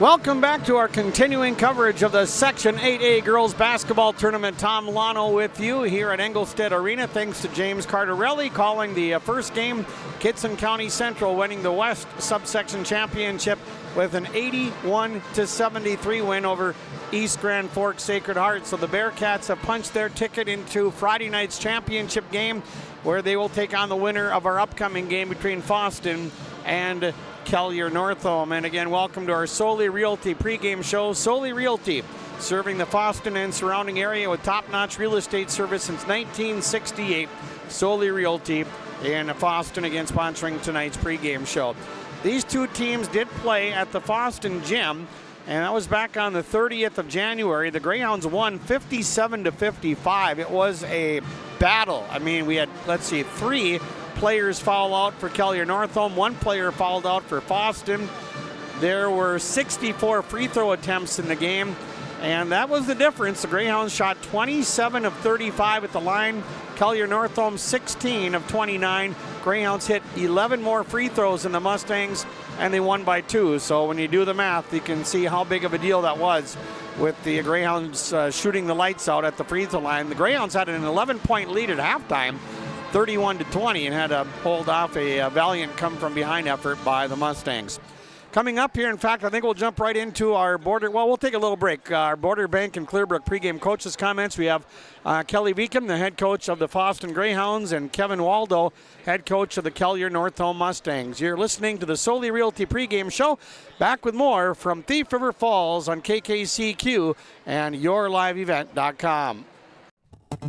Welcome back to our continuing coverage of the Section 8A Girls Basketball Tournament. Tom Lano with you here at Engelstead Arena. Thanks to James Cardarelli calling the first game. Kitson County Central winning the West Subsection Championship with an 81-73 win over East Grand Forks Sacred Heart. So the Bearcats have punched their ticket into Friday night's championship game, where they will take on the winner of our upcoming game between Fosston and Kelliher-Northome. And again, welcome to our Solely Realty pregame show. Solely Realty, serving the Fosston and surrounding area with top-notch real estate service since 1968. Solely Realty in Fosston, again, sponsoring tonight's pregame show. These two teams did play at the Fosston gym, and that was back on the 30th of January. The Greyhounds won 57-55. It was a battle. I mean, we had, three players foul out for Kelliher-Northome. One player fouled out for Fosston. There were 64 free throw attempts in the game, and that was the difference. The Greyhounds shot 27 of 35 at the line. Kelliher-Northome 16 of 29. Greyhounds hit 11 more free throws than the Mustangs, and they won by 2. So when you do the math, you can see how big of a deal that was with the Greyhounds shooting the lights out at the free throw line. The Greyhounds had an 11-point lead at halftime, 31-20, and had to hold off a valiant come-from-behind effort by the Mustangs. Coming up here, in fact, I think we'll jump right into our we'll take a little break. Our Border Bank and Clearbrook pregame coaches' comments. We have Kelly Veekum, the head coach of the Fosston Greyhounds, and Kevin Waldo, head coach of the Kelliher-Northome Mustangs. You're listening to the Solely Realty pregame show. Back with more from Thief River Falls on KKCQ and YourLiveEvent.com.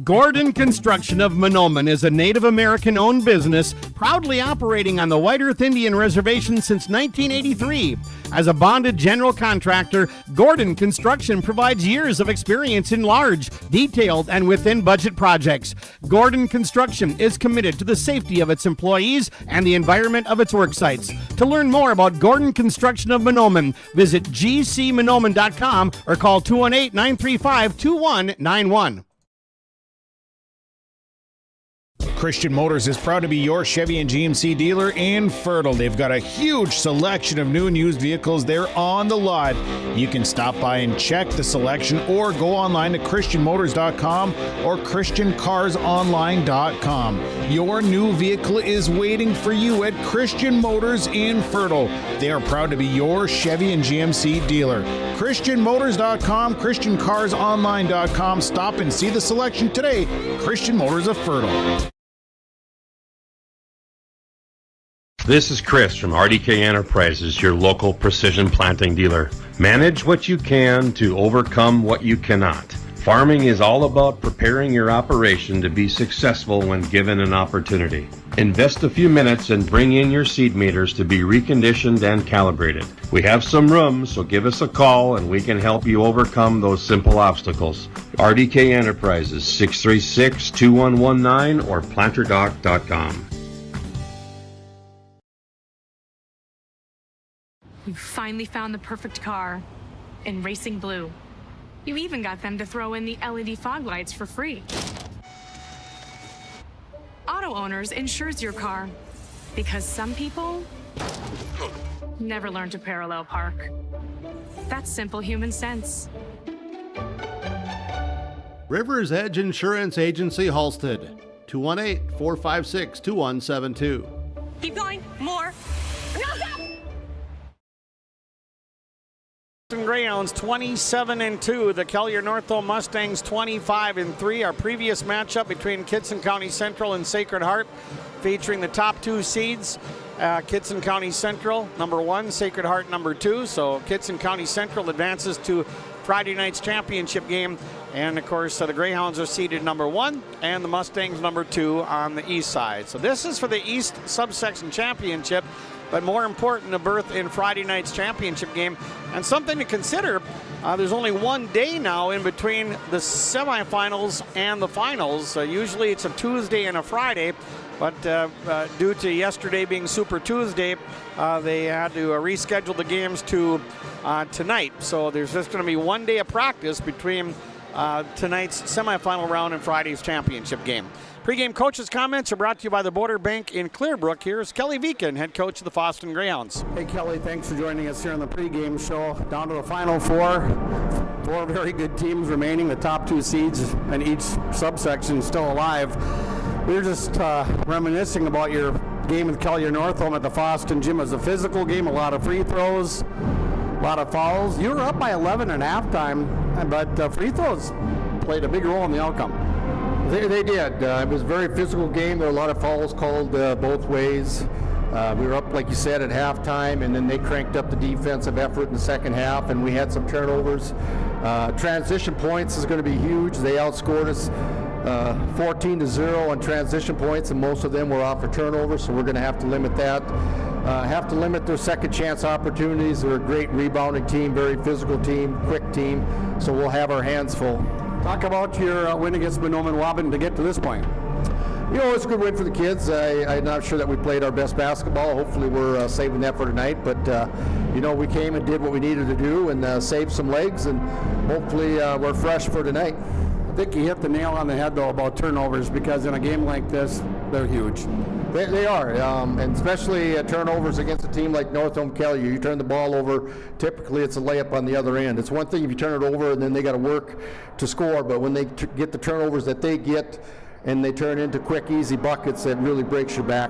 Gordon Construction of Mahnomen is a Native American-owned business proudly operating on the White Earth Indian Reservation since 1983. As a bonded general contractor, Gordon Construction provides years of experience in large, detailed, and within-budget projects. Gordon Construction is committed to the safety of its employees and the environment of its work sites. To learn more about Gordon Construction of Mahnomen, visit gcmahnomen.com or call 218-935-2191. Christian Motors is proud to be your Chevy and GMC dealer in Fertile. They've got a huge selection of new and used vehicles there on the lot. You can stop by and check the selection or go online to christianmotors.com or christiancarsonline.com. Your new vehicle is waiting for you at Christian Motors in Fertile. They are proud to be your Chevy and GMC dealer. christianmotors.com, christiancarsonline.com. Stop and see the selection today. Christian Motors of Fertile. This is Chris from RDK Enterprises, your local precision planting dealer. Manage what you can to overcome what you cannot. Farming is all about preparing your operation to be successful when given an opportunity. Invest a few minutes and bring in your seed meters to be reconditioned and calibrated. We have some room, so give us a call and we can help you overcome those simple obstacles. RDK Enterprises, 636-2119 or planterdoc.com. You finally found the perfect car in racing blue. You even got them to throw in the LED fog lights for free. Auto Owners insures your car because some people never learn to parallel park. That's simple human sense. River's Edge Insurance Agency, Halstead, 218-456-2172. Keep going, more. No, stop! Greyhounds 27-2, the Kelliher-Northome Mustangs 25-3. Our previous matchup between Kitson County Central and Sacred Heart, featuring the top two seeds. Kitson County Central number 1, Sacred Heart number 2. So Kitson County Central advances to Friday night's championship game, and of course the Greyhounds are seeded number 1 and the Mustangs number 2 on the east side. So this is for the East Subsection Championship, but more important, a berth in Friday night's championship game. And something to consider, there's only one day now in between the semifinals and the finals. Usually it's a Tuesday and a Friday, but due to yesterday being Super Tuesday, they had to reschedule the games to tonight. So there's just going to be one day of practice between tonight's semifinal round in Friday's championship game. Pre-game coaches' comments are brought to you by the Border Bank in Clearbrook. Here's Kelly Viken, head coach of the Fosston Greyhounds. Hey Kelly, thanks for joining us here on the pre-game show. Down to the final four. Four very good teams remaining. The top two seeds in each subsection still alive. We were just reminiscing about your game with Kelliher-Northome at the Fosston gym. It was a physical game, a lot of free throws, a lot of fouls. You were up by 11 at halftime, but free throws played a big role in the outcome. They did. It was a very physical game. There were a lot of fouls called both ways. We were up, like you said, at halftime, and then they cranked up the defensive effort in the second half, and we had some turnovers. Transition points is going to be huge. They outscored us 14-0 on transition points, and most of them were off for turnovers, so we're going to have to limit that. Have to limit their second chance opportunities. They're a great rebounding team, very physical team, quick team, so we'll have our hands full. Talk about your win against Mahnomen-Waban to get to this point. You know, it's a good win for the kids. I'm not sure that we played our best basketball. Hopefully we're saving that for tonight. But, you know, we came and did what we needed to do and saved some legs, and hopefully we're fresh for tonight. I think you hit the nail on the head, though, about turnovers, because in a game like this, they're huge. They are, and especially turnovers against a team like Northome Kelly. You turn the ball over, typically it's a layup on the other end. It's one thing if you turn it over and then they got to work to score, but when they get the turnovers that they get and they turn into quick, easy buckets, it really breaks your back.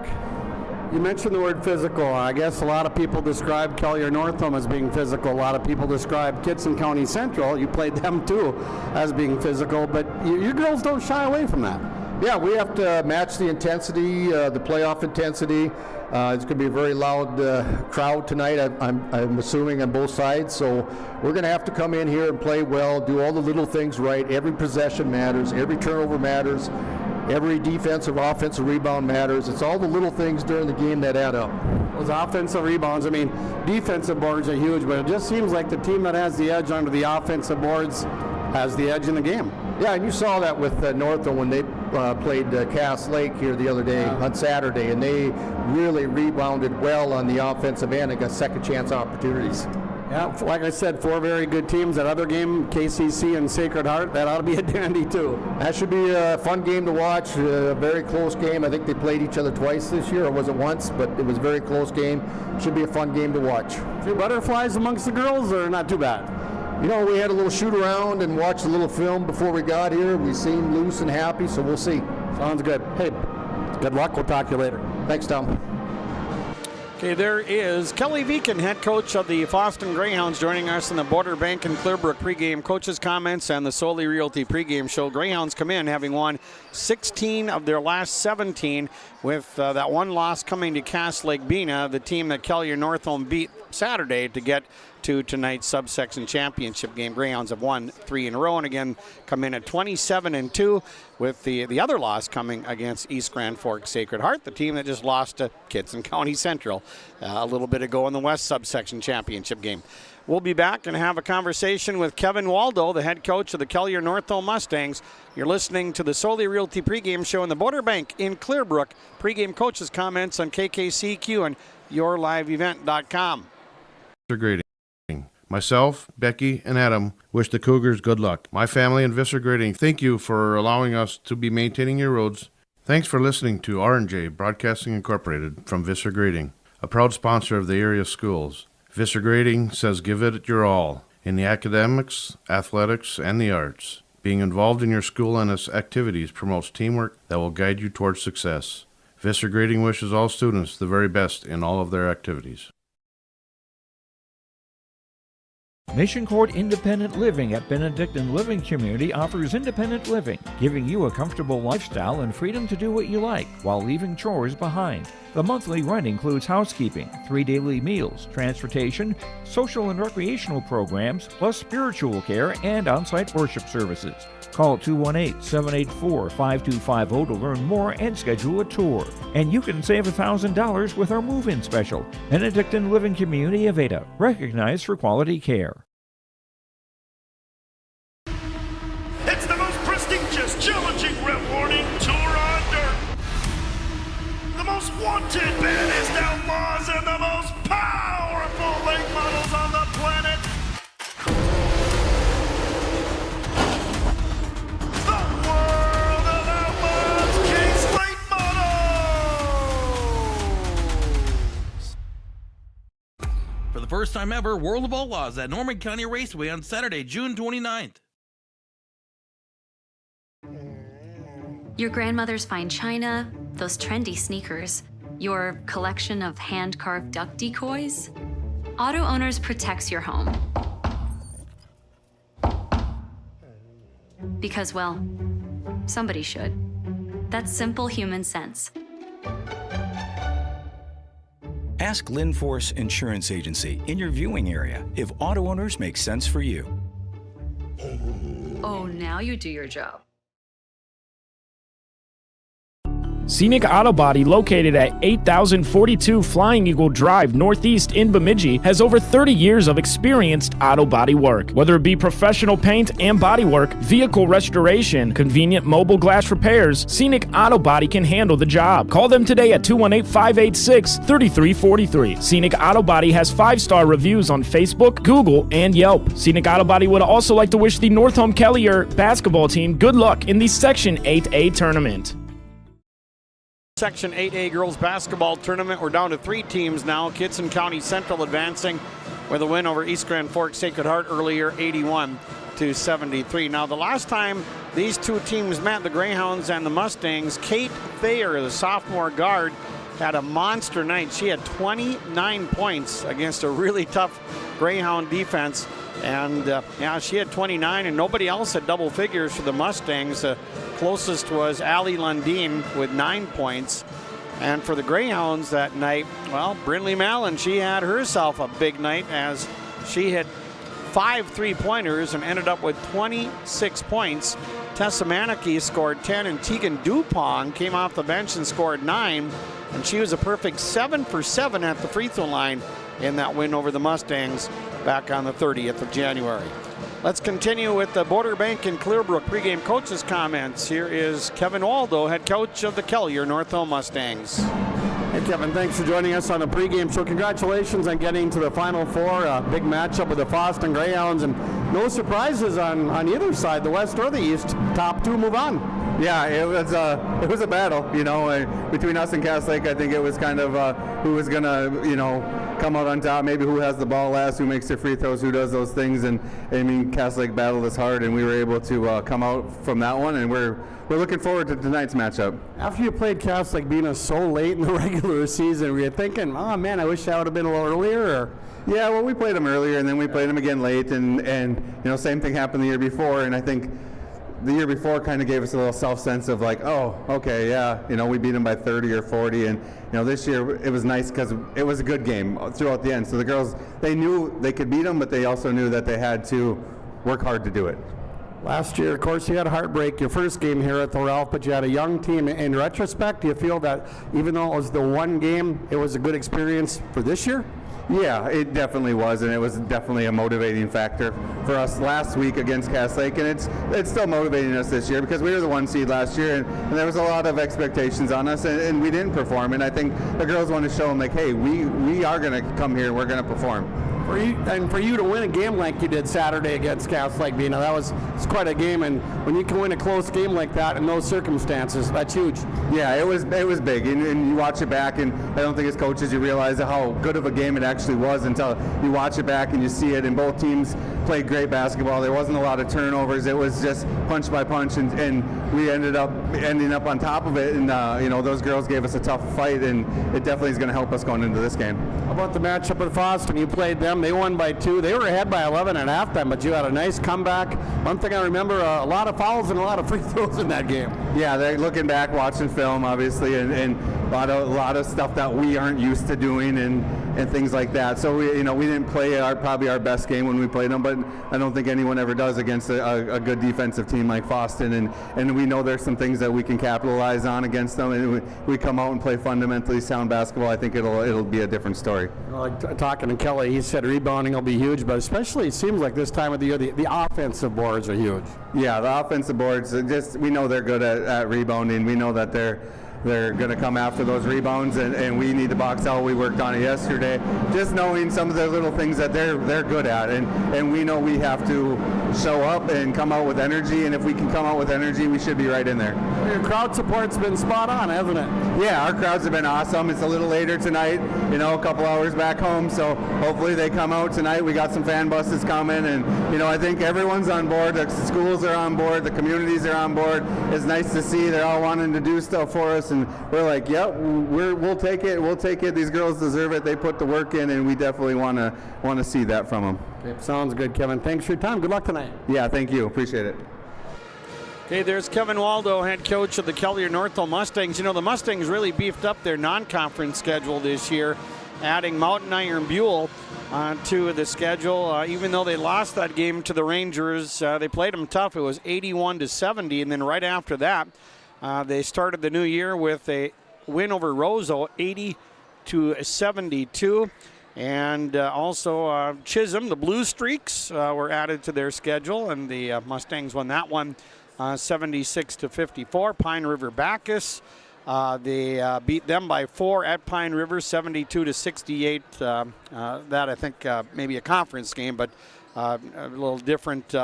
You mentioned the word physical. I guess a lot of people describe Kelliher-Northome as being physical. A lot of people describe Kittson County Central, you played them too, as being physical, but your girls don't shy away from that. Yeah, we have to match the intensity, the playoff intensity. It's going to be a very loud crowd tonight, I'm assuming, on both sides. So we're going to have to come in here and play well, do all the little things right. Every possession matters. Every turnover matters. Every defensive, offensive rebound matters. It's all the little things during the game that add up. Those offensive rebounds, I mean, defensive boards are huge, but it just seems like the team that has the edge under the offensive boards has the edge in the game. Yeah, and you saw that with Northome when they played Cass Lake here the other day on Saturday, and they really rebounded well on the offensive end and got second chance opportunities. Yeah, like I said, four very good teams. That other game, KCC and Sacred Heart, that ought to be a dandy too. That should be a fun game to watch, a very close game. I think they played each other twice this year, or was it once, but it was a very close game. Should be a fun game to watch. A few butterflies amongst the girls, or not too bad? You know, we had a little shoot around and watched a little film before we got here. We seemed loose and happy, so we'll see. Sounds good. Hey, good luck. We'll talk to you later. Thanks, Tom. Okay, there is Kelly Viken, head coach of the Fosston Greyhounds, joining us in the Border Bank and Clearbrook pregame coaches' comments and the Solely Realty pregame show. Greyhounds come in having won 16 of their last 17, with that one loss coming to Cass Lake Bena, the team that Kelliher-Northome beat Saturday to get to tonight's subsection championship game. Greyhounds have won 3 in a row and again come in at 27-2, with the other loss coming against East Grand Forks Sacred Heart, the team that just lost to Kittson County Central a little bit ago in the West subsection championship game. We'll be back and have a conversation with Kevin Waldo, the head coach of the Kelliher-Northome Mustangs. You're listening to the Solely Realty pregame show in the Border Bank in Clearbrook. Pregame coaches' comments on KKCQ and YourLiveEvent.com. Grading. Myself, Becky, and Adam wish the Cougars good luck. My family and Visser Grading thank you for allowing us to be maintaining your roads. Thanks for listening to R&J Broadcasting Incorporated from Visser Grading, a proud sponsor of the area schools. Visser Grading says give it your all in the academics, athletics, and the arts. Being involved in your school and its activities promotes teamwork that will guide you towards success. Visser Grading wishes all students the very best in all of their activities. Mission Court Independent Living at Benedictine Living Community offers independent living, giving you a comfortable lifestyle and freedom to do what you like while leaving chores behind. The monthly rent includes housekeeping, 3 daily meals, transportation, social and recreational programs, plus spiritual care and on-site worship services. Call 218-784-5250 to learn more and schedule a tour. And you can save $1,000 with our move-in special. Benedictine Living Community of Ada, recognized for quality care. It's the most prestigious, challenging, rewarding tour on dirt. The most wanted, baddest outlaws, and the most powerful late models on the planet. first time ever World of Outlaws at Norman County Raceway on Saturday, June 29th. Your grandmother's fine china, those trendy sneakers, your collection of hand-carved duck decoys. Auto Owners protects your home. Because, well, somebody should. That's simple human sense. Ask Linforce Insurance Agency in your viewing area if Auto Owners makes sense for you. Oh, now you do your job. Scenic Auto Body, located at 8042 Flying Eagle Drive, Northeast in Bemidji, has over 30 years of experienced auto body work. Whether it be professional paint and body work, vehicle restoration, convenient mobile glass repairs, Scenic Auto Body can handle the job. Call them today at 218-586-3343. Scenic Auto Body has 5-star reviews on Facebook, Google, and Yelp. Scenic Auto Body would also like to wish the Northome Kelliher basketball team good luck in the Section 8A tournament. Section 8A girls basketball tournament. We're down to 3 teams now. Kitson County Central advancing with a win over East Grand Forks Sacred Heart earlier, 81-73. Now, the last time these two teams met, the Greyhounds and the Mustangs, Kate Thayer, the sophomore guard, had a monster night. She had 29 points against a really tough Greyhound defense. And she had 29, and nobody else had double figures for the Mustangs. Closest was Allie Lundeen with 9 points. And for the Greyhounds that night, well, Brinley Mallon, she had herself a big night as she hit 5 3-pointers and ended up with 26 points. Tessa Manicky scored 10, and Tegan Dupont came off the bench and scored 9. And she was a perfect 7 for 7 at the free throw line in that win over the Mustangs back on the 30th of January. Let's continue with the Border Bank and Clearbrook pregame coaches' comments. Here is Kevin Waldo, head coach of the Kelliher-Northome Mustangs. Hey Kevin, thanks for joining us on the pregame show. Congratulations on getting to the Final Four. A big matchup with the Fosston Greyhounds, and no surprises on either side, the West or the East. Top 2 move on. Yeah, it was a battle, between us and Cass Lake. I think it was kind of who was gonna, come out on top. Maybe who has the ball last, who makes their free throws, who does those things. And I mean, Cass Lake battled us hard, and we were able to come out from that one. And we're looking forward to tonight's matchup. After you played Cass Lake being us so late in the regular season, were you thinking, oh man, I wish I would have been a little earlier? Or? Yeah, well, we played them earlier, and then we played them again late, and same thing happened the year before. And I think the year before kind of gave us a little self-sense of like, oh, okay, yeah, we beat them by 30 or 40, and this year it was nice because it was a good game throughout the end. So the girls, they knew they could beat them, but they also knew that they had to work hard to do it. Last year, of course, you had a heartbreak your first game here at the Ralph, but you had a young team. In retrospect, do you feel that even though it was the one game, it was a good experience for this year? Yeah, it definitely was, and it was definitely a motivating factor for us last week against Cass Lake, and it's still motivating us this year because we were the 1 seed last year, and there was a lot of expectations on us, and we didn't perform. And I think the girls want to show them, like, hey, we are going to come here and we're going to perform. For you to win a game like you did Saturday against Cass Lake, it's quite a game, and when you can win a close game like that in those circumstances, that's huge. Yeah, it was big, and you watch it back, and I don't think as coaches you realize how good of a game it actually was until you watch it back and you see it, and both teams played great basketball. There wasn't a lot of turnovers. It was just punch by punch, and we ended up on top of it, and those girls gave us a tough fight, and it definitely is going to help us going into this game. How about the matchup with Fosston? You played them. They won by 2. They were ahead by 11 at halftime, but you had a nice comeback. One thing I remember, a lot of fouls and a lot of free throws in that game. Yeah, they're looking back, watching film, obviously, and a lot of stuff that we aren't used to doing and things like that. So we didn't play probably our best game when we played them, but I don't think anyone ever does against a good defensive team like Fosston, and we know there's some things that we can capitalize on against them, and we come out and play fundamentally sound basketball. I think it'll be a different story. Like talking to Kelly, he said rebounding will be huge, but especially it seems like this time of the year the offensive boards are huge. Yeah, the offensive boards, we know they're good at rebounding. We know that they're going to come after those rebounds, and we need to box out. We worked on it yesterday, just knowing some of the little things that they're good at, and we know we have to show up and come out with energy, and if we can come out with energy, we should be right in there. Your crowd support's been spot on, hasn't it? Yeah, our crowds have been awesome. It's a little later tonight, a couple hours back home, so hopefully they come out tonight. We got some fan buses coming, and I think everyone's on board. The schools are on board, the communities are on board. It's nice to see they're all wanting to do stuff for us, and we're like, yep, we'll take it. We'll take it. These girls deserve it. They put the work in, and we definitely want to see that from them. Okay, sounds good, Kevin. Thanks for your time. Good luck tonight. Yeah, thank you. Appreciate it. Okay, there's Kevin Waldo, head coach of the Kelliher-Northome Mustangs. The Mustangs really beefed up their non-conference schedule this year, adding Mountain Iron Buell to the schedule. Even though they lost that game to the Rangers, they played them tough. It was 81-70, and then right after that, they started the new year with a win over Roseau, 80-72. And also Chisholm, the Blue Streaks, were added to their schedule, and the Mustangs won that one 76-54. Pine River Bacchus, they beat them by 4 at Pine River, 72-68. That I think maybe a conference game, but a little different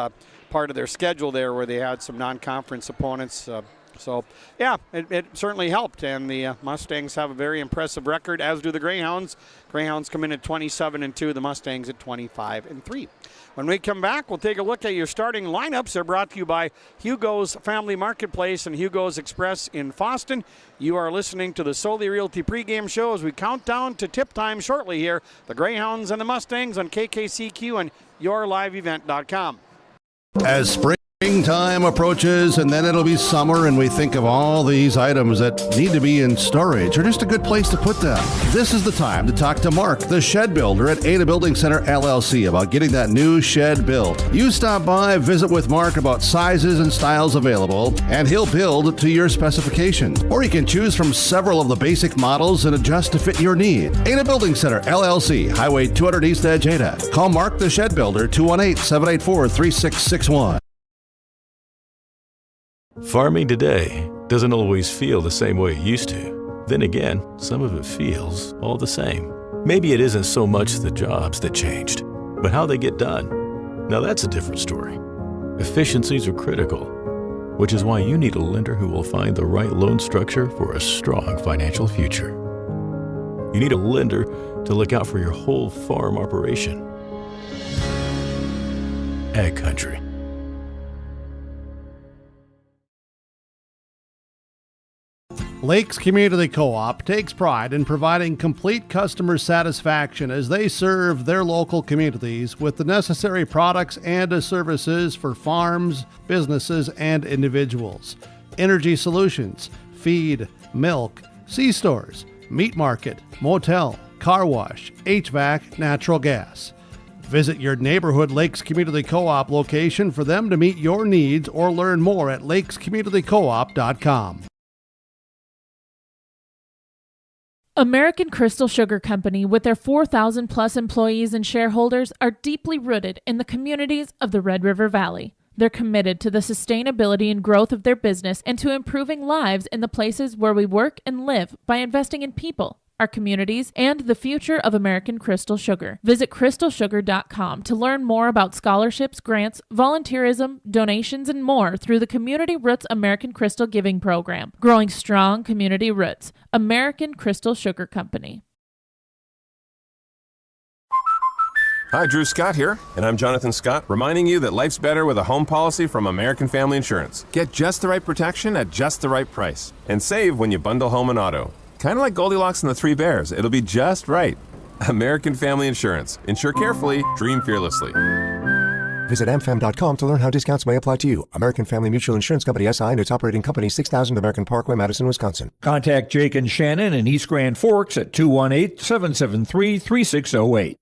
part of their schedule there where they had some non-conference opponents. So, yeah, it certainly helped, and the Mustangs have a very impressive record, as do the Greyhounds. Greyhounds come in at 27-2, the Mustangs at 25-3. When we come back, we'll take a look at your starting lineups. They're brought to you by Hugo's Family Marketplace and Hugo's Express in Fosston. You are listening to the Solely Realty pregame show as we count down to tip time shortly here. The Greyhounds and the Mustangs on KKCQ and YourLiveEvent.com. As springtime approaches, and then it'll be summer, and we think of all these items that need to be in storage or just a good place to put them. This is the time to talk to Mark, the shed builder at Ada Building Center LLC, about getting that new shed built. You stop by, visit with Mark about sizes and styles available, and he'll build to your specifications. Or you can choose from several of the basic models and adjust to fit your need. Ada Building Center LLC, Highway 200 East Edge, Ada. Call Mark, the shed builder, 218-784-3661. Farming today doesn't always feel the same way it used to. Then again, some of it feels all the same. Maybe it isn't so much the jobs that changed, but how they get done. Now that's a different story. Efficiencies are critical, which is why you need a lender who will find the right loan structure for a strong financial future. You need a lender to look out for your whole farm operation. Ag Country. Lakes Community Co-op takes pride in providing complete customer satisfaction as they serve their local communities with the necessary products and services for farms, businesses, and individuals. Energy solutions, feed, milk, C-stores, meat market, motel, car wash, HVAC, natural gas. Visit your neighborhood Lakes Community Co-op location for them to meet your needs or learn more at lakescommunitycoop.com. American Crystal Sugar Company, with their 4,000 plus employees and shareholders, are deeply rooted in the communities of the Red River Valley. They're committed to the sustainability and growth of their business and to improving lives in the places where we work and live by investing in people, our communities, and the future of American Crystal Sugar. Visit crystalsugar.com to learn more about scholarships, grants, volunteerism, donations, and more through the Community Roots American Crystal Giving Program. Growing strong community roots. American Crystal Sugar Company. Hi, Drew Scott here, and I'm Jonathan Scott, reminding you that life's better with a home policy from American Family Insurance. Get just the right protection at just the right price, and save when you bundle home and auto. Kind of like Goldilocks and the Three Bears. It'll be just right. American Family Insurance. Insure carefully, dream fearlessly. Visit amfam.com to learn how discounts may apply to you. American Family Mutual Insurance Company, SI, and its operating company, 6000 American Parkway, Madison, Wisconsin. Contact Jake and Shannon in East Grand Forks at 218-773-3608.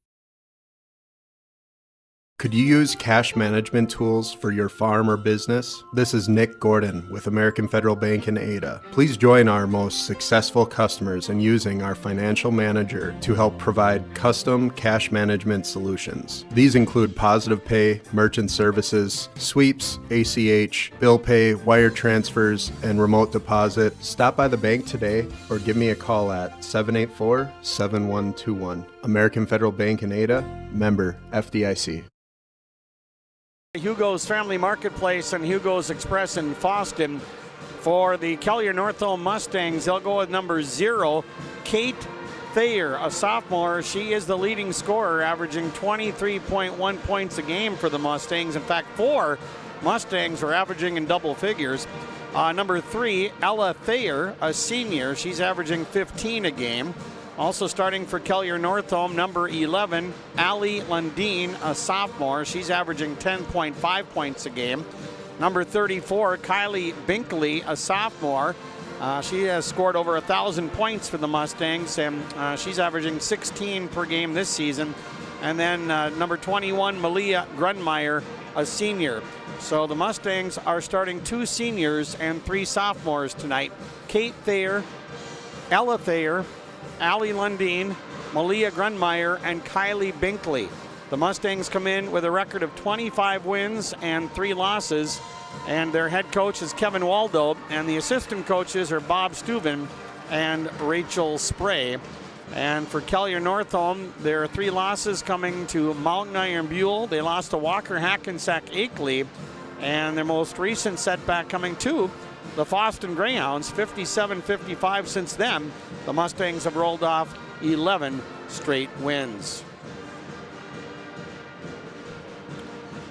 Could you use cash management tools for your farm or business? This is Nick Gordon with American Federal Bank in Ada. Please join our most successful customers in using our financial manager to help provide custom cash management solutions. These include Positive Pay, merchant services, sweeps, ACH, bill pay, wire transfers, and remote deposit. Stop by the bank today or give me a call at 784-7121. American Federal Bank in Ada, member FDIC. Hugo's Family Marketplace and Hugo's Express in Fosston. For the Kelliher-Northome Mustangs, they'll go with number 0, Kate Thayer, a sophomore. She is the leading scorer, averaging 23.1 points a game for the Mustangs. In fact, 4 Mustangs are averaging in double figures. Number 3, Ella Thayer, a senior. She's averaging 15 a game. Also starting for Kelliher-Northome, number 11, Allie Lundeen, a sophomore. She's averaging 10.5 points a game. Number 34, Kylie Binkley, a sophomore. She has scored over 1,000 points for the Mustangs, and she's averaging 16 per game this season. And then number 21, Malia Grunmeyer, a senior. So the Mustangs are starting 2 seniors and 3 sophomores tonight. Kate Thayer, Ella Thayer, Allie Lundeen, Malia Grunmeyer, and Kylie Binkley. The Mustangs come in with a record of 25 wins and 3 losses, and their head coach is Kevin Waldo, and the assistant coaches are Bob Steuben and Rachel Spray. And for Kelliher-Northome, there are 3 losses coming to Mountain Iron Buell. They lost to Walker Hackensack Akeley, and their most recent setback coming to the Fosston Greyhounds, 57-55 since then. The Mustangs have rolled off 11 straight wins.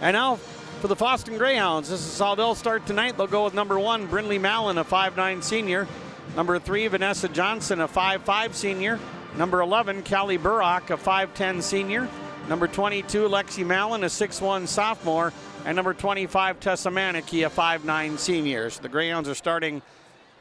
And now for the Fosston Greyhounds, this is how they'll start tonight. They'll go with number 1, Brindley Mallon, a 5'9 senior. Number 3, Vanessa Johnson, a 5'5 senior. Number 11, Callie Burrock, a 5'10 senior. Number 22, Lexi Mallon, a 6'1 sophomore. And number 25, Tessa Manicky, a 5'9 senior. So the Greyhounds are starting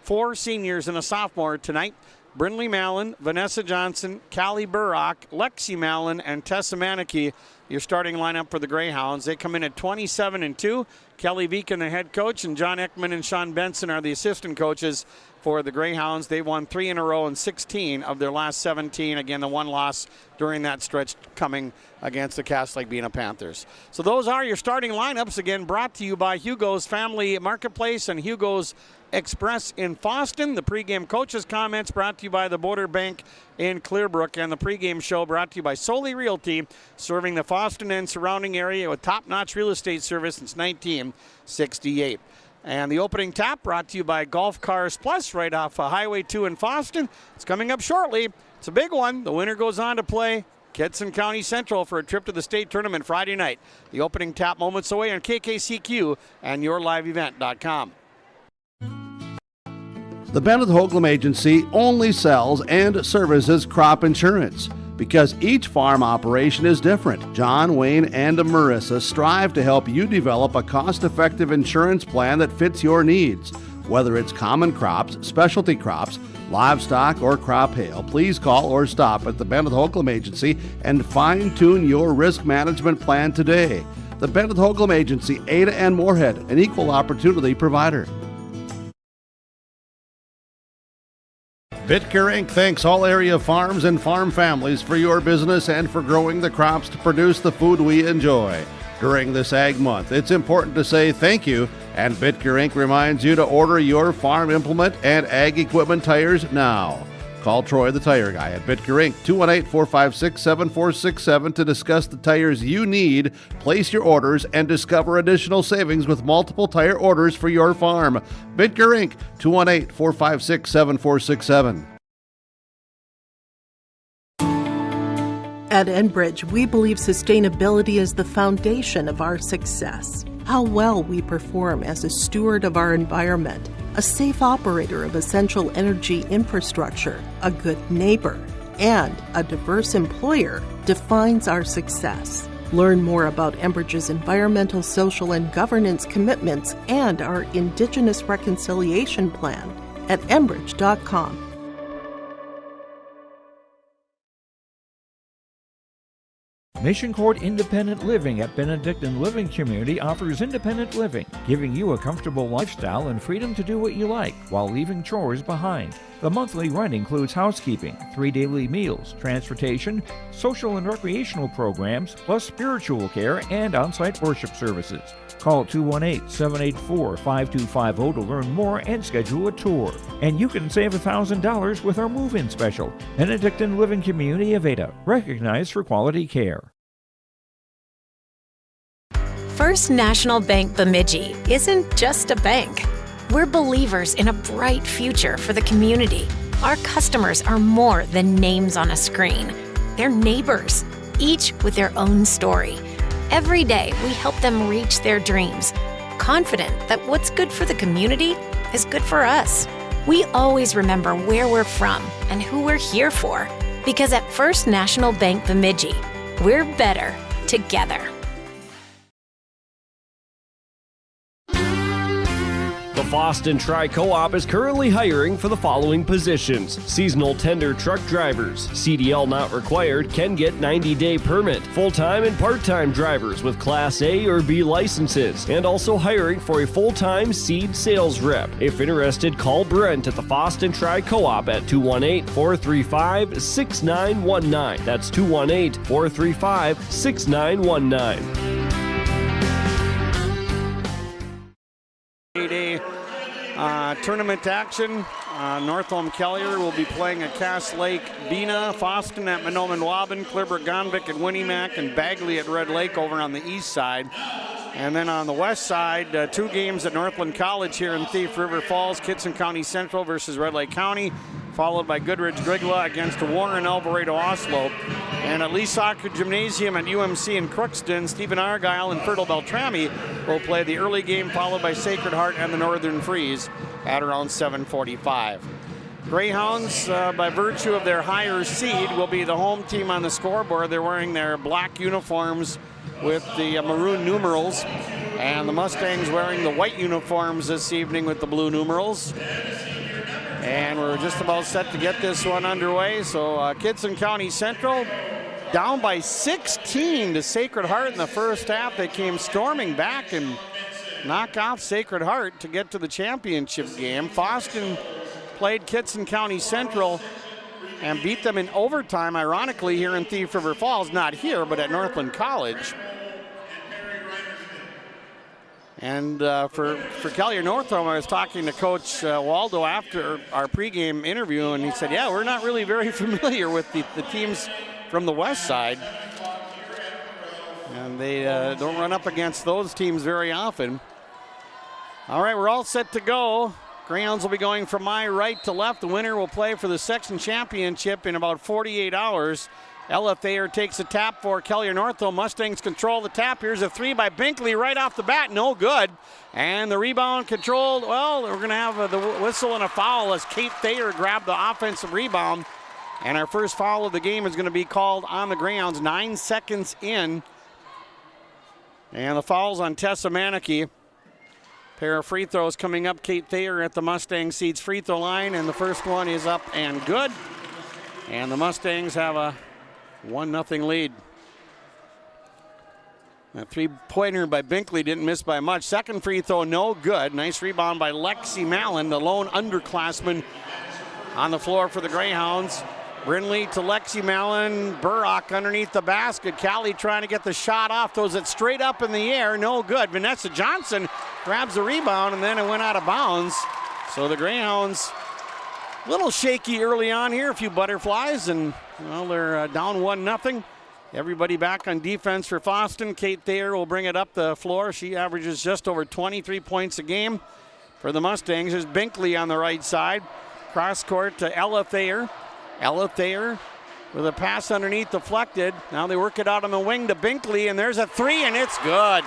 4 seniors and a sophomore tonight. Brindley Mallon, Vanessa Johnson, Callie Burrock, Lexi Mallon, and Tessa Manicky, your starting lineup for the Greyhounds. They come in at 27-2. Kelly Viken, the head coach, and John Ekman and Sean Benson are the assistant coaches for the Greyhounds. They won 3 in a row in 16 of their last 17. Again, the 1 loss during that stretch coming against the Cass Lake Bena Panthers. So those are your starting lineups, again brought to you by Hugo's Family Marketplace and Hugo's Express in Fosston. The pregame coaches' comments brought to you by the Border Bank in Clearbrook, and the pregame show brought to you by Solely Realty, serving the Fosston and surrounding area with top-notch real estate service since 1968. And the opening tap brought to you by Golf Cars Plus right off Highway 2 in Fosston. It's coming up shortly. It's a big one. The winner goes on to play Kitson County Central for a trip to the state tournament Friday night. The opening tap moments away on KKCQ and YourLiveEvent.com. The Bennett Hoagland Agency only sells and services crop insurance. Because each farm operation is different, John, Wayne, and Marissa strive to help you develop a cost-effective insurance plan that fits your needs. Whether it's common crops, specialty crops, livestock, or crop hail, please call or stop at the Bennett Hoagland Agency and fine-tune your risk management plan today. The Bennett Hoagland Agency, Ada and Moorhead, an equal opportunity provider. Bitker Inc. thanks all area farms and farm families for your business and for growing the crops to produce the food we enjoy. During this Ag Month, it's important to say thank you, and Bitker Inc. reminds you to order your farm implement and ag equipment tires now. Call Troy the Tire Guy at Bitker Inc. 218-456-7467 to discuss the tires you need, place your orders, and discover additional savings with multiple tire orders for your farm. Bitker Inc. 218-456-7467. At Enbridge, we believe sustainability is the foundation of our success. How well we perform as a steward of our environment, a safe operator of essential energy infrastructure, a good neighbor, and a diverse employer defines our success. Learn more about Enbridge's environmental, social, and governance commitments and our Indigenous Reconciliation Plan at Enbridge.com. Mission Court Independent Living at Benedictine Living Community offers independent living, giving you a comfortable lifestyle and freedom to do what you like while leaving chores behind. The monthly rent includes housekeeping, 3 daily meals, transportation, social and recreational programs, plus spiritual care and on-site worship services. Call 218-784-5250 to learn more and schedule a tour. And you can save $1,000 with our move-in special. Benedictine Living Community of Ada, recognized for quality care. First National Bank Bemidji isn't just a bank. We're believers in a bright future for the community. Our customers are more than names on a screen. They're neighbors, each with their own story. Every day, we help them reach their dreams, confident that what's good for the community is good for us. We always remember where we're from and who we're here for, because at First National Bank Bemidji, we're better together. The Fosston Tri-Co-op is currently hiring for the following positions: seasonal tender truck drivers, CDL not required, can get 90-day permit, full-time and part-time drivers with Class A or B licenses, and also hiring for a full-time seed sales rep. If interested, call Brent at the Fosston Tri-Co-op at 218-435-6919. That's 218-435-6919. 8A tournament action. Northome Kelliher will be playing at Cass Lake Bena, Fosston at Mahnomen-Waban, Clipper-Gonvick at Winnimac, and Bagley at Red Lake over on the east side. And then on the west side, 2 games at Northland College here in Thief River Falls. Kitson County Central versus Red Lake County, followed by Goodridge-Grigla against Warren Alvarado-Oslo. And at Lee Soccer Gymnasium at UMC in Crookston, Stephen Argyle and Fertile Beltrami will play the early game, followed by Sacred Heart and the Northern Freeze at around 7:45. Greyhounds, by virtue of their higher seed, will be the home team on the scoreboard. They're wearing their black uniforms with the maroon numerals, and the Mustangs wearing the white uniforms this evening with the blue numerals. And we're just about set to get this one underway. So Kitson County Central down by 16 to Sacred Heart in the first half. They came storming back and knock off Sacred Heart to get to the championship game. Fosston played Kitson County Central and beat them in overtime, ironically, here in Thief River Falls. Not here, but at Northland College. And for Kelliher-Northome, I was talking to Coach Waldo after our pregame interview, and he said, yeah, we're not really very familiar with the teams from the west side. And they don't run up against those teams very often. All right, we're all set to go. Greyhounds will be going from my right to left. The winner will play for the section championship in about 48 hours. Ella Thayer takes a tap for Kelliher-Northome. Mustangs control the tap. Here's a 3 by Binkley right off the bat. No good. And the rebound controlled. Well, we're going to have the whistle and a foul as Kate Thayer grabbed the offensive rebound. And our first foul of the game is going to be called on the Greyhounds 9 seconds in. And the foul's on Tessa Manicky. Pair of free throws coming up. Kate Thayer at the Mustang Seeds free throw line. And the first one is up and good. And the Mustangs have a 1-0 lead. That 3-pointer by Binkley didn't miss by much. Second free throw, no good. Nice rebound by Lexi Mallon, the lone underclassman on the floor for the Greyhounds. Brindley to Lexi Mallon. Burrock underneath the basket. Callie trying to get the shot off. Throws it straight up in the air. No good. Vanessa Johnson grabs the rebound, and then it went out of bounds. So the Greyhounds a little shaky early on here. A few butterflies, and well, they're down 1-0. Everybody back on defense for Fosston. Kate Thayer will bring it up the floor. She averages just over 23 points a game for the Mustangs. There's Binkley on the right side. Cross court to Ella Thayer. Ella Thayer with a pass underneath, deflected. Now they work it out on the wing to Binkley, and there's a 3, and it's good.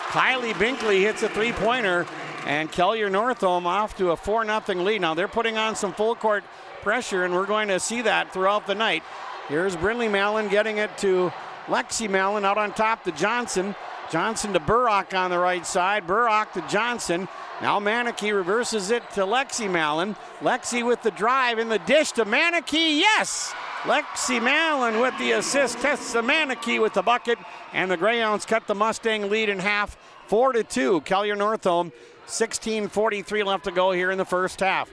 Kylie Binkley hits a 3-pointer, and Kelliher-Northome off to a 4-0 lead. Now they're putting on some full court pressure, and we're going to see that throughout the night. Here's Brindley Mallon getting it to Lexi Mallon out on top to Johnson. Johnson to Burrock on the right side. Burrock to Johnson. Now Manicky reverses it to Lexi Mallon. Lexi with the drive in the dish to Manicky. Yes! Lexi Mallon with the assist. Tessa Manicky with the bucket. And the Greyhounds cut the Mustang lead in half, 4-2. Kelliher-Northome, 16:43 left to go here in the first half.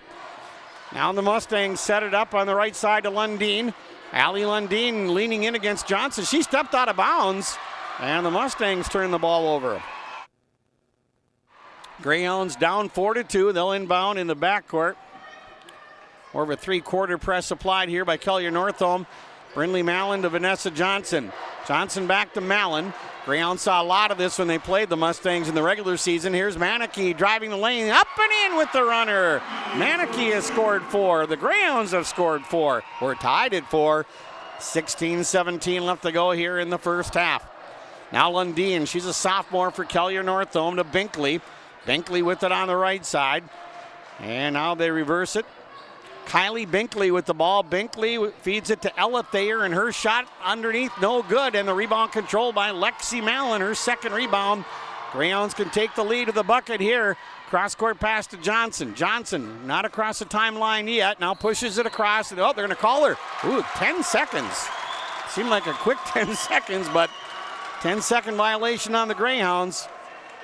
Now the Mustangs set it up on the right side to Lundeen. Allie Lundeen leaning in against Johnson. She stepped out of bounds, and the Mustangs turn the ball over. Greyhounds down 4-2. They'll inbound in the backcourt. More of a 3-quarter press applied here by Kelliher-Northome. Brindley Mallon to Vanessa Johnson. Johnson back to Mallon. Greyhounds saw a lot of this when they played the Mustangs in the regular season. Here's Manakee driving the lane, up and in with the runner. Manakee has scored 4. The Greyhounds have scored 4. We're tied at 4. 16-17 left to go here in the first half. Now Lundeen, she's a sophomore for Kelliher-Northome to Binkley. Binkley with it on the right side. And now they reverse it. Kylie Binkley with the ball. Binkley feeds it to Ella Thayer, and her shot underneath, no good. And the rebound controlled by Lexi Mallon, her second rebound. Greyhounds can take the lead of the bucket here. Cross-court pass to Johnson. Johnson not across the timeline yet. Now pushes it across. Oh, they're going to call her. Ooh, 10 seconds. Seemed like a quick 10 seconds, but 10-second violation on the Greyhounds.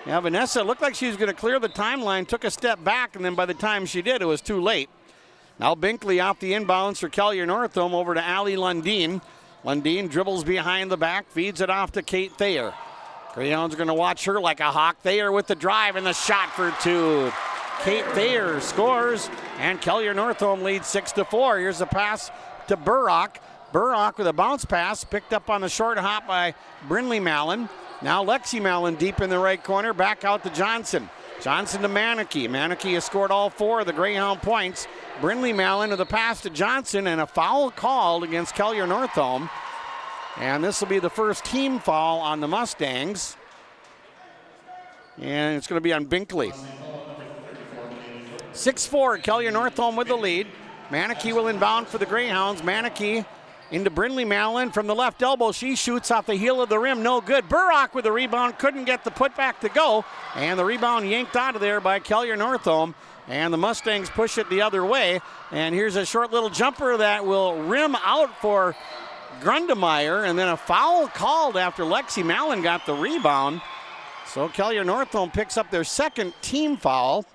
Yeah, Vanessa looked like she was going to clear the timeline, took a step back, and then by the time she did, it was too late. Now Binkley off the inbounds for Kelliher-Northome over to Allie Lundeen. Lundeen dribbles behind the back, feeds it off to Kate Thayer. Greyhounds are going to watch her like a hawk. Thayer with the drive and the shot for 2. Kate Thayer scores, and Kelliher-Northome leads 6-4. Here's a pass to Burrock. Burrock with a bounce pass, picked up on the short hop by Brinley Mallon. Now Lexi Mallon deep in the right corner, back out to Johnson. Johnson to Manakee. Manakee has scored all 4 of the Greyhound points. Brinley Mallon to the pass to Johnson, and a foul called against Kelliher-Northome. And this will be the first team foul on the Mustangs. And it's going to be on Binkley. 6-4, Kelliher-Northome with the lead. Manakee will inbound for the Greyhounds. Manakee into Brinley Mallon from the left elbow. She shoots off the heel of the rim. No good. Burrock with the rebound. Couldn't get the putback to go. And the rebound yanked out of there by Kelliher-Northome. And the Mustangs push it the other way. And here's a short little jumper that will rim out for Grundemeyer. And then a foul called after Lexi Mallon got the rebound. So Kelliher-Northome picks up their second team foul.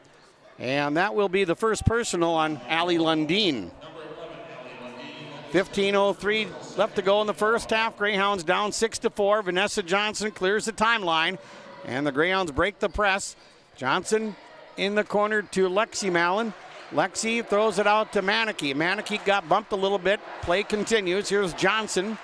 And that will be the first personal on Allie Lundeen. 15:03 left to go in the first half. Greyhounds down 6-4. Vanessa Johnson clears the timeline, and the Greyhounds break the press. Johnson in the corner to Lexi Mallon. Lexi throws it out to Manakee. Manakee got bumped a little bit. Play continues. Here's Johnson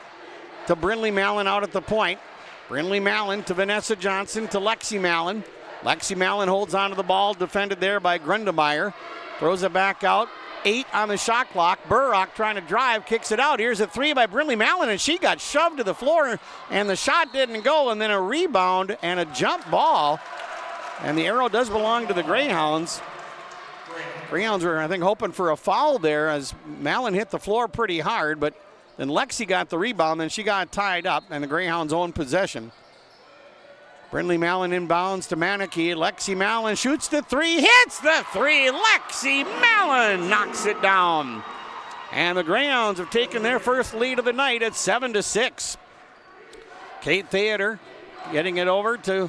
to Brinley Mallon out at the point. Brinley Mallon to Vanessa Johnson to Lexi Mallon. Lexi Mallon holds onto the ball, defended there by Grundemeyer. Throws it back out. 8 on the shot clock. Burrock trying to drive, kicks it out. Here's a 3 by Brinley Mallon, and she got shoved to the floor, and the shot didn't go, and then a rebound and a jump ball. And the arrow does belong to the Greyhounds. Greyhounds were, I think, hoping for a foul there as Mallon hit the floor pretty hard, but then Lexi got the rebound, then she got tied up, and the Greyhounds' own possession. Brinley Mallon inbounds to Manakee. Lexi Mallon shoots the 3, hits the 3. Lexi Mallon knocks it down. And the Greyhounds have taken their first lead of the night at 7-6. Kate Theater getting it over to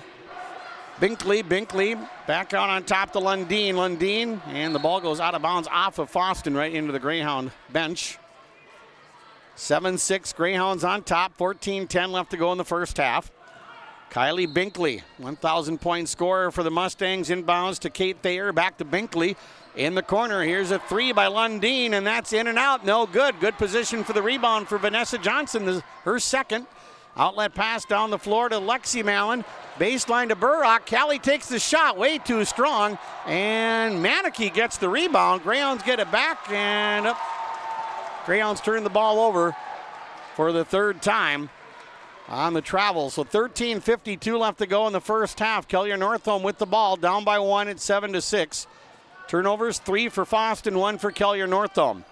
Binkley. Binkley back out on top to Lundeen. Lundeen, and the ball goes out of bounds off of Fosston right into the Greyhound bench. 7-6, Greyhounds on top. 14-10 left to go in the first half. Kylie Binkley, 1,000-point scorer for the Mustangs, inbounds to Kate Thayer, back to Binkley in the corner. Here's a 3 by Lundeen, and that's in and out. No good. Good position for the rebound for Vanessa Johnson, her second. Outlet pass down the floor to Lexi Mallon. Baseline to Burrock. Callie takes the shot, way too strong, and Manakee gets the rebound. Greyhounds get it back, and Greyhounds turn the ball over for the third time on the travel. So 13:52 left to go in the first half. Kelliher-Northome with the ball, down by 1 at 7-6. Turnovers, 3 for Fosston, 1 for Kelliher-Northome.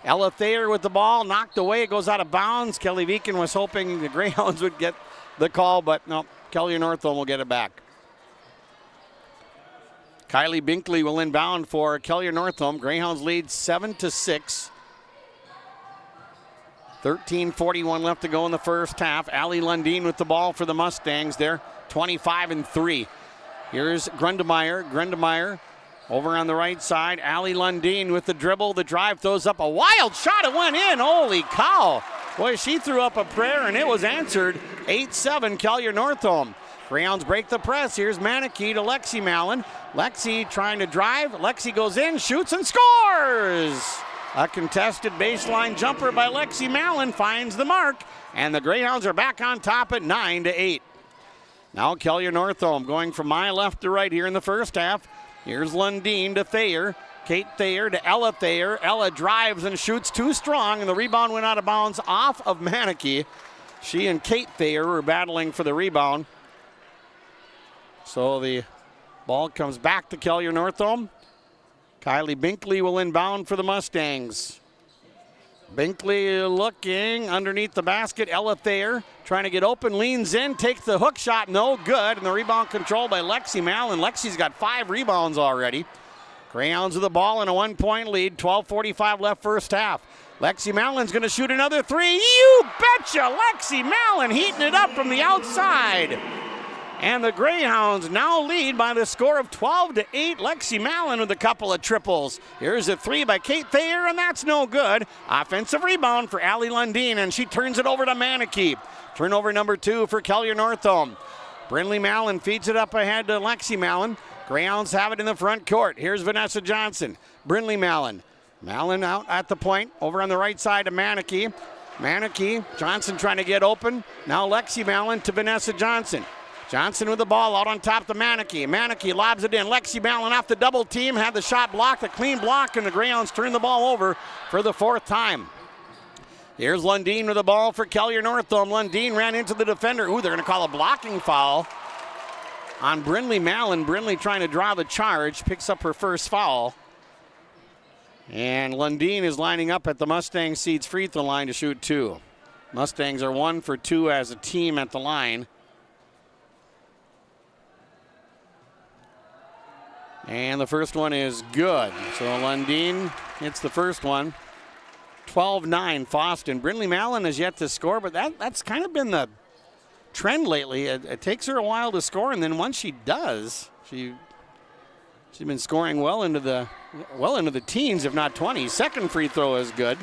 Ella Thayer with the ball, knocked away, it goes out of bounds. Kelly Viken was hoping the Greyhounds would get the call, but no, Kelliher-Northome will get it back. Kylie Binkley will inbound for Kelliher-Northome. Greyhounds lead 7-6. 13:41 left to go in the first half. Allie Lundeen with the ball for the Mustangs there, 25-3. Here's Grundemeyer. Grundemeyer over on the right side. Allie Lundeen with the dribble. The drive throws up a wild shot. It went in. Holy cow. Boy, she threw up a prayer, and it was answered. 8-7, Kelliher-Northome. Greyhounds break the press. Here's Manakee to Lexi Mallon. Lexi trying to drive. Lexi goes in, shoots, and scores! A contested baseline jumper by Lexi Mallon finds the mark, and the Greyhounds are back on top at 9-8. Now Kelliher-Northome going from my left to right here in the first half. Here's Lundeen to Thayer. Kate Thayer to Ella Thayer. Ella drives and shoots too strong, and the rebound went out of bounds off of Manneke. She and Kate Thayer were battling for the rebound. So the ball comes back to Kelliher-Northome. Kylie Binkley will inbound for the Mustangs. Binkley looking underneath the basket. Ella Thayer trying to get open, leans in, takes the hook shot, no good. And the rebound controlled by Lexi Mallon. Lexi's got 5 rebounds already. Greyhounds with the ball in a 1-point lead. 12:45 left first half. Lexi Mallon's going to shoot another 3. You betcha! Lexi Mallon heating it up from the outside. And the Greyhounds now lead by the score of 12-8. Lexi Mallon with a couple of triples. Here's a 3 by Kate Thayer, and that's no good. Offensive rebound for Allie Lundeen, and she turns it over to Manneke. Turnover number 2 for Kelliher-Northome. Brinley Mallon feeds it up ahead to Lexi Mallon. Greyhounds have it in the front court. Here's Vanessa Johnson. Brinley Mallon. Mallon out at the point, over on the right side to Manneke. Manneke, Johnson trying to get open. Now Lexi Mallon to Vanessa Johnson. Johnson with the ball out on top to Manneke. Manneke lobs it in. Lexi Mallon off the double team, had the shot blocked, a clean block, and the Greyhounds turn the ball over for the 4th time. Here's Lundeen with the ball for Kelliher-Northome. Lundeen ran into the defender. Ooh, they're going to call a blocking foul on Brinley Mallon. Brinley trying to draw the charge, picks up her first foul. And Lundeen is lining up at the Mustang Seeds free throw line to shoot 2. Mustangs are 1 for 2 as a team at the line. And the first one is good. So Lundeen hits the first one. 12-9 Fosston. Brinley Mallon has yet to score, but that's kind of been the trend lately. It takes her a while to score, and then once she does, she's been scoring well into the teens, if not 20s. Second free throw is good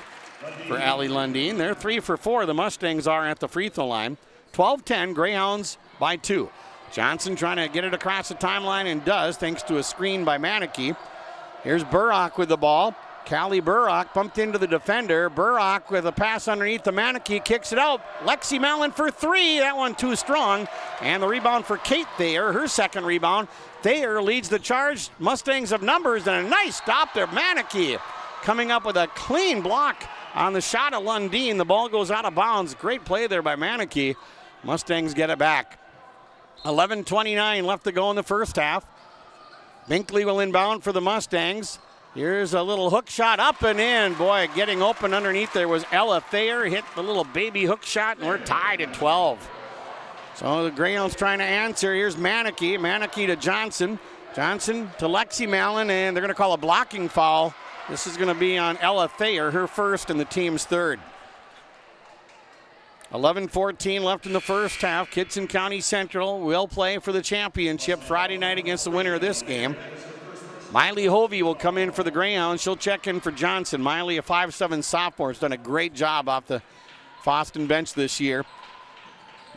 for Allie Lundeen. They're 3 for 4. The Mustangs are at the free throw line. 12-10, Greyhounds by 2. Johnson trying to get it across the timeline and does, thanks to a screen by Manneke. Here's Burrock with the ball. Callie Burrock bumped into the defender. Burrock with a pass underneath the Manneke, kicks it out. Lexi Mallon for 3. That one too strong. And the rebound for Kate Thayer, her second rebound. Thayer leads the charge. Mustangs of numbers, and a nice stop there. Manneke coming up with a clean block on the shot of Lundeen. The ball goes out of bounds. Great play there by Manneke. Mustangs get it back. 11:29 left to go in the first half. Binkley will inbound for the Mustangs. Here's a little hook shot up and in. Boy, getting open underneath there was Ella Thayer. Hit the little baby hook shot, and we're tied at 12. So the Greyhounds trying to answer. Here's Manneke. Manneke to Johnson. Johnson to Lexi Mallon, and they're going to call a blocking foul. This is going to be on Ella Thayer, her first and the team's third. 11:14 left in the first half. Kitson County Central will play for the championship Friday night against the winner of this game. Miley Hovey will come in for the Greyhounds. She'll check in for Johnson. Miley, a 5'7" sophomore, has done a great job off the Fosston bench this year.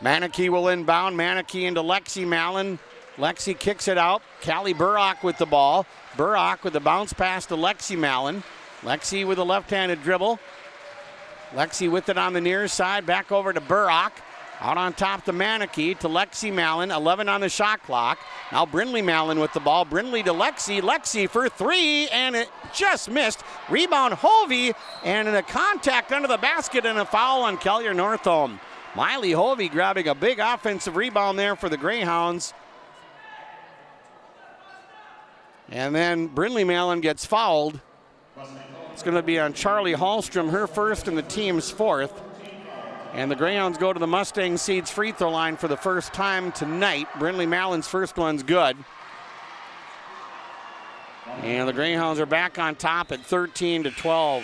Manneke will inbound. Manneke into Lexi Mallon. Lexi kicks it out. Callie Burrock with the ball. Burrock with the bounce pass to Lexi Mallon. Lexi with a left-handed dribble. Lexi with it on the near side. Back over to Burrock. Out on top to Manneke to Lexi Mallon. 11 on the shot clock. Now Brinley Mallon with the ball. Brinley to Lexi. Lexi for 3, and it just missed. Rebound Hovey, and a contact under the basket and a foul on Kelliher-Northome. Miley Hovey grabbing a big offensive rebound there for the Greyhounds. And then Brinley Mallon gets fouled. It's going to be on Charlie Hallstrom, her first and the team's fourth. And the Greyhounds go to the Mustang Seeds free throw line for the first time tonight. Brinley Mallon's first one's good. And the Greyhounds are back on top at 13-12.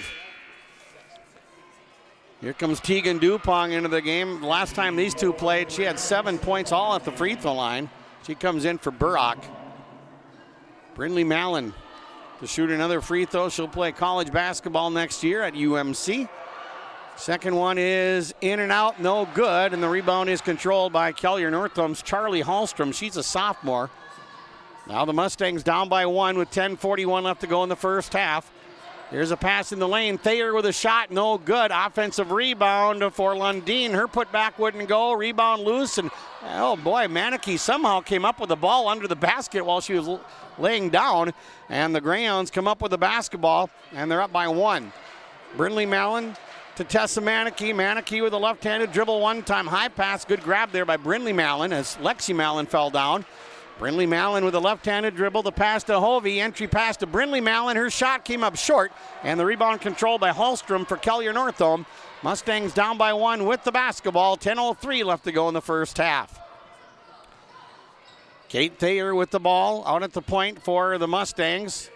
Here comes Tegan Dupong into the game. The last time these two played, she had 7 points all at the free throw line. She comes in for Burrock. Brinley Mallon to shoot another free throw. She'll play college basketball next year at UMC. Second one is in and out, no good, and the rebound is controlled by Kelliher-Northome's Charlie Hallstrom. She's a sophomore. Now the Mustangs down by 1 with 10:41 left to go in the first half. Here's a pass in the lane. Thayer with a shot, no good. Offensive rebound for Lundeen. Her putback wouldn't go. Rebound loose, and oh boy, Maneke somehow came up with the ball under the basket while she was laying down, and the Greyhounds come up with the basketball, and they're up by 1. Brindley Mallon to Tessa Maneke. Maneke with a left-handed dribble one time. High pass, good grab there by Brindley Mallon as Lexi Mallon fell down. Brindley Mallon with a left-handed dribble. The pass to Hovey. Entry pass to Brindley Mallon. Her shot came up short, and the rebound controlled by Hallstrom for Kelliher-Northome. Mustangs down by 1 with the basketball. 10:03 left to go in the first half. Kate Thayer with the ball out at the point for the Mustangs.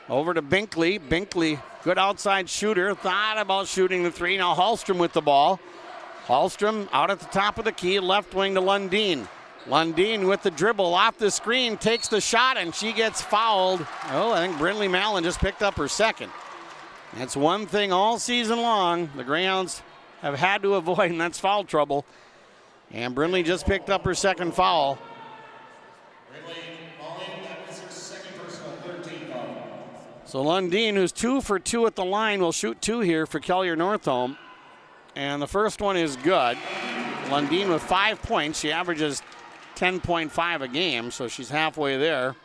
Over to Binkley. Binkley, good outside shooter. Thought about shooting the 3. Now Hallstrom with the ball. Hallstrom out at the top of the key. Left wing to Lundeen. Lundeen with the dribble off the screen, takes the shot, and she gets fouled. Oh, I think Brindley Mallon just picked up her second. That's one thing all season long the Greyhounds have had to avoid, and that's foul trouble. And Brindley just picked up her second foul. So Lundeen, who's 2 for 2 at the line, will shoot 2 here for Kelliher-Northome. And the first one is good. Lundeen with 5 points. She averages 10.5 a game, so she's halfway there.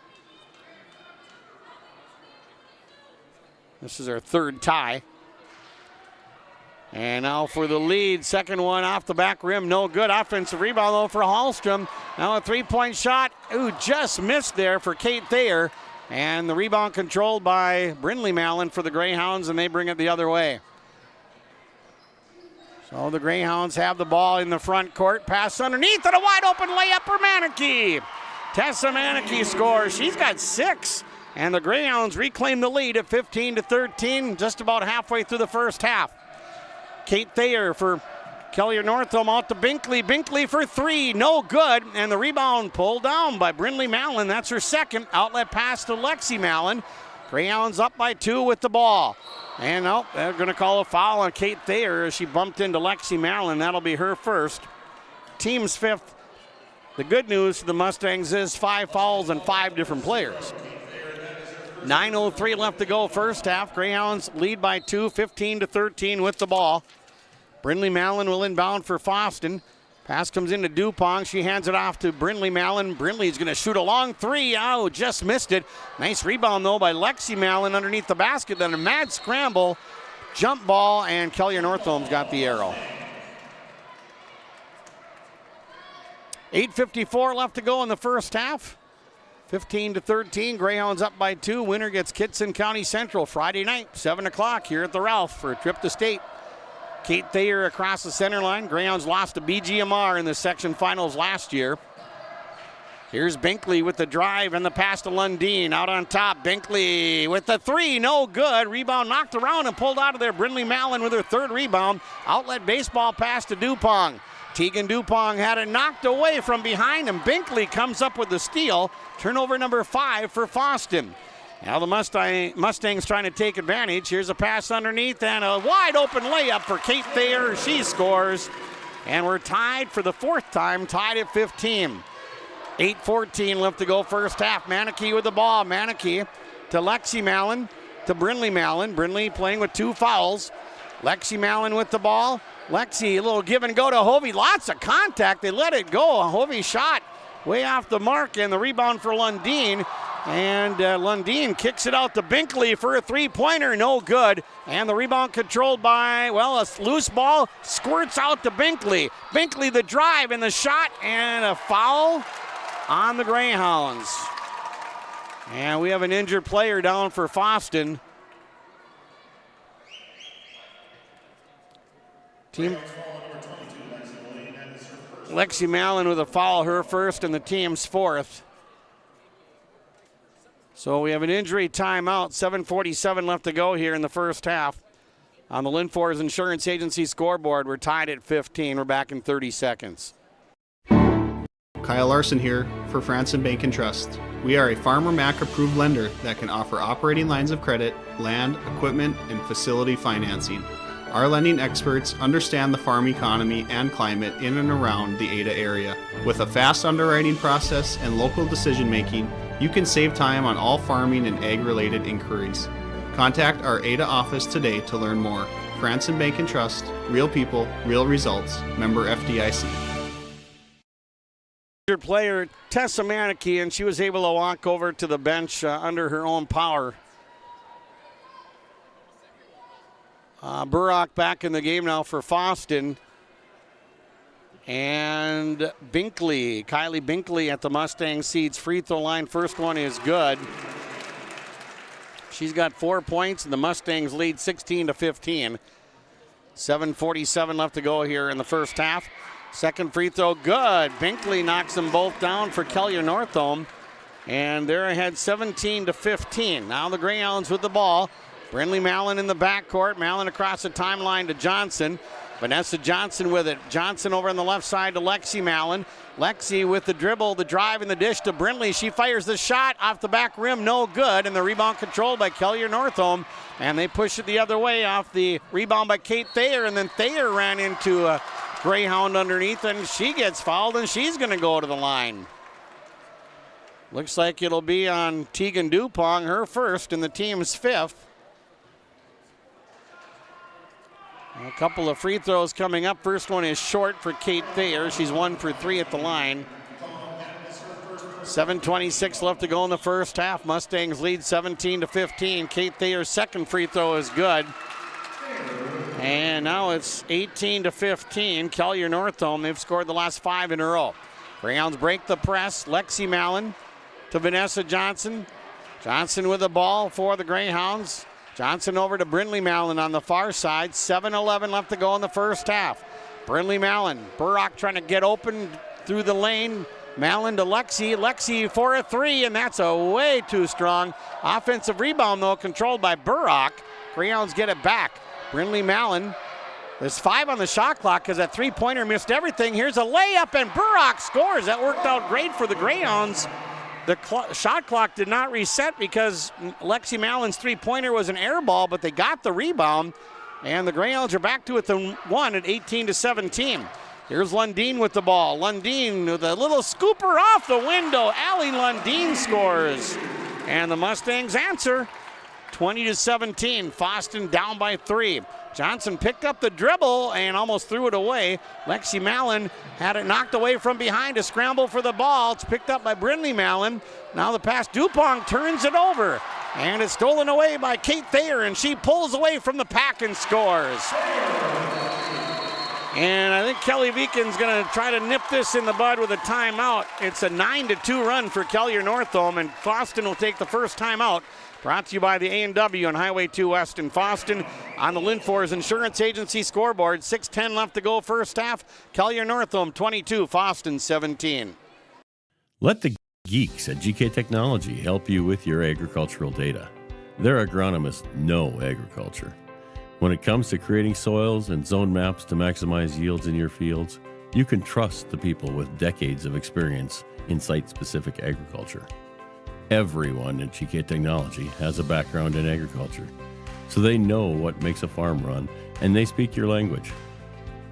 This is her third tie. And now for the lead. Second one off the back rim. No good. Offensive rebound, though, for Hallstrom. Now a three-point shot. Ooh, just missed there for Kate Thayer. And the rebound controlled by Brindley Mallon for the Greyhounds, and they bring it the other way. So the Greyhounds have the ball in the front court. Pass underneath and a wide open layup for Maneke. Tessa Maneke scores. She's got 6. And the Greyhounds reclaim the lead at 15-13, just about halfway through the first half. Kate Thayer for Kelliher-Northome out to Binkley. Binkley for 3, no good. And the rebound pulled down by Brindley Mallon. That's her second. Outlet pass to Lexi Mallon. Greyhounds up by 2 with the ball. And no, they're going to call a foul on Kate Thayer as she bumped into Lexi Mallon. That'll be her first. Team's 5th. The good news to the Mustangs is 5 fouls and 5 different players. 9:03 left to go first half. Greyhounds lead by 2, 15-13 with the ball. Brindley Mallon will inbound for Fosston. Pass comes into Dupont. She hands it off to Brindley Mallon. Brindley's going to shoot a long 3. Oh, just missed it. Nice rebound, though, by Lexi Mallon underneath the basket. Then a mad scramble, jump ball, and Kelliher-Northome's got the arrow. 8:54 left to go in the first half. 15-13. Greyhounds up by 2. Winner gets Kitson County Central Friday night, 7 o'clock here at the Ralph for a trip to state. Kate Thayer across the center line. Greyhounds lost to BGMR in the section finals last year. Here's Binkley with the drive and the pass to Lundeen. Out on top, Binkley with the 3, no good. Rebound knocked around and pulled out of there. Brindley Mallon with her 3rd rebound. Outlet baseball pass to Dupont. Tegan Dupont had it knocked away from behind, and Binkley comes up with the steal. Turnover number 5 for Fosston. Now the Mustangs trying to take advantage. Here's a pass underneath and a wide open layup for Kate Thayer. She scores. And we're tied for the 4th time, tied at 15. 8:14 left to go first half. Maneke with the ball. Maneke to Lexi Mallon, to Brindley Mallon. Brindley playing with 2 fouls. Lexi Mallon with the ball. Lexi, a little give and go to Hovey. Lots of contact. They let it go. Hovey shot way off the mark, and the rebound for Lundeen. And Lundeen kicks it out to Binkley for a 3-pointer. No good. And the rebound controlled by, well, a loose ball squirts out to Binkley. Binkley the drive and the shot, and a foul on the Greyhounds. And we have an injured player down for Fosston. Team Lexi Mallon with a foul, her first and the team's 4th. So we have an injury timeout, 7:47 left to go here in the first half. On the Linfors Insurance Agency scoreboard, we're tied at 15. We're back in 30 seconds. Kyle Larson here for Franson Bank and Trust. We are a Farmer Mac approved lender that can offer operating lines of credit, land, equipment, and facility financing. Our lending experts understand the farm economy and climate in and around the Ada area. With a fast underwriting process and local decision making, you can save time on all farming and ag-related inquiries. Contact our Ada office today to learn more. Cranston Bank and Trust, real people, real results. Member FDIC. Player Tessa Manicky, and she was able to walk over to the bench under her own power. Burrock back in the game now for Fosston. And Binkley, Kylie Binkley at the Mustang Seeds free throw line. First one is good. She's got 4 points, and the Mustangs lead 16-15. 7:47 left to go here in the first half. Second free throw, good. Binkley knocks them both down for Kelliher-Northome. And they're ahead 17-15. Now the Greyhounds with the ball. Brindley Mallon in the backcourt. Mallon across the timeline to Johnson. Vanessa Johnson with it. Johnson over on the left side to Lexi Mallon. Lexi with the dribble, the drive, and the dish to Brindley. She fires the shot off the back rim, no good. And the rebound controlled by Kelliher-Northome. And they push it the other way off the rebound by Kate Thayer. And then Thayer ran into a Greyhound underneath, and she gets fouled, and she's going to go to the line. Looks like it'll be on Tegan Dupong, her first and the team's fifth. A couple of free throws coming up. First one is short for Kate Thayer. She's 1 for 3 at the line. 7:26 left to go in the first half. Mustangs lead 17-15. Kate Thayer's second free throw is good. And now it's 18-15. Kelliher-Northome, they've scored the last 5 in a row. Greyhounds break the press. Lexi Mallon to Vanessa Johnson. Johnson with the ball for the Greyhounds. Johnson over to Brindley Mallon on the far side. 7:11 left to go in the first half. Brindley Mallon, Burrock trying to get open through the lane. Mallon to Lexi. Lexi for a 3, and that's a way too strong. Offensive rebound, though, controlled by Burrock. Greyhounds get it back. Brindley Mallon. There's 5 on the shot clock because that three-pointer missed everything. Here's a layup, and Burrock scores. That worked out great for the Greyhounds. The shot clock did not reset because Lexi Mallon's three-pointer was an air ball, but they got the rebound, and the Greyhounds are back to within 1 at 18-17. Here's Lundeen with the ball. Lundeen with a little scooper off the window. Allie Lundeen scores, and the Mustangs answer 20-17. Fosston down by 3. Johnson picked up the dribble and almost threw it away. Lexi Mallon had it knocked away from behind to scramble for the ball. It's picked up by Brindley Mallon. Now the pass, Dupong turns it over. And it's stolen away by Kate Thayer, and she pulls away from the pack and scores. And I think Kelly Beacon's going to try to nip this in the bud with a timeout. It's a 9-2 run for Kelliher-Northome, and Fosston will take the first timeout. Brought to you by the A&W on Highway 2 West in Fosston. On the Linfors Insurance Agency scoreboard, 6:10 left to go first half. Kelliher-Northome 22, Fosston 17. Let the geeks at GK Technology help you with your agricultural data. Their agronomists know agriculture. When it comes to creating soils and zone maps to maximize yields in your fields, you can trust the people with decades of experience in site-specific agriculture. Everyone at GK Technology has a background in agriculture, so they know what makes a farm run, and they speak your language.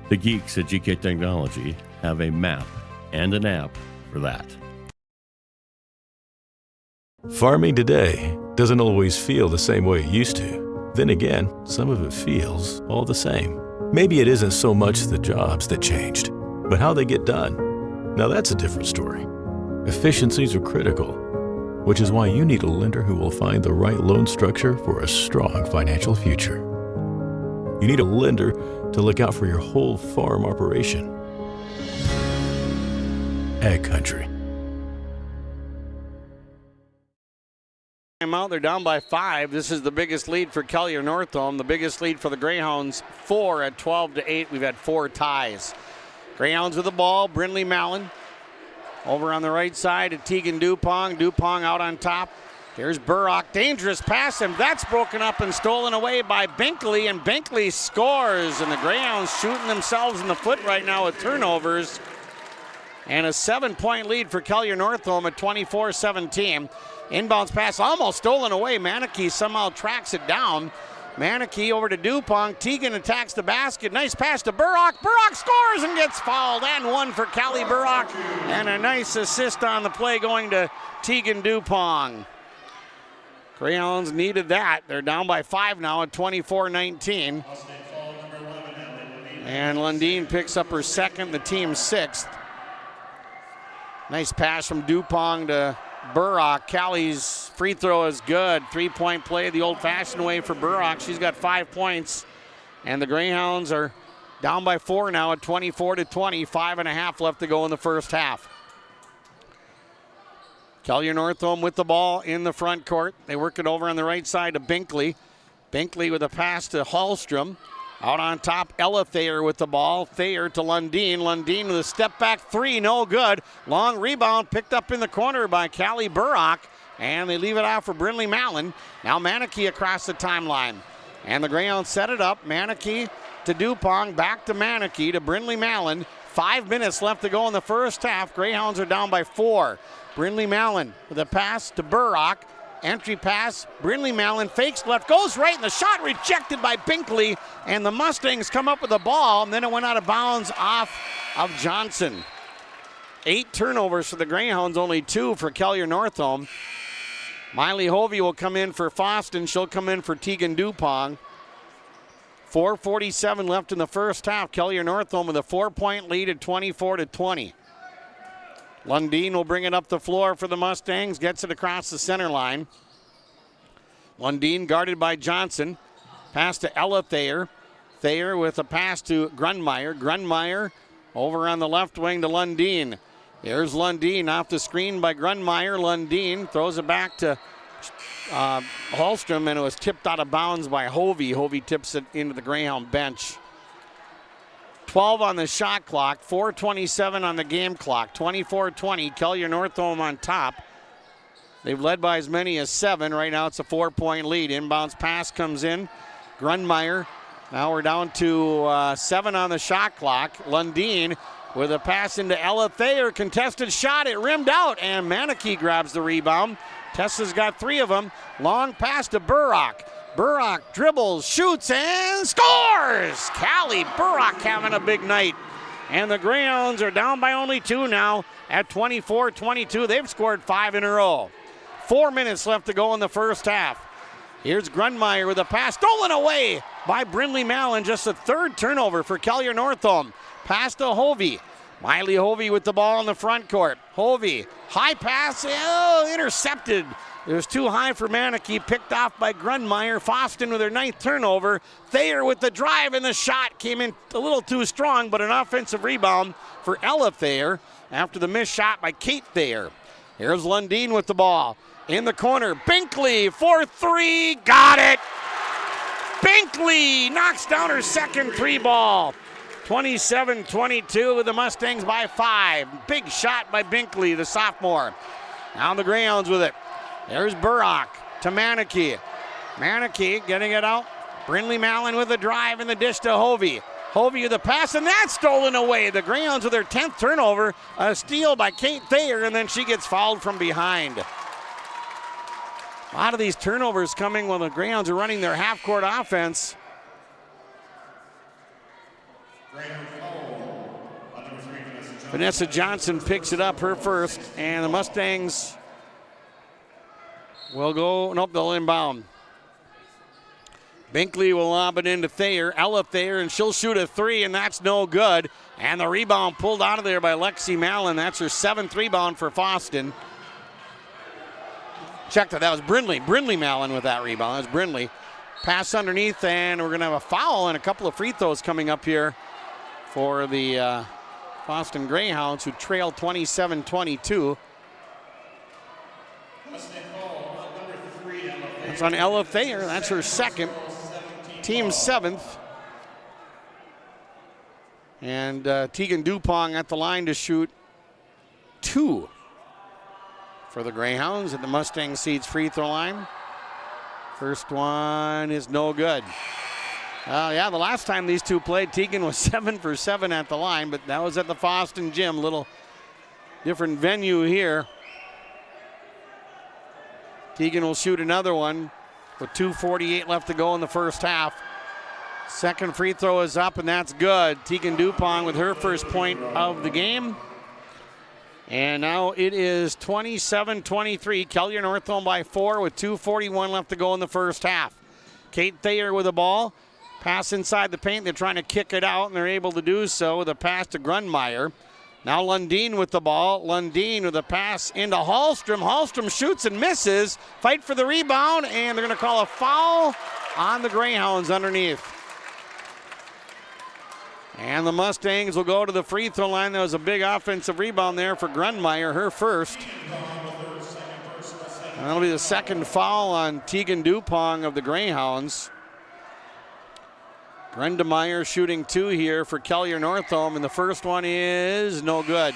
The geeks at GK Technology have a map and an app for that. Farming today doesn't always feel the same way it used to. Then again, some of it feels all the same. Maybe it isn't so much the jobs that changed, but how they get done. Now that's a different story. Efficiencies are critical, which is why you need a lender who will find the right loan structure for a strong financial future. You need a lender to look out for your whole farm operation. Ag Country. Out, they're down by 5. This is the biggest lead for Kelliher-Northome. The biggest lead for the Greyhounds, 4 at 12-8. We've had 4 ties. Greyhounds with the ball. Brindley Mallon over on the right side to Tegan Dupong. Dupong out on top. Here's Burrock. Dangerous pass, and that's broken up and stolen away by Binkley, and Binkley scores. And the Greyhounds shooting themselves in the foot right now with turnovers. And a 7-point lead for Kelliher-Northome at 24-17. Inbounds pass almost stolen away. Manicky somehow tracks it down. Manicky over to Dupong. Tegan attacks the basket. Nice pass to Burrock. Burrock scores and gets fouled. And 1 for Callie Burrock. And a nice assist on the play going to Tegan Dupong. Greyhounds needed that. They're down by 5 now at 24-19. And Lundeen picks up her second, the team's 6th. Nice pass from Dupong to Burrock. Callie's free throw is good. 3-point play the old-fashioned way for Burrock. She's got 5 points. And the Greyhounds are down by 4 now at 24-20. 5.5 left to go in the first half. Kelliher-Northome with the ball in the front court. They work it over on the right side to Binkley. Binkley with a pass to Hallstrom. Out on top, Ella Thayer with the ball. Thayer to Lundeen. Lundeen with a step-back 3, no good. Long rebound picked up in the corner by Callie Burrock. And they leave it out for Brindley Mallon. Now Manakee across the timeline. And the Greyhounds set it up. Manakee to Dupong, back to Manakee to Brindley Mallon. 5 minutes left to go in the first half. Greyhounds are down by 4. Brindley Mallon with a pass to Burrock. Entry pass, Brindley Mallon fakes left, goes right, and the shot rejected by Binkley. And the Mustangs come up with the ball, and then it went out of bounds off of Johnson. 8 turnovers for the Greyhounds, only 2 for Kelliher-Northome. Miley Hovey will come in for Fosston. She'll come in for Tegan Dupong. 4:47 left in the first half. Kelliher-Northome with a 4-point lead at 24-20. Lundeen will bring it up the floor for the Mustangs, gets it across the center line. Lundeen guarded by Johnson. Pass to Ella Thayer. Thayer with a pass to Grunmeyer. Grunmeyer over on the left wing to Lundeen. There's Lundeen off the screen by Grunmeyer. Lundeen throws it back to Hallstrom, and it was tipped out of bounds by Hovey. Hovey tips it into the Greyhound bench. 12 on the shot clock, 4:27 on the game clock, 24-20. Kelliher-Northome on top. They've led by as many as 7. Right now it's a 4-point lead. Inbounds pass comes in. Grunmeyer. Now we're down to 7 on the shot clock. Lundeen with a pass into Ella Thayer. Contested shot. It rimmed out, and Manakee grabs the rebound. Tessa's got 3 of them. Long pass to Burrock. Burrock dribbles, shoots, and scores! Callie Burrock having a big night. And the Greyhounds are down by only 2 now at 24-22. They've scored 5 in a row. 4 minutes left to go in the first half. Here's Grunmeyer with a pass stolen away by Brindley Mallon. Just a 3rd turnover for Kelliher-Northome. Pass to Hovey. Miley Hovey with the ball in the front court. Hovey, high pass, intercepted. It was too high for Manakee, picked off by Grunmeyer. Fosston with her 9th turnover. Thayer with the drive, and the shot came in a little too strong, but an offensive rebound for Ella Thayer after the missed shot by Kate Thayer. Here's Lundeen with the ball. In the corner, Binkley for 3, got it! Binkley knocks down her second 3 ball. 27-22 with the Mustangs by 5. Big shot by Binkley, the sophomore. Now the Greyhounds with it. There's Burrock to Manakee. Manakee getting it out. Brindley Mallon with a drive and the dish to Hovey. Hovey with a pass, and that's stolen away. The Greyhounds with their 10th turnover. A steal by Kate Thayer, and then she gets fouled from behind. A lot of these turnovers coming when the Greyhounds are running their half-court offense. Vanessa Johnson picks it up, her first, and the Mustangs will go, nope, they'll inbound. Binkley will lob it into Thayer, Ella Thayer, and she'll shoot a 3, and that's no good. And the rebound pulled out of there by Lexi Mallon. That's her 7th rebound for Fosston. Check that was Brindley Mallon with that rebound. That's Brindley. Pass underneath, and we're going to have a foul and a couple of free throws coming up here for the Fosston Greyhounds, who trail 27-22. That's on Ella Thayer. That's her 2nd. Team's 7th. And Tegan Dupong at the line to shoot 2 for the Greyhounds at the Mustang Seeds free throw line. First one is no good. The last time these two played, Tegan was 7 for 7 at the line, but that was at the Fosston gym. Little different venue here. Tegan will shoot another one with 2:48 left to go in the first half. Second free throw is up, and that's good. Tegan Dupong with her first point of the game. And now it is 27-23. Kelliher-Northome by 4 with 2:41 left to go in the first half. Kate Thayer with the ball. Pass inside the paint. They're trying to kick it out, and they're able to do so with a pass to Grunmeyer. Now Lundeen with the ball. Lundeen with a pass into Hallstrom. Hallstrom shoots and misses. Fight for the rebound, and they're going to call a foul on the Greyhounds underneath. And the Mustangs will go to the free throw line. There was a big offensive rebound there for Grunmeyer, her first. And that'll be the second foul on Tegan Dupong of the Greyhounds. Grunmeyer shooting 2 here for Kelliher-Northome, and the first one is no good.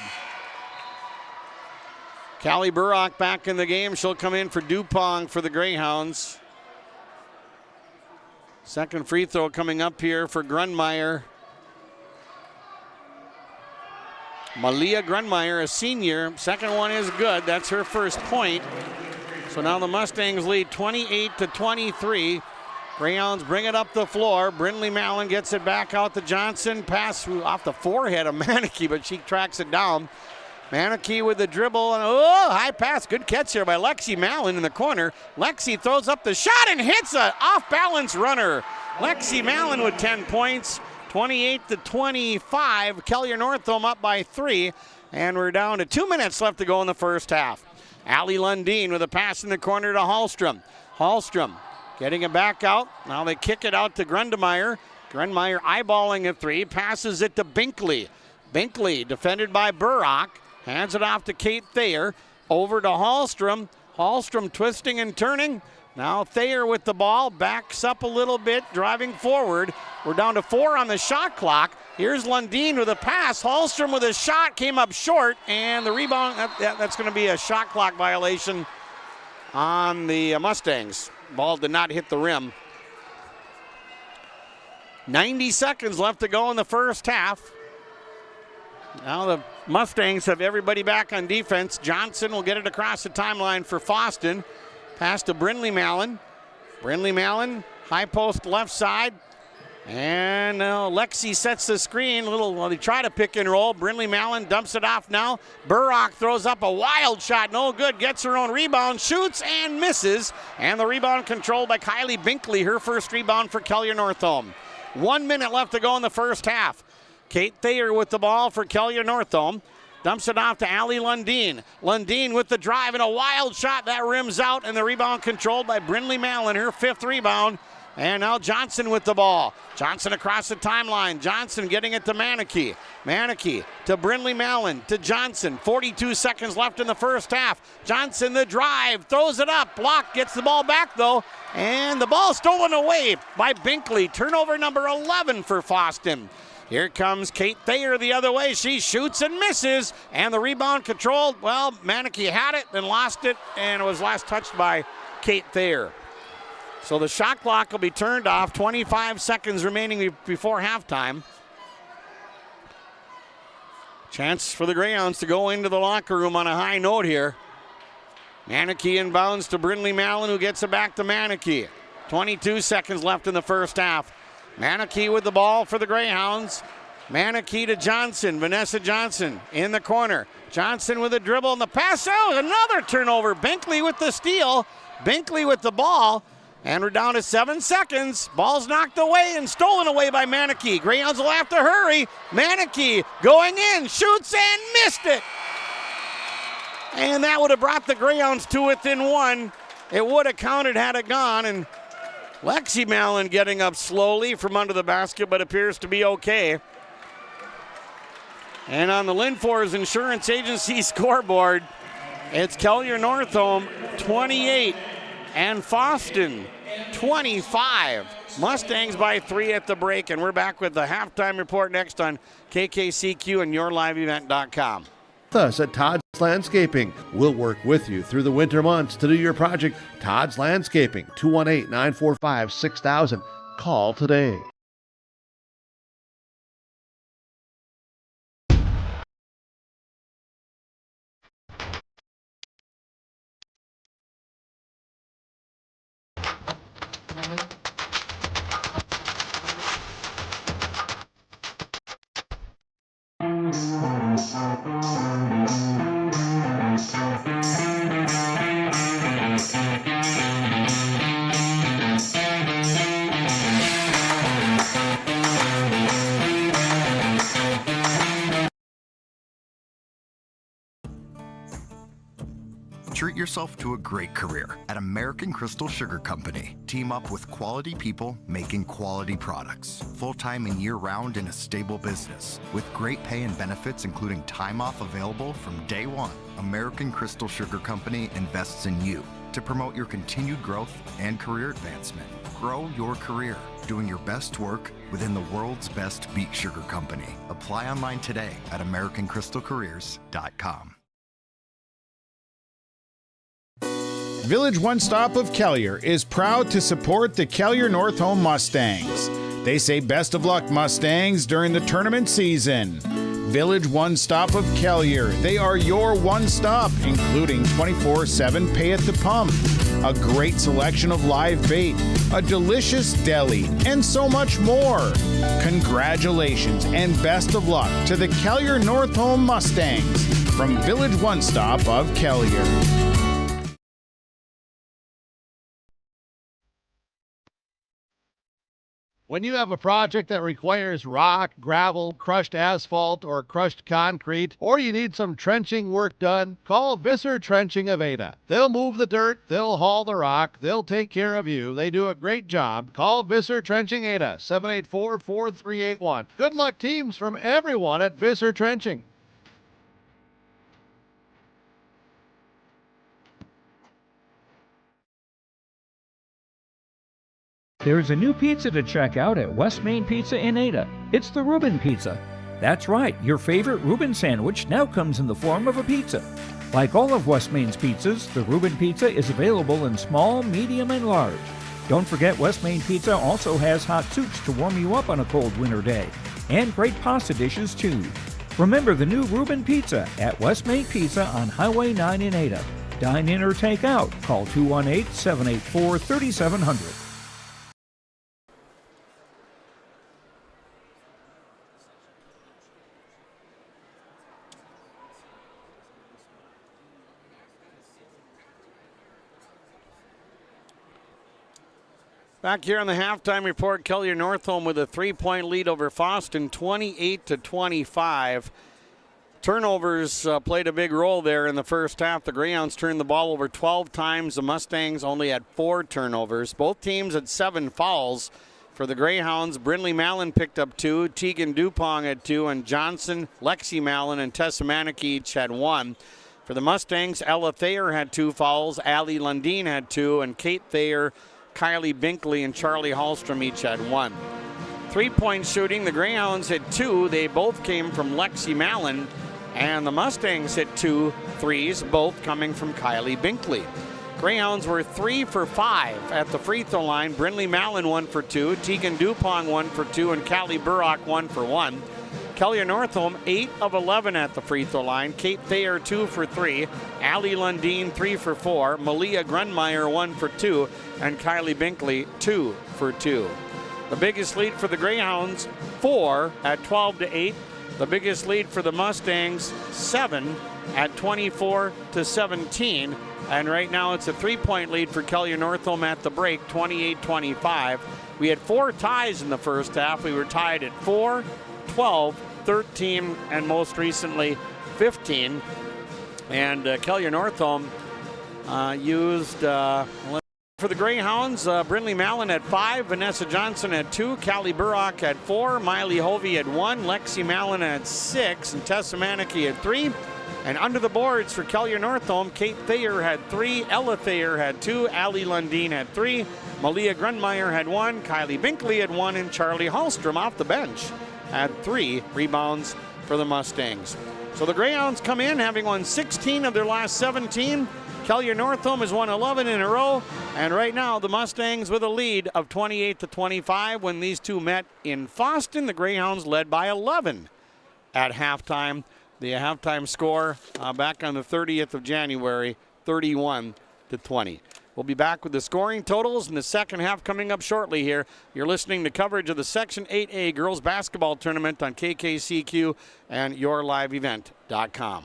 Callie Burrock back in the game. She'll come in for Dupong for the Greyhounds. Second free throw coming up here for Grunmeyer. Malia Grunmeyer, a senior. Second one is good. That's her first point. So now the Mustangs lead 28-23. Greyhounds bring it up the floor. Brindley Mallon gets it back out to Johnson. Pass off the forehead of Maneke, but she tracks it down. Maneke with the dribble. And high pass. Good catch here by Lexi Mallon in the corner. Lexi throws up the shot and hits an off-balance runner. Lexi Mallon with 10 points. 28-25. Kelliher-Northome up by 3. And we're down to 2 minutes left to go in the first half. Allie Lundeen with a pass in the corner to Hallstrom. Hallstrom getting it back out. Now they kick it out to Grunmeyer. Grunmeyer eyeballing a 3. Passes it to Binkley. Binkley defended by Burrock. Hands it off to Kate Thayer. Over to Hallstrom. Hallstrom twisting and turning. Now Thayer with the ball, backs up a little bit, driving forward. We're down to 4 on the shot clock. Here's Lundeen with a pass. Hallstrom with a shot, came up short, and the rebound, that's going to be a shot clock violation on the Mustangs. Ball did not hit the rim. 90 seconds left to go in the first half. Now the Mustangs have everybody back on defense. Johnson will get it across the timeline for Fosston. Pass to Brindley Mallon. Brindley Mallon, high post left side. And Lexi sets the screen. They try to pick and roll. Brindley Mallon dumps it off now. Burrock throws up a wild shot. No good. Gets her own rebound. Shoots and misses. And the rebound controlled by Kylie Binkley. Her first rebound for Kelliher-Northome. 1 minute left to go in the first half. Kate Thayer with the ball for Kelliher-Northome. Dumps it off to Allie Lundeen. Lundeen with the drive and a wild shot. That rims out, and the rebound controlled by Brindley Mallon, her 5th rebound. And now Johnson with the ball. Johnson across the timeline. Johnson getting it to Maneke. Maneke to Brindley Mallon to Johnson. 42 seconds left in the first half. Johnson the drive, throws it up. Block, gets the ball back though. And the ball stolen away by Binkley. Turnover number 11 for Fosston. Here comes Kate Thayer the other way. She shoots and misses. And the rebound controlled. Well, Maneke had it, then lost it, and it was last touched by Kate Thayer. So the shot clock will be turned off. 25 seconds remaining before halftime. Chance for the Greyhounds to go into the locker room on a high note here. Maneke inbounds to Brindley Mallon, who gets it back to Maneke. 22 seconds left in the first half. Maneke with the ball for the Greyhounds. Maneke to Johnson. Vanessa Johnson in the corner. Johnson with a dribble and the pass out. Another turnover. Binkley with the steal. Binkley with the ball. And we're down to 7 seconds. Ball's knocked away and stolen away by Maneke. Greyhounds will have to hurry. Maneke going in. Shoots and missed it. And that would have brought the Greyhounds to within 1. It would have counted had it gone. And Lexi Mallon getting up slowly from under the basket, but appears to be okay. And on the Linfors Insurance Agency scoreboard, it's Kelliher-Northome 28 and Fosston 25. Mustangs by 3 at the break, and we're back with the halftime report next on KKCQ and YourLiveEvent.com. Us at Todd's Landscaping. We'll work with you through the winter months to do your project. Todd's Landscaping, 218-945-6000. Call today. Treat yourself to a great career at American Crystal Sugar Company. Team up with quality people making quality products. Full-time and year-round in a stable business. With great pay and benefits including time off available from day one. American Crystal Sugar Company invests in you to promote your continued growth and career advancement. Grow your career doing your best work within the world's best beet sugar company. Apply online today at AmericanCrystalCareers.com. Village One Stop of Kelliher is proud to support the Kelliher-Northome Mustangs. They say best of luck, Mustangs, during the tournament season. Village One Stop of Kelliher. They are your one stop, including 24/7 pay at the pump, a great selection of live bait, a delicious deli, and so much more. Congratulations and best of luck to the Kelliher-Northome Mustangs from Village One Stop of Kelliher. When you have a project that requires rock, gravel, crushed asphalt, or crushed concrete, or you need some trenching work done, call Visser Trenching of Ada. They'll move the dirt, they'll haul the rock, they'll take care of you. They do a great job. Call Visser Trenching Ada, 784-4381. Good luck, teams, from everyone at Visser Trenching. There's a new pizza to check out at West Main Pizza in Ada. It's the Reuben Pizza. That's right, your favorite Reuben sandwich now comes in the form of a pizza. Like all of West Main's pizzas, the Reuben Pizza is available in small, medium, and large. Don't forget West Main Pizza also has hot soups to warm you up on a cold winter day. And great pasta dishes too. Remember the new Reuben Pizza at West Main Pizza on Highway 9 in Ada. Dine in or take out. Call 218-784-3700. Back here on the halftime report, Kelliher-Northome with a 3-point lead over Fosston, 28-25. Turnovers played a big role there in the first half. The Greyhounds turned the ball over 12 times. The Mustangs only had 4 turnovers. Both teams had 7 fouls. For the Greyhounds, Brindley Mallon picked up 2, Tegan Dupong had 2, and Johnson, Lexi Mallon, and Tessa Manick each had 1. For the Mustangs, Ella Thayer had 2 fouls, Allie Lundeen had 2, and Kate Thayer, Kylie Binkley, and Charlie Hallstrom each had 1. 3-point shooting, the Greyhounds hit 2. They both came from Lexi Mallon, and the Mustangs hit 2 threes, both coming from Kylie Binkley. Greyhounds were 3 for 5 at the free throw line. Brindley Mallon 1 for 2, Tegan Dupong 1 for 2, and Callie Burrock 1 for 1. Kelliher-Northome 8 of 11 at the free throw line. Kate Thayer 2 for 3, Allie Lundeen 3 for 4, Malia Grunmeyer 1 for 2, and Kylie Binkley 2 for 2. The biggest lead for the Greyhounds 4 at 12-8. The biggest lead for the Mustangs 7 at 24-17. And right now it's a 3-point lead for Kelliher-Northome at the break, 28-25. We had 4 ties in the first half. We were tied at 4, 12, 13, and most recently 15. And Kelliher-Northome used, for the Greyhounds, Brindley Mallon at 5, Vanessa Johnson at 2, Callie Burrock at 4, Miley Hovey at 1, Lexi Mallon at 6, and Tessa Manicky at 3. And under the boards for Kelliher-Northome, Kate Thayer had 3, Ella Thayer had 2, Allie Lundeen had 3, Malia Grunmeyer had 1, Kylie Binkley had 1, and Charlie Hallstrom off the bench had 3 rebounds for the Mustangs. So the Greyhounds come in having won 16 of their last 17. Kelliher-Northome has won 11 in a row, and right now the Mustangs with a lead of 28-25. When these two met in Fosston, the Greyhounds led by 11 at halftime. The halftime score back on the 30th of January, 31-20. We'll be back with the scoring totals in the second half coming up shortly here. You're listening to coverage of the Section 8A Girls Basketball Tournament on KKCQ and YourLiveEvent.com.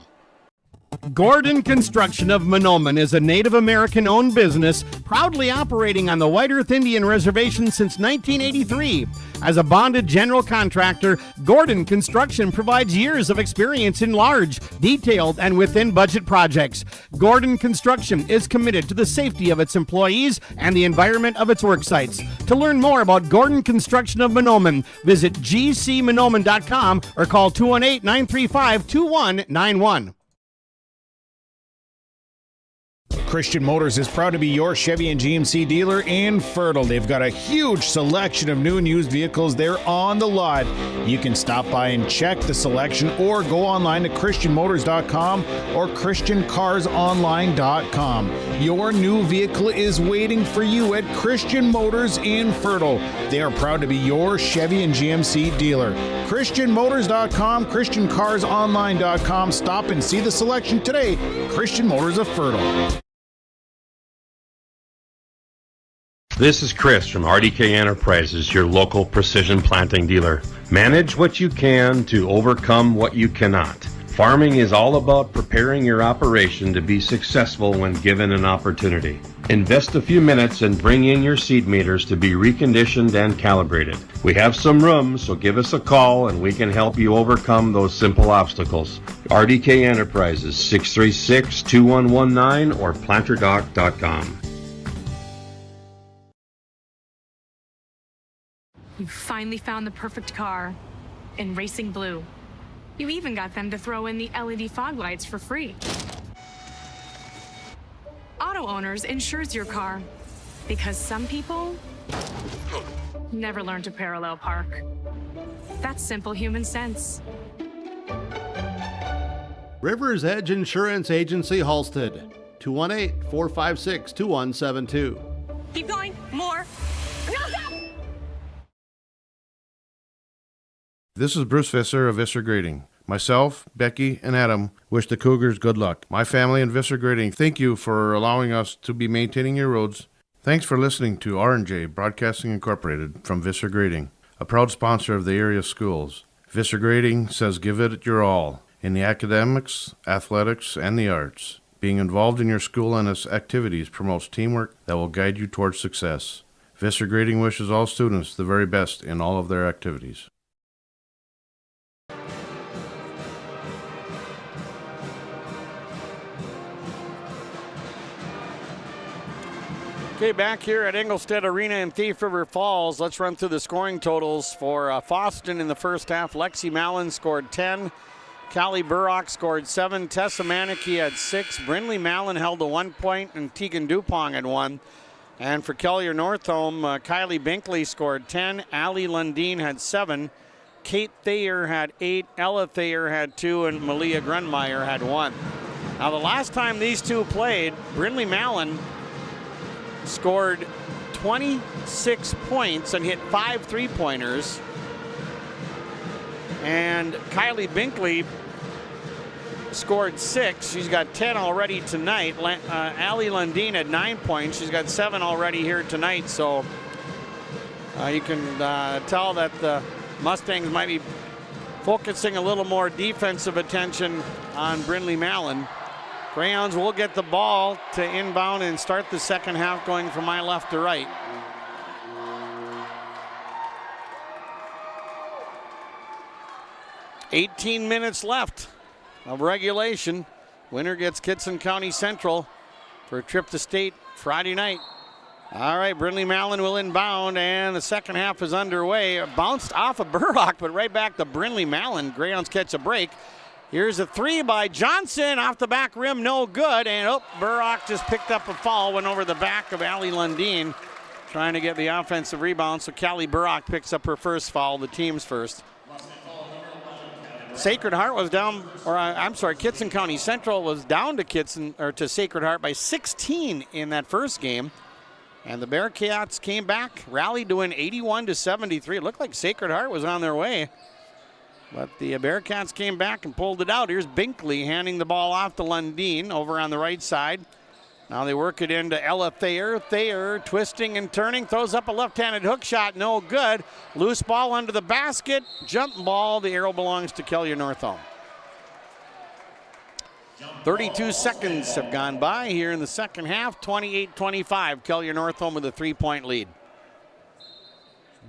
Gordon Construction of Monoman is a Native American-owned business proudly operating on the White Earth Indian Reservation since 1983. As a bonded general contractor, Gordon Construction provides years of experience in large, detailed, and within-budget projects. Gordon Construction is committed to the safety of its employees and the environment of its work sites. To learn more about Gordon Construction of Monoman, visit gcmonoman.com or call 218-935-2191. Christian Motors is proud to be your Chevy and GMC dealer in Fertile. They've got a huge selection of new and used vehicles there on the lot. You can stop by and check the selection or go online to christianmotors.com or christiancarsonline.com. Your new vehicle is waiting for you at Christian Motors in Fertile. They are proud to be your Chevy and GMC dealer. christianmotors.com, christiancarsonline.com. Stop and see the selection today. Christian Motors of Fertile. This is Chris from RDK Enterprises, your local precision planting dealer. Manage what you can to overcome what you cannot. Farming is all about preparing your operation to be successful when given an opportunity. Invest a few minutes and bring in your seed meters to be reconditioned and calibrated. We have some room, so give us a call and we can help you overcome those simple obstacles. RDK Enterprises, 636-2119 or planterdoc.com. You finally found the perfect car in racing blue. You even got them to throw in the LED fog lights for free. Auto Owners insures your car because some people never learn to parallel park. That's simple human sense. River's Edge Insurance Agency, Halstead, 218-456-2172. Keep going, more. No, stop! This is Bruce Visser of Visser Grading. Myself, Becky, and Adam wish the Cougars good luck. My family and Visser Grading thank you for allowing us to be maintaining your roads. Thanks for listening to R&J Broadcasting Incorporated from Visser Grading, a proud sponsor of the area schools. Visser Grading says give it your all in the academics, athletics, and the arts. Being involved in your school and its activities promotes teamwork that will guide you towards success. Visser Grading wishes all students the very best in all of their activities. Okay, back here at Engelstead Arena in Thief River Falls, let's run through the scoring totals for Fosston in the first half. Lexi Mallon scored 10. Callie Burrock scored 7. Tessa Manicky had 6. Brindley Mallon held to 1 point, and Tegan Dupong had 1. And for Kelliher-Northome, Kylie Binkley scored 10. Allie Lundeen had 7. Kate Thayer had 8. Ella Thayer had 2, and Malia Grunmeyer had 1. Now, the last time these two played, Brindley Mallon scored 26 points and hit 5 three-pointers. And Kylie Binkley scored 6. She's got 10 already tonight. Allie Lundeen had 9 points. She's got 7 already here tonight. So you can tell that the Mustangs might be focusing a little more defensive attention on Brindley Mallon. Greyhounds will get the ball to inbound and start the second half going from my left to right. $18 minutes left of regulation. Winner gets Kitson County Central for a trip to state Friday night. All right, Brindley Mallon will inbound, and the second half is underway. Bounced off of Burrock, but right back to Brindley Mallon. Greyhounds catch a break. Here's a 3 by Johnson off the back rim, no good. And Burrock just picked up a foul, went over the back of Allie Lundeen, trying to get the offensive rebound. So Callie Burrock picks up her first foul, the team's first. Sacred Heart was down, or I'm sorry, Kitson County Central was down to Sacred Heart by 16 in that first game. And the Bearcats came back, rallied to win 81-73. It looked like Sacred Heart was on their way. But the Bearcats came back and pulled it out. Here's Binkley handing the ball off to Lundeen over on the right side. Now they work it into Ella Thayer. Thayer twisting and turning, throws up a left-handed hook shot, no good. Loose ball under the basket, jump ball. The arrow belongs to Kelliher-Northome. 32 seconds have gone by here in the second half. 28-25. Kelliher-Northome with a 3-point lead.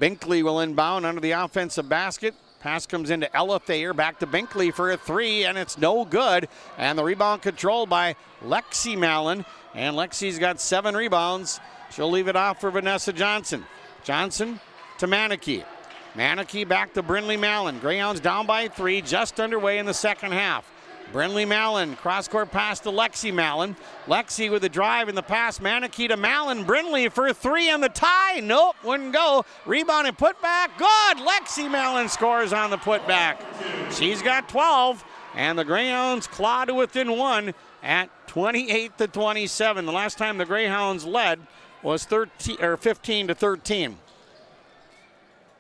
Binkley will inbound under the offensive basket. Pass comes into Ella Thayer. Back to Binkley for a three, and it's no good. And the rebound controlled by Lexi Mallon. And Lexi's got 7 rebounds. She'll leave it off for Vanessa Johnson. Johnson to Manicky. Manicky back to Brinley Mallon. Greyhounds down by 3, just underway in the second half. Brinley Mallon, cross-court pass to Lexi Mallon. Lexi with the drive and the pass. Manicky to Mallon. Brinley for a 3 on the tie. Nope, wouldn't go. Rebound and putback. Good. Lexi Mallon scores on the putback. She's got 12, and the Greyhounds claw to within 1 at 28-27. The last time the Greyhounds led was 15-13.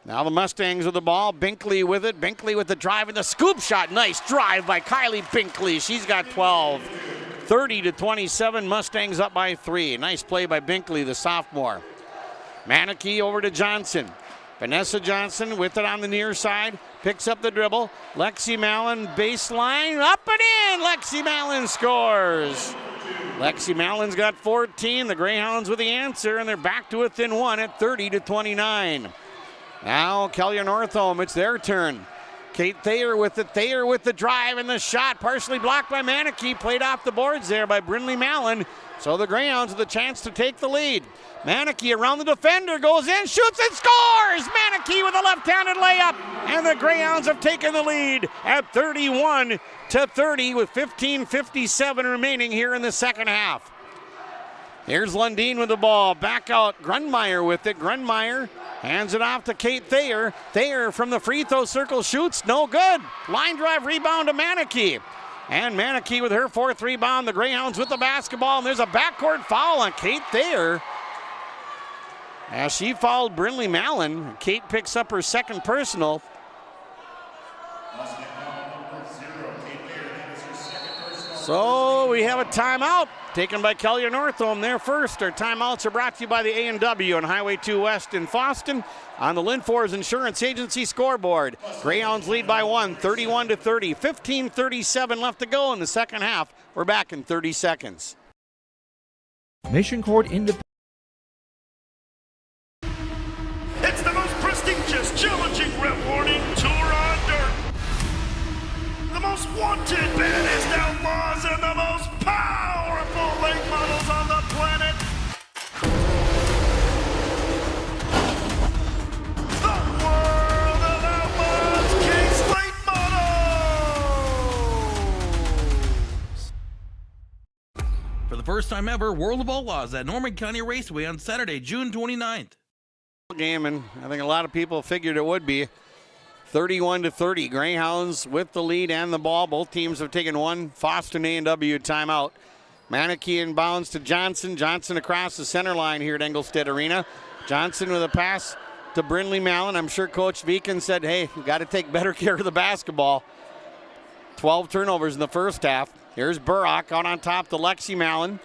Now the Mustangs with the ball. Binkley with it. Binkley with the drive and the scoop shot. Nice drive by Kylie Binkley. She's got 12. 30-27. Mustangs up by 3. Nice play by Binkley, the sophomore. Manicky over to Johnson. Vanessa Johnson with it on the near side. Picks up the dribble. Lexi Mallon baseline. Up and in. Lexi Mallon scores. Lexi Mallon's got 14. The Greyhounds with the answer, and they're back to within 1 at 30-29. Now Kelliher-Northome, it's their turn. Kate Thayer with it. Thayer with the drive and the shot, partially blocked by Manicky. Played off the boards there by Brinley Mallon. So the Greyhounds with a chance to take the lead. Manicky around the defender, goes in, shoots and scores! Manicky with a left-handed layup. And the Greyhounds have taken the lead at 31-30 with 15:57 remaining here in the second half. Here's Lundeen with the ball. Back out Grunmeyer with it. Grunmeyer hands it off to Kate Thayer. Thayer from the free throw circle shoots. No good. Line drive rebound to Manicky. And Manicky with her 4th rebound. The Greyhounds with the basketball. And there's a backcourt foul on Kate Thayer. As she fouled Brinley Mallon. Kate picks up her 2nd personal. So we have a timeout taken by Kelliher-Northome. Their first. Our timeouts are brought to you by the A&W on Highway 2 West in Fosston on the Linfors Insurance Agency scoreboard. Greyhounds lead by 1, 31-30. 15:37 left to go in the second half. We're back in 30 seconds. Mission Court Independent. It's the most prestigious, challenging, rewarding tour on dirt. The most wanted, baddest outlaws, and the most powerful late models on the planet. The World of Outlaws Kings Late Models. For the first time ever, World of Outlaws at Norman County Raceway on Saturday, June 29th. Game, and I think a lot of people figured it would be. 31-30. Greyhounds with the lead and the ball. Both teams have taken one Fosston A&W timeout. Manicky inbounds to Johnson. Johnson across the center line here at Engelstead Arena. Johnson with a pass to Brinley Mallon. I'm sure Coach Viken said, hey, you got to take better care of the basketball. 12 turnovers in the first half. Here's Burrock out on top to Lexi Mallon.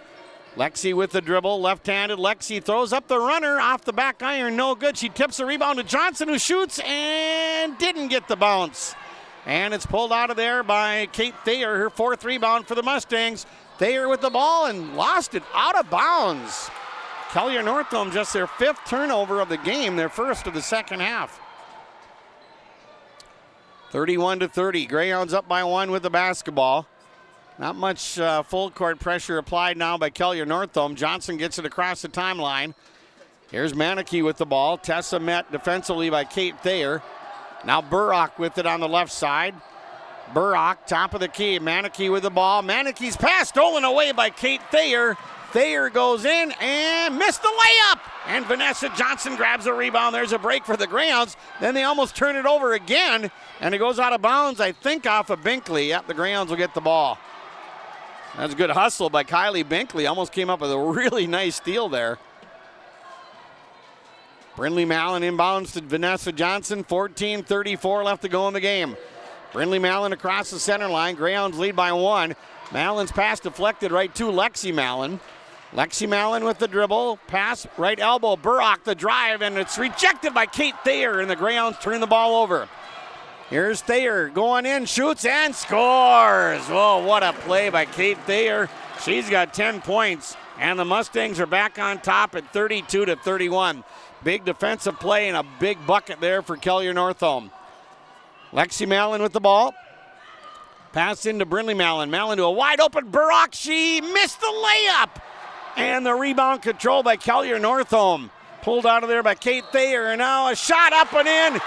Lexi with the dribble, left-handed. Lexi throws up the runner off the back iron, no good. She tips the rebound to Johnson, who shoots and didn't get the bounce. And it's pulled out of there by Kate Thayer, her 4th rebound for the Mustangs. Thayer with the ball and lost it out of bounds. Kelliher-Northome just their 5th turnover of the game, their 1st of the second half. 31-30. Greyhounds up by 1 with the basketball. Not much full court pressure applied now by Kelliher-Northome. Johnson gets it across the timeline. Here's Manicky with the ball. Tessa met defensively by Kate Thayer. Now Burrock with it on the left side. Burrock, top of the key. Manicky with the ball. Manicky's pass stolen away by Kate Thayer. Thayer goes in and missed the layup. And Vanessa Johnson grabs a rebound. There's a break for the Greyhounds. Then they almost turn it over again. And it goes out of bounds, I think, off of Binkley. Yep, the Greyhounds will get the ball. That's a good hustle by Kylie Binkley. Almost came up with a really nice steal there. Brinley Mallon inbounds to Vanessa Johnson. 14:34 left to go in the game. Brinley Mallon across the center line. Greyhounds lead by 1. Mallon's pass deflected right to Lexi Mallon. Lexi Mallon with the dribble. Pass right elbow. Burrock the drive, and it's rejected by Kate Thayer, and the Greyhounds turn the ball over. Here's Thayer going in, shoots and scores. Whoa, what a play by Kate Thayer. She's got 10 points, and the Mustangs are back on top at 32-31. Big defensive play and a big bucket there for Kelliher-Northome. Lexi Mallon with the ball. Pass into Brindley Mallon. Mallon to a wide open Burrock. She missed the layup. And the rebound controlled by Kelliher-Northome. Pulled out of there by Kate Thayer, and now a shot up and in.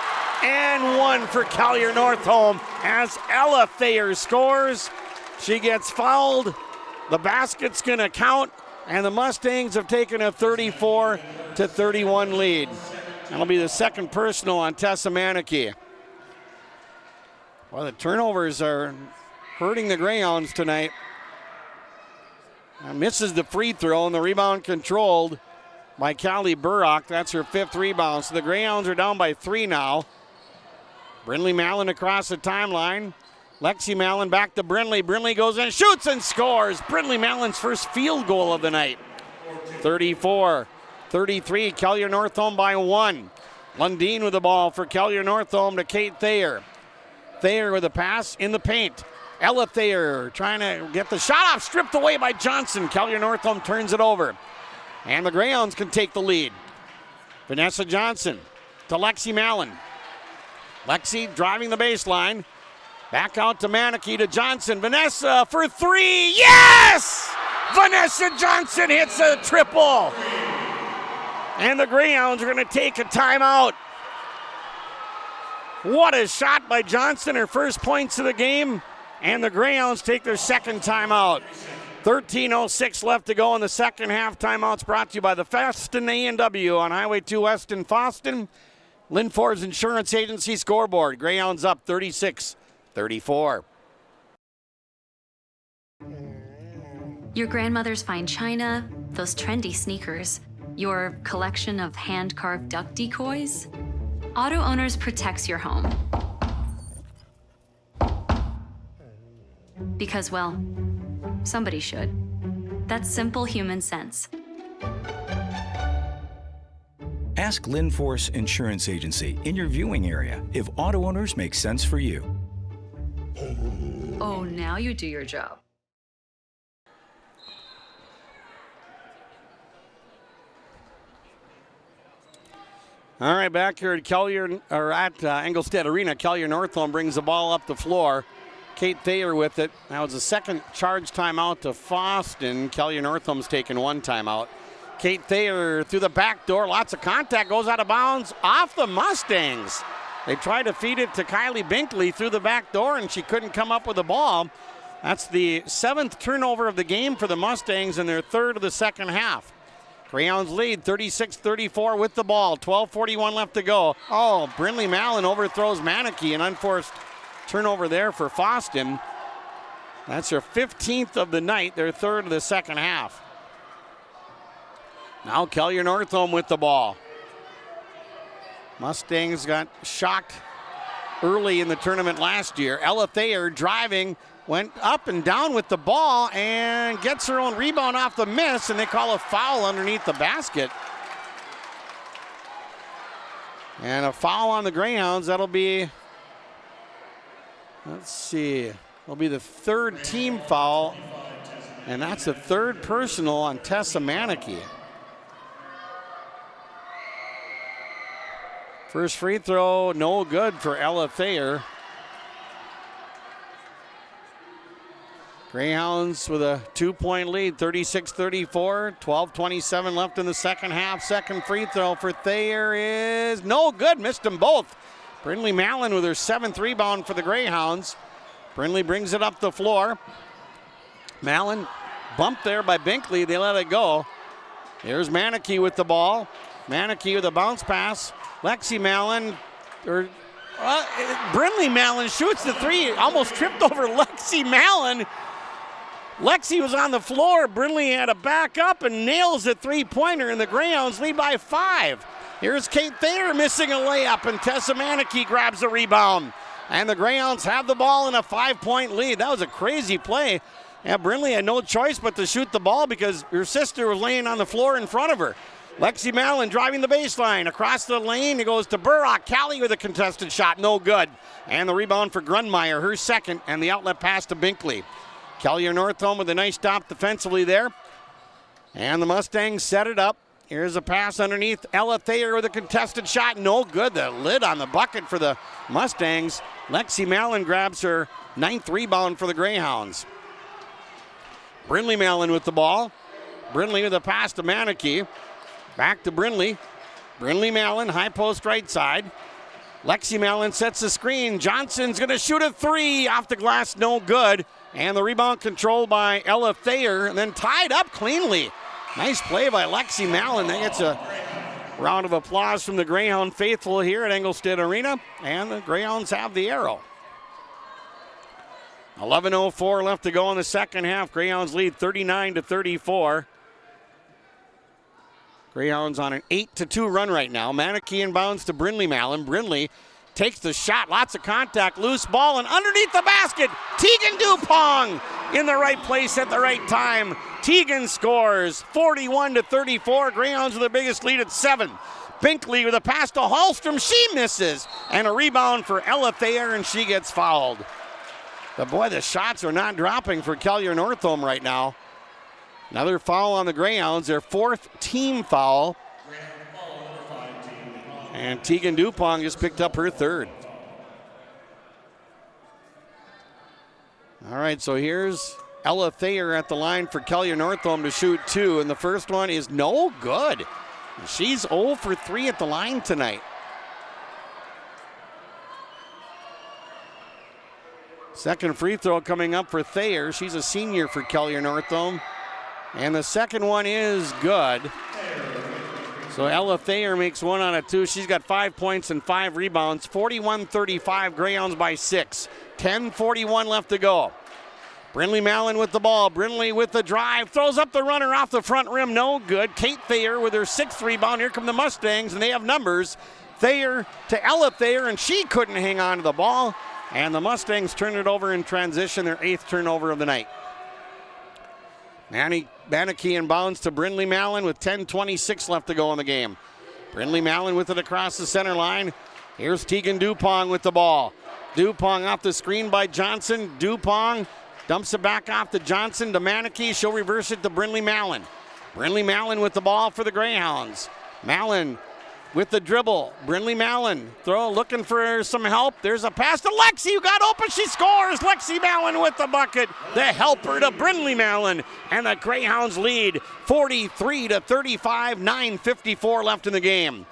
And one for Kelliher-Northome as Ella Thayer scores. She gets fouled. The basket's going to count, and the Mustangs have taken a 34-31 lead. That'll be the second personal on Tessa Manicky. Well, the turnovers are hurting the Greyhounds tonight. Misses the free throw, and the rebound controlled by Callie Burrock. That's her 5th rebound. So the Greyhounds are down by 3 now. Brindley Mallon across the timeline. Lexi Mallon back to Brindley. Brindley goes in, shoots and scores. Brindley Mallon's first field goal of the night. 34-33, Kelliher-Northome by 1. Lundeen with the ball for Kelliher-Northome to Kate Thayer. Thayer with a pass in the paint. Ella Thayer trying to get the shot off, stripped away by Johnson. Kelliher-Northome turns it over. And the Greyhounds can take the lead. Vanessa Johnson to Lexi Mallon. Lexi driving the baseline. Back out to Manicky to Johnson. Vanessa for 3. Yes! Vanessa Johnson hits a triple. And the Greyhounds are going to take a timeout. What a shot by Johnson, her first points of the game. And the Greyhounds take their second timeout. 13:06 left to go in the second half. Timeouts brought to you by the Fosston A&W on Highway 2 West in Fosston. Lynn Ford's Insurance Agency scoreboard. Greyhounds up 36-34. Your grandmother's fine china, those trendy sneakers, your collection of hand-carved duck decoys. Auto Owners protects your home. Because, well, somebody should. That's simple human sense. Ask Linforce Insurance Agency in your viewing area if Auto Owners makes sense for you. Oh, now you do your job. All right, back here at Engelstad Arena, Kelliher-Northome brings the ball up the floor. Kate Thayer with it. That was the second charge timeout to Fosston. Kelliher-Northome's taken one timeout. Kate Thayer through the back door. Lots of contact. Goes out of bounds off the Mustangs. They tried to feed it to Kylie Binkley through the back door, and she couldn't come up with the ball. That's the 7th turnover of the game for the Mustangs and their 3rd of the second half. Greyhounds lead 36-34 with the ball. 12:41 left to go. Oh, Brindley Mallon overthrows Manicky. An unforced turnover there for Fosston. That's their 15th of the night, their 3rd of the second half. Now Kelliher-Northome with the ball. Mustangs got shocked early in the tournament last year. Ella Thayer driving, went up and down with the ball and gets her own rebound off the miss, and they call a foul underneath the basket. And a foul on the Greyhounds. That'll be, let's see, it'll be the 3rd team foul, and that's the 3rd personal on Tessa Manicky. First free throw, no good for Ella Thayer. Greyhounds with a 2-point lead, 36-34, 12:27 left in the second half. Second free throw for Thayer is no good, missed them both. Brindley Mallon with her 7th rebound for the Greyhounds. Brindley brings it up the floor. Mallon bumped there by Binkley, they let it go. Here's Manicky with the ball. Manicky with a bounce pass. Lexi Mallon, Brindley Mallon shoots the 3, almost tripped over Lexi Mallon. Lexi was on the floor. Brindley had to back up and nails a 3-pointer, and the Greyhounds lead by 5. Here's Kate Thayer missing a layup, and Tessa Manicky grabs the rebound. And the Greyhounds have the ball in a 5-point lead. That was a crazy play. Yeah, Brindley had no choice but to shoot the ball because her sister was laying on the floor in front of her. Lexi Mallon driving the baseline. Across the lane, it goes to Burrock. Callie with a contested shot, no good. And the rebound for Grunmeyer, her second, and the outlet pass to Binkley. Kelliher-Northome with a nice stop defensively there. And the Mustangs set it up. Here's a pass underneath. Ella Thayer with a contested shot, no good. The lid on the bucket for the Mustangs. Lexi Mallon grabs her 9th rebound for the Greyhounds. Brindley Mallon with the ball. Brindley with a pass to Manakee. Back to Brindley. Brindley Mallon, high post right side. Lexi Mallon sets the screen. Johnson's going to shoot a 3 off the glass, no good. And the rebound controlled by Ella Thayer, and then tied up cleanly. Nice play by Lexi Mallon. That gets a round of applause from the Greyhound faithful here at Engelstad Arena, and the Greyhounds have the arrow. 11:04 left to go in the second half. Greyhounds lead 39-34. Greyhounds on an 8-2 run right now. Manakee inbounds to Brindley Mallon. Brindley takes the shot, lots of contact, loose ball, and underneath the basket, Tegan Dupong in the right place at the right time. Tegan scores 41-34. Greyhounds with their biggest lead at 7. Binkley with a pass to Hallstrom, she misses, and a rebound for Ella Thayer, and she gets fouled. But boy, the shots are not dropping for Kelliher-Northome right now. Another foul on the Greyhounds, their 4th team foul. And Tegan Dupong just picked up her 3rd. All right, so here's Ella Thayer at the line for Kelliher-Northome to shoot 2, and the first one is no good. She's 0 for 3 at the line tonight. Second free throw coming up for Thayer. She's a senior for Kelliher-Northome. And the second one is good. So Ella Thayer makes 1 out of 2. She's got 5 points and 5 rebounds. 41-35, Greyhounds by 6. 10:41 left to go. Brindley Mallon with the ball. Brindley with the drive. Throws up the runner off the front rim. No good. Kate Thayer with her 6th rebound. Here come the Mustangs, and they have numbers. Thayer to Ella Thayer, and she couldn't hang on to the ball. And the Mustangs turn it over in transition, their 8th turnover of the night. Manakee inbounds to Brindley Mallon with 10:26 left to go in the game. Brindley Mallon with it across the center line. Here's Tegan Dupong with the ball. Dupong off the screen by Johnson. Dupong dumps it back off to Johnson to Manakee. She'll reverse it to Brindley Mallon. Brindley Mallon with the ball for the Greyhounds. Mallon with the dribble. Brindley Mallon looking for some help. There's a pass to Lexi, who got open. She scores. Lexi Mallon with the bucket. The helper to Brindley Mallon. And the Greyhounds lead 43-35. 9:54 left in the game.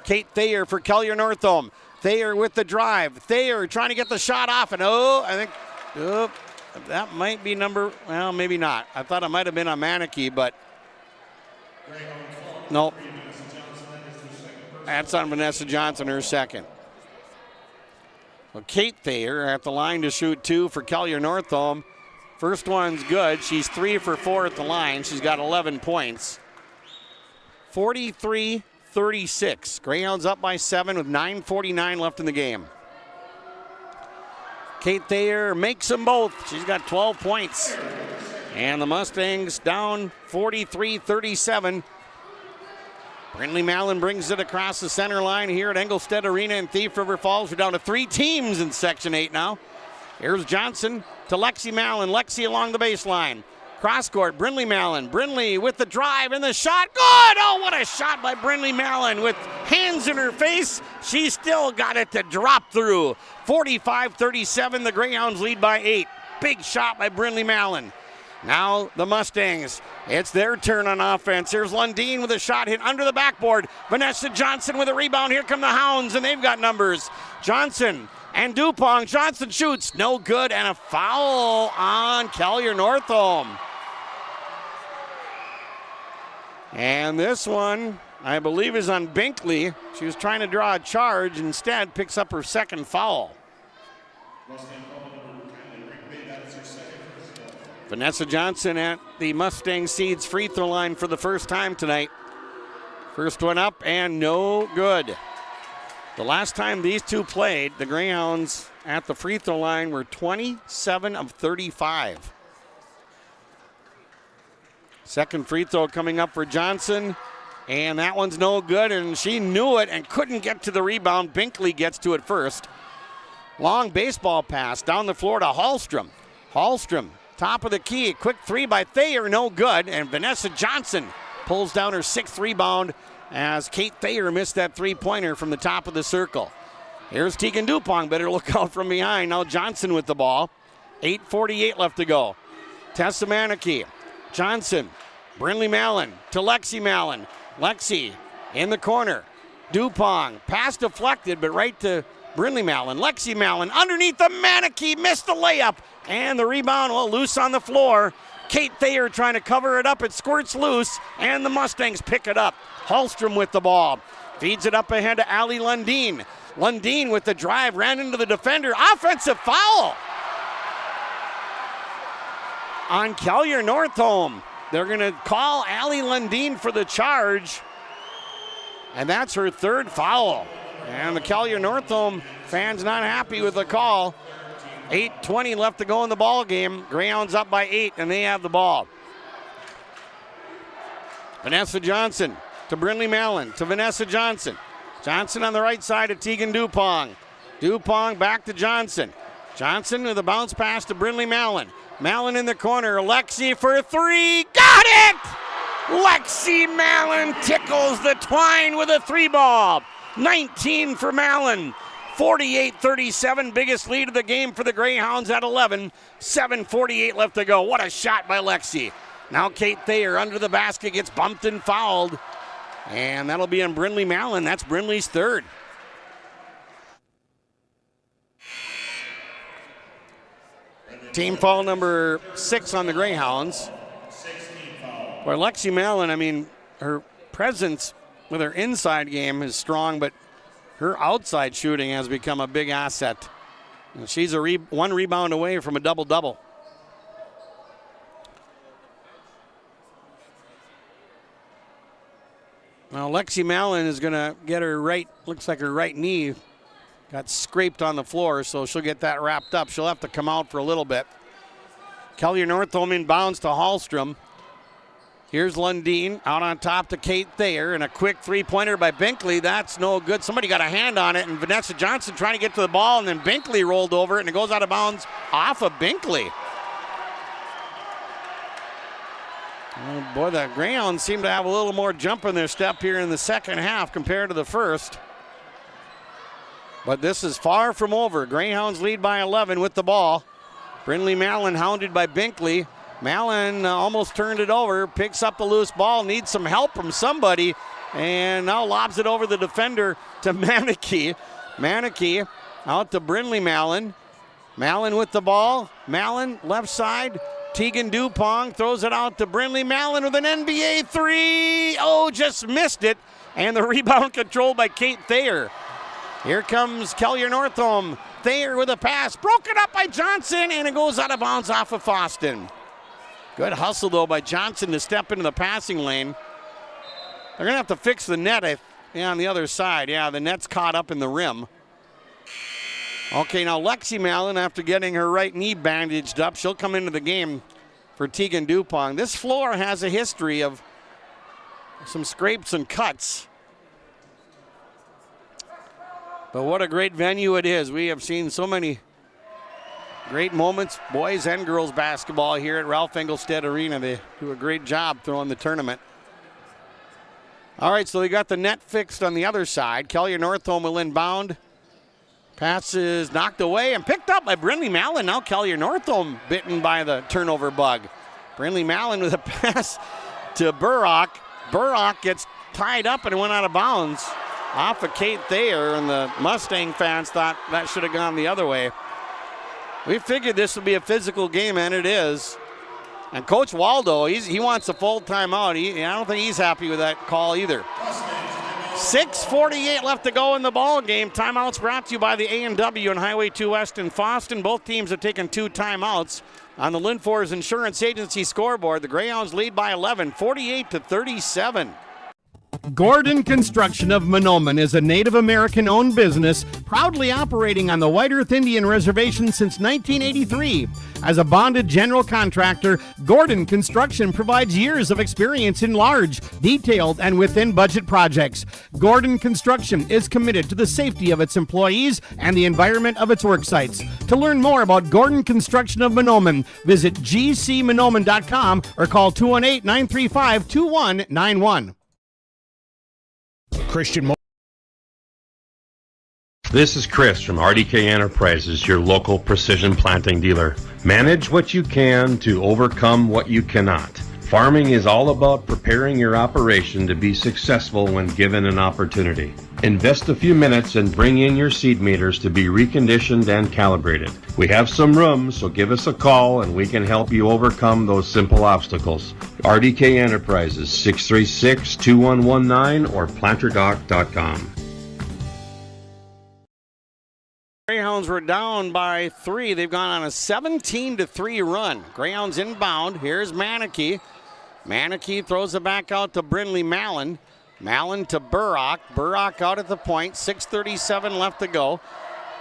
Kate Thayer for Kelliher-Northome. Thayer with the drive. Thayer trying to get the shot off. And that might be well, maybe not. I thought it might have been on Manakee, but nope. That's on Vanessa Johnson, her 2nd. Well, Kate Thayer at the line to shoot 2 for Kelliher-Northome. First one's good. She's 3 for 4 at the line. She's got 11 points. 43-36. Greyhounds up by 7 with 9:49 left in the game. Kate Thayer makes them both. She's got 12 points. And the Mustangs down 43-37. Brindley Mallon brings it across the center line here at Engelstad Arena in Thief River Falls. We're down to 3 teams in Section 8 now. Here's Johnson to Lexi Mallon. Lexi along the baseline. Cross court, Brindley Mallon. Brindley with the drive and the shot. Good! Oh, what a shot by Brindley Mallon with hands in her face. She still got it to drop through. 45-37, the Greyhounds lead by 8. Big shot by Brindley Mallon. Now the Mustangs, it's their turn on offense. Here's Lundeen with a shot hit under the backboard. Vanessa Johnson with a rebound. Here come the Hounds, and they've got numbers. Johnson and Dupong. Johnson shoots, no good, and a foul on Kelliher-Northome. And this one, I believe, is on Binkley. She was trying to draw a charge, instead picks up her 2nd foul. Vanessa Johnson at the Mustang Seeds free throw line for the first time tonight. First one up and no good. The last time these two played, the Greyhounds at the free throw line were 27 of 35. Second free throw coming up for Johnson. And that one's no good, and she knew it and couldn't get to the rebound. Binkley gets to it first. Long baseball pass down the floor to Hallstrom. Hallstrom, top of the key, quick three by Thayer, no good. And Vanessa Johnson pulls down her 6th rebound as Kate Thayer missed that three-pointer from the top of the circle. Here's Tegan Dupong, better look out from behind. Now Johnson with the ball. 8:48 left to go. Tessa Manicky, Johnson, Brinley Mallon to Lexi Mallon. Lexi in the corner. Dupong, pass deflected, but right to Brinley Mallon. Lexi Mallon underneath the Manicky, missed the layup. And the rebound, well, loose on the floor. Kate Thayer trying to cover it up. It squirts loose, and the Mustangs pick it up. Hallstrom with the ball. Feeds it up ahead to Allie Lundeen. Lundeen with the drive, ran into the defender. Offensive foul on Kelliher-Northome. They're going to call Allie Lundeen for the charge, and that's her 3rd foul. And the Kelliher-Northome fans not happy with the call. 8:20 left to go in the ball game. Greyhounds up by 8, and they have the ball. Vanessa Johnson to Brinley Mallon to Vanessa Johnson. Johnson on the right side of Tegan Dupong. Dupong back to Johnson. Johnson with a bounce pass to Brinley Mallon. Mallon in the corner. Lexi for 3. Got it! Lexi Mallon tickles the twine with a 3-ball. 19 for Mallon. 48-37, biggest lead of the game for the Greyhounds at 11. 7:48 left to go. What a shot by Lexi. Now Kate Thayer under the basket gets bumped and fouled. And that'll be on Brinley Mallon. That's Brinley's 3rd. Team foul number 6 on the Greyhounds. Where Lexi Mallon, I mean, her presence with her inside game is strong, but her outside shooting has become a big asset. And she's a 1 rebound away from a double-double. Now Lexi Mallon is going to get her looks like her right knee got scraped on the floor, so she'll get that wrapped up. She'll have to come out for a little bit. Kelliher-Northome inbounds to Hallstrom. Here's Lundeen out on top to Kate Thayer, and a quick 3-pointer by Binkley. That's no good. Somebody got a hand on it, and Vanessa Johnson trying to get to the ball, and then Binkley rolled over it, and it goes out of bounds off of Binkley. Oh boy, the Greyhounds seem to have a little more jump in their step here in the second half compared to the first. But this is far from over. Greyhounds lead by 11 with the ball. Brinley Mallon hounded by Binkley. Mallon almost turned it over, picks up the loose ball, needs some help from somebody, and now lobs it over the defender to Manicky. Manicky out to Brinley Mallon. Mallon with the ball. Mallon left side. Tegan Dupong throws it out to Brinley Mallon with an NBA 3. Oh, just missed it. And the rebound controlled by Kate Thayer. Here comes Kelliher-Northome. Thayer with a pass. Broken up by Johnson, and it goes out of bounds off of Fosston. Good hustle, though, by Johnson to step into the passing lane. They're going to have to fix the net on the other side. Yeah, the net's caught up in the rim. Okay, now Lexi Mallon, after getting her right knee bandaged up, she'll come into the game for Tegan Dupong. This floor has a history of some scrapes and cuts. But what a great venue it is. We have seen so many great moments, boys and girls basketball here at Ralph Engelstad Arena. They do a great job throwing the tournament. All right, so they got the net fixed on the other side. Kelliher-Northome will inbound. Pass is knocked away and picked up by Brinley Mallon. Now Kelliher-Northome bitten by the turnover bug. Brinley Mallon with a pass to Burrock. Burrock gets tied up and went out of bounds off of Kate Thayer, and the Mustang fans thought that should have gone the other way. We figured this would be a physical game, and it is. And Coach Waldo, he wants a full timeout. I don't think he's happy with that call either. 6:48 left to go in the ball game. Timeouts brought to you by the A&W and Highway 2 West in Fosston. Both teams have taken 2 timeouts. On the Linfors Insurance Agency scoreboard, the Greyhounds lead by 11, 48-37. Gordon Construction of Monoman is a Native American-owned business proudly operating on the White Earth Indian Reservation since 1983. As a bonded general contractor, Gordon Construction provides years of experience in large, detailed, and within-budget projects. Gordon Construction is committed to the safety of its employees and the environment of its work sites. To learn more about Gordon Construction of Monoman, visit gcmonoman.com or call 218-935-2191. Christian. This is Chris from RDK Enterprises, your local precision planting dealer. Manage what you can to overcome what you cannot. Farming is all about preparing your operation to be successful when given an opportunity. Invest a few minutes and bring in your seed meters to be reconditioned and calibrated. We have some room, so give us a call and we can help you overcome those simple obstacles. RDK Enterprises, 636-2119 or planterdoc.com. Greyhounds were down by 3. They've gone on a 17-3 run. Greyhounds inbound. Here's Manneke. Manneke throws it back out to Brindley Mallon. Mallon to Burrock. Burrock out at the point. 6:37 left to go.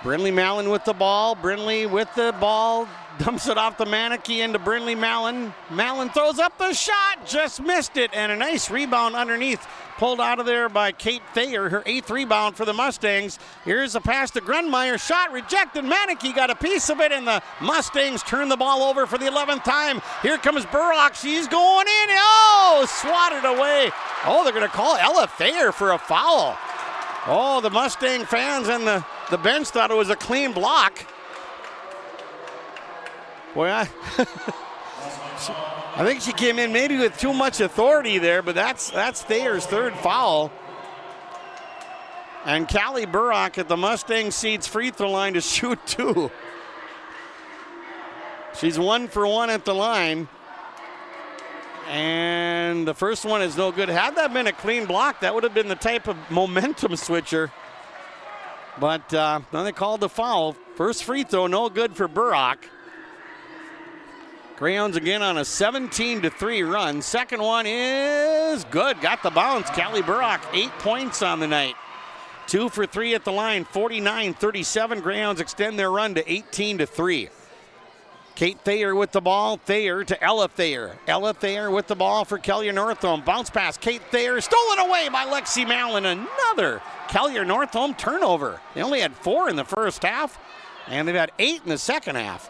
Brindley Mallon with the ball. Brindley with the ball. Dumps it off the Manneke into Brindley Mallon. Mallon throws up the shot. Just missed it. And a nice rebound underneath. Pulled out of there by Kate Thayer, her 8th rebound for the Mustangs. Here's a pass to Grunmeyer. Shot rejected. Manneke got a piece of it, and the Mustangs turn the ball over for the 11th time. Here comes Burrock. She's going in. Oh, swatted away. Oh, they're going to call Ella Thayer for a foul. Oh, the Mustang fans and the bench thought it was a clean block. Boy, I think she came in maybe with too much authority there, but that's Thayer's 3rd foul. And Callie Burrock at the Mustang Seeds free throw line to shoot 2. She's 1 for 1 at the line. And the first one is no good. Had that been a clean block, that would have been the type of momentum switcher. But then they called the foul. First free throw, no good for Burrock. Greyhounds again on a 17-3 run. Second one is good. Got the bounce. Callie Burrock, 8 points on the night. 2 for 3 at the line, 49-37. Greyhounds extend their run to 18-3. Kate Thayer with the ball. Thayer to Ella Thayer. Ella Thayer with the ball for Kelliher-Northome. Bounce pass. Kate Thayer stolen away by Lexi Mallon. Another Kelliher-Northome turnover. They only had 4 in the first half, and they've had 8 in the second half.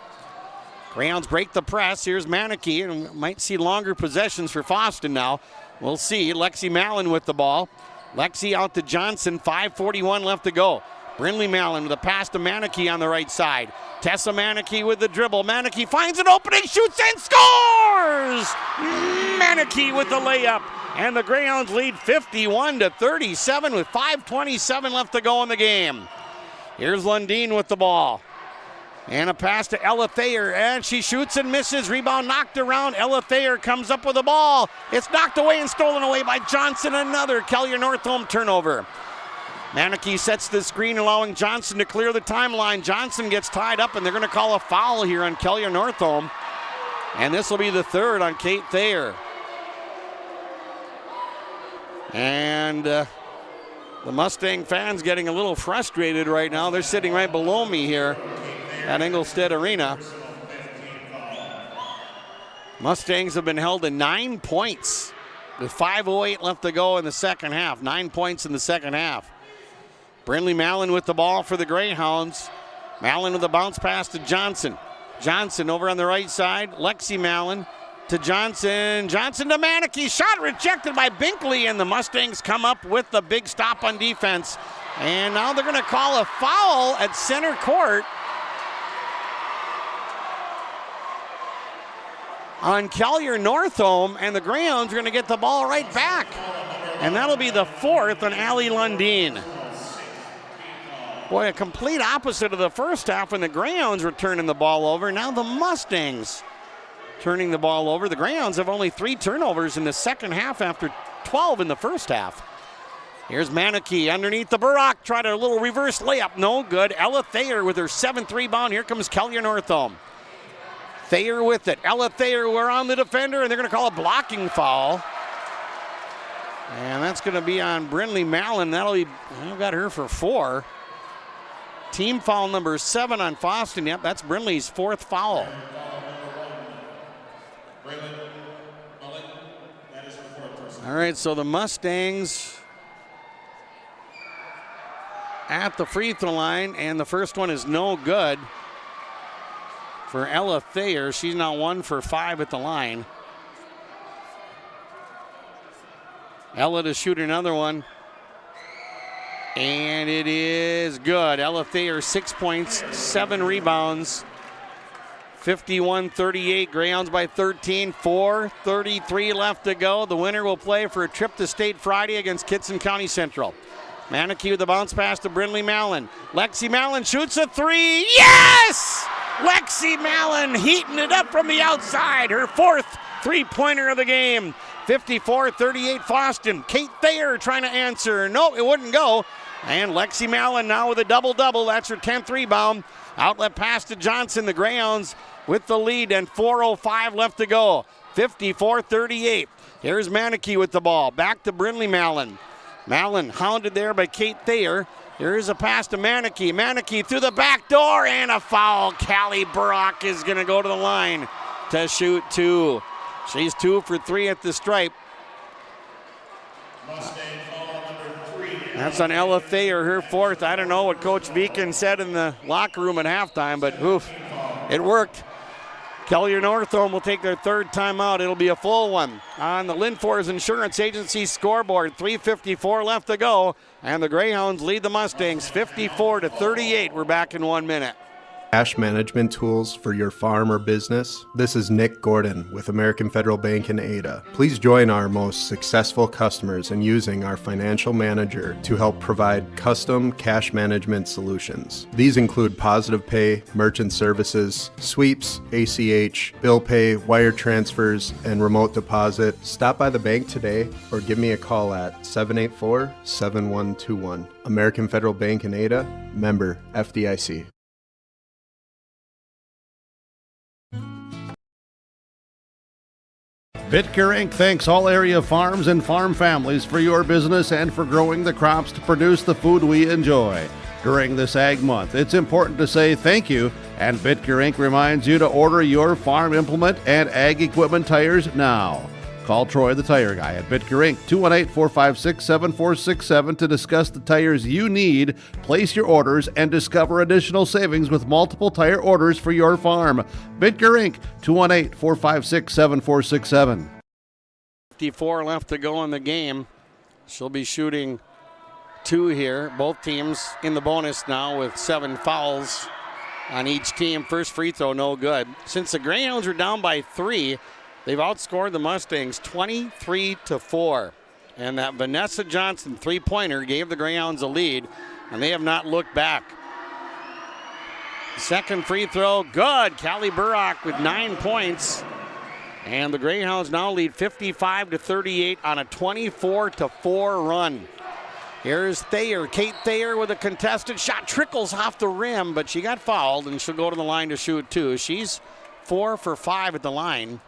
Greyhounds break the press. Here's Manneke, and might see longer possessions for Fosston now. We'll see. Lexi Mallon with the ball. Lexi out to Johnson. 5:41 left to go. Brindley Mallon with a pass to Manneke on the right side. Tessa Manneke with the dribble. Manneke finds an opening, shoots and scores! Manneke with the layup. And the Greyhounds lead 51-37 with 5:27 left to go in the game. Here's Lundeen with the ball. And a pass to Ella Thayer, and she shoots and misses. Rebound knocked around. Ella Thayer comes up with the ball. It's knocked away and stolen away by Johnson. Another Kelliher-Northome turnover. Manneke sets the screen, allowing Johnson to clear the timeline. Johnson gets tied up, and they're going to call a foul here on Kelliher-Northome. And this will be the 3rd on Kate Thayer. And the Mustang fans getting a little frustrated right now. They're sitting right below me here at Engelstead Arena. Mustangs have been held to 9 points with 5:08 left to go in the second half. 9 points in the second half. Brindley Mallon with the ball for the Greyhounds. Mallon with a bounce pass to Johnson. Johnson over on the right side. Lexi Mallon to Johnson. Johnson to Manneke. Shot rejected by Binkley, and the Mustangs come up with the big stop on defense. And now they're going to call a foul at center court on Kelliher-Northome, and the Greyhounds are going to get the ball right back. And that'll be the 4th on Allie Lundeen. Boy, a complete opposite of the first half when the Greyhounds were turning the ball over. Now the Mustangs turning the ball over. The Greyhounds have only 3 turnovers in the second half after 12 in the first half. Here's Manneke underneath the Burrock. Tried a little reverse layup. No good. Ella Thayer with her 7th rebound. Here comes Kelliher-Northome. Thayer with it. Ella Thayer, we're on the defender, and they're going to call a blocking foul. And that's going to be on Brindley Mallon. I've got her for 4. Team foul number 7 on Fosston. Yep, that's Brindley's 4th foul. All right, so the Mustangs at the free throw line, and the first one is no good for Ella Thayer. She's now 1 for 5 at the line. Ella to shoot another one. And it is good. Ella Thayer, 6 points, 7 rebounds. 51-38, Greyhounds by 13, 4:33 left to go. The winner will play for a trip to state Friday against Kitson County Central. Manakee with the bounce pass to Brindley Mallon. Lexi Mallon shoots a 3. Yes! Lexi Mallon heating it up from the outside. Her 4th three-pointer of the game. 54-38 Fosston. Kate Thayer trying to answer. No, it wouldn't go. And Lexi Mallon now with a double-double. That's her 10th rebound. Outlet pass to Johnson. The Greyhounds with the lead and 4:05 left to go. 54-38. Here's Manakee with the ball. Back to Brindley Mallon. Mallon hounded there by Kate Thayer. Here's a pass to Manakee. Manakee through the back door and a foul. Callie Brock is going to go to the line to shoot 2. She's 2 for 3 at the stripe. That's on Ella Thayer, her 4th. I don't know what Coach Beacon said in the locker room at halftime, but oof, it worked. Kelliher-Northome will take their 3rd timeout. It'll be a full one on the Linfors Insurance Agency scoreboard. 3:54 left to go, and the Greyhounds lead the Mustangs 54-38. We're back in 1 minute. Cash management tools for your farm or business. This is Nick Gordon with American Federal Bank in Ada. Please join our most successful customers in using our financial manager to help provide custom cash management solutions. These include positive pay, merchant services, sweeps, ACH, bill pay, wire transfers, and remote deposit. Stop by the bank today or give me a call at 784-7121. American Federal Bank in Ada, member FDIC. Bitker Inc. thanks all area farms and farm families for your business and for growing the crops to produce the food we enjoy. During this Ag Month, it's important to say thank you, and Bitker Inc. reminds you to order your farm implement and ag equipment tires now. Call Troy the Tire Guy at Bitker Inc. 218-456-7467 to discuss the tires you need, place your orders, and discover additional savings with multiple tire orders for your farm. Bitker Inc. 218-456-7467. 54 left to go in the game. She'll be shooting 2 here. Both teams in the bonus now with 7 fouls on each team. First free throw, no good. Since the Greyhounds are down by 3, they've outscored the Mustangs 23-4. And that Vanessa Johnson three-pointer gave the Greyhounds a lead, and they have not looked back. Second free throw, good. Callie Burrock with 9 points. And the Greyhounds now lead 55-38 on a 24-4 run. Here's Thayer. Kate Thayer with a contested shot. Trickles off the rim, but she got fouled, and she'll go to the line to shoot 2. She's 4 for 5 at the line.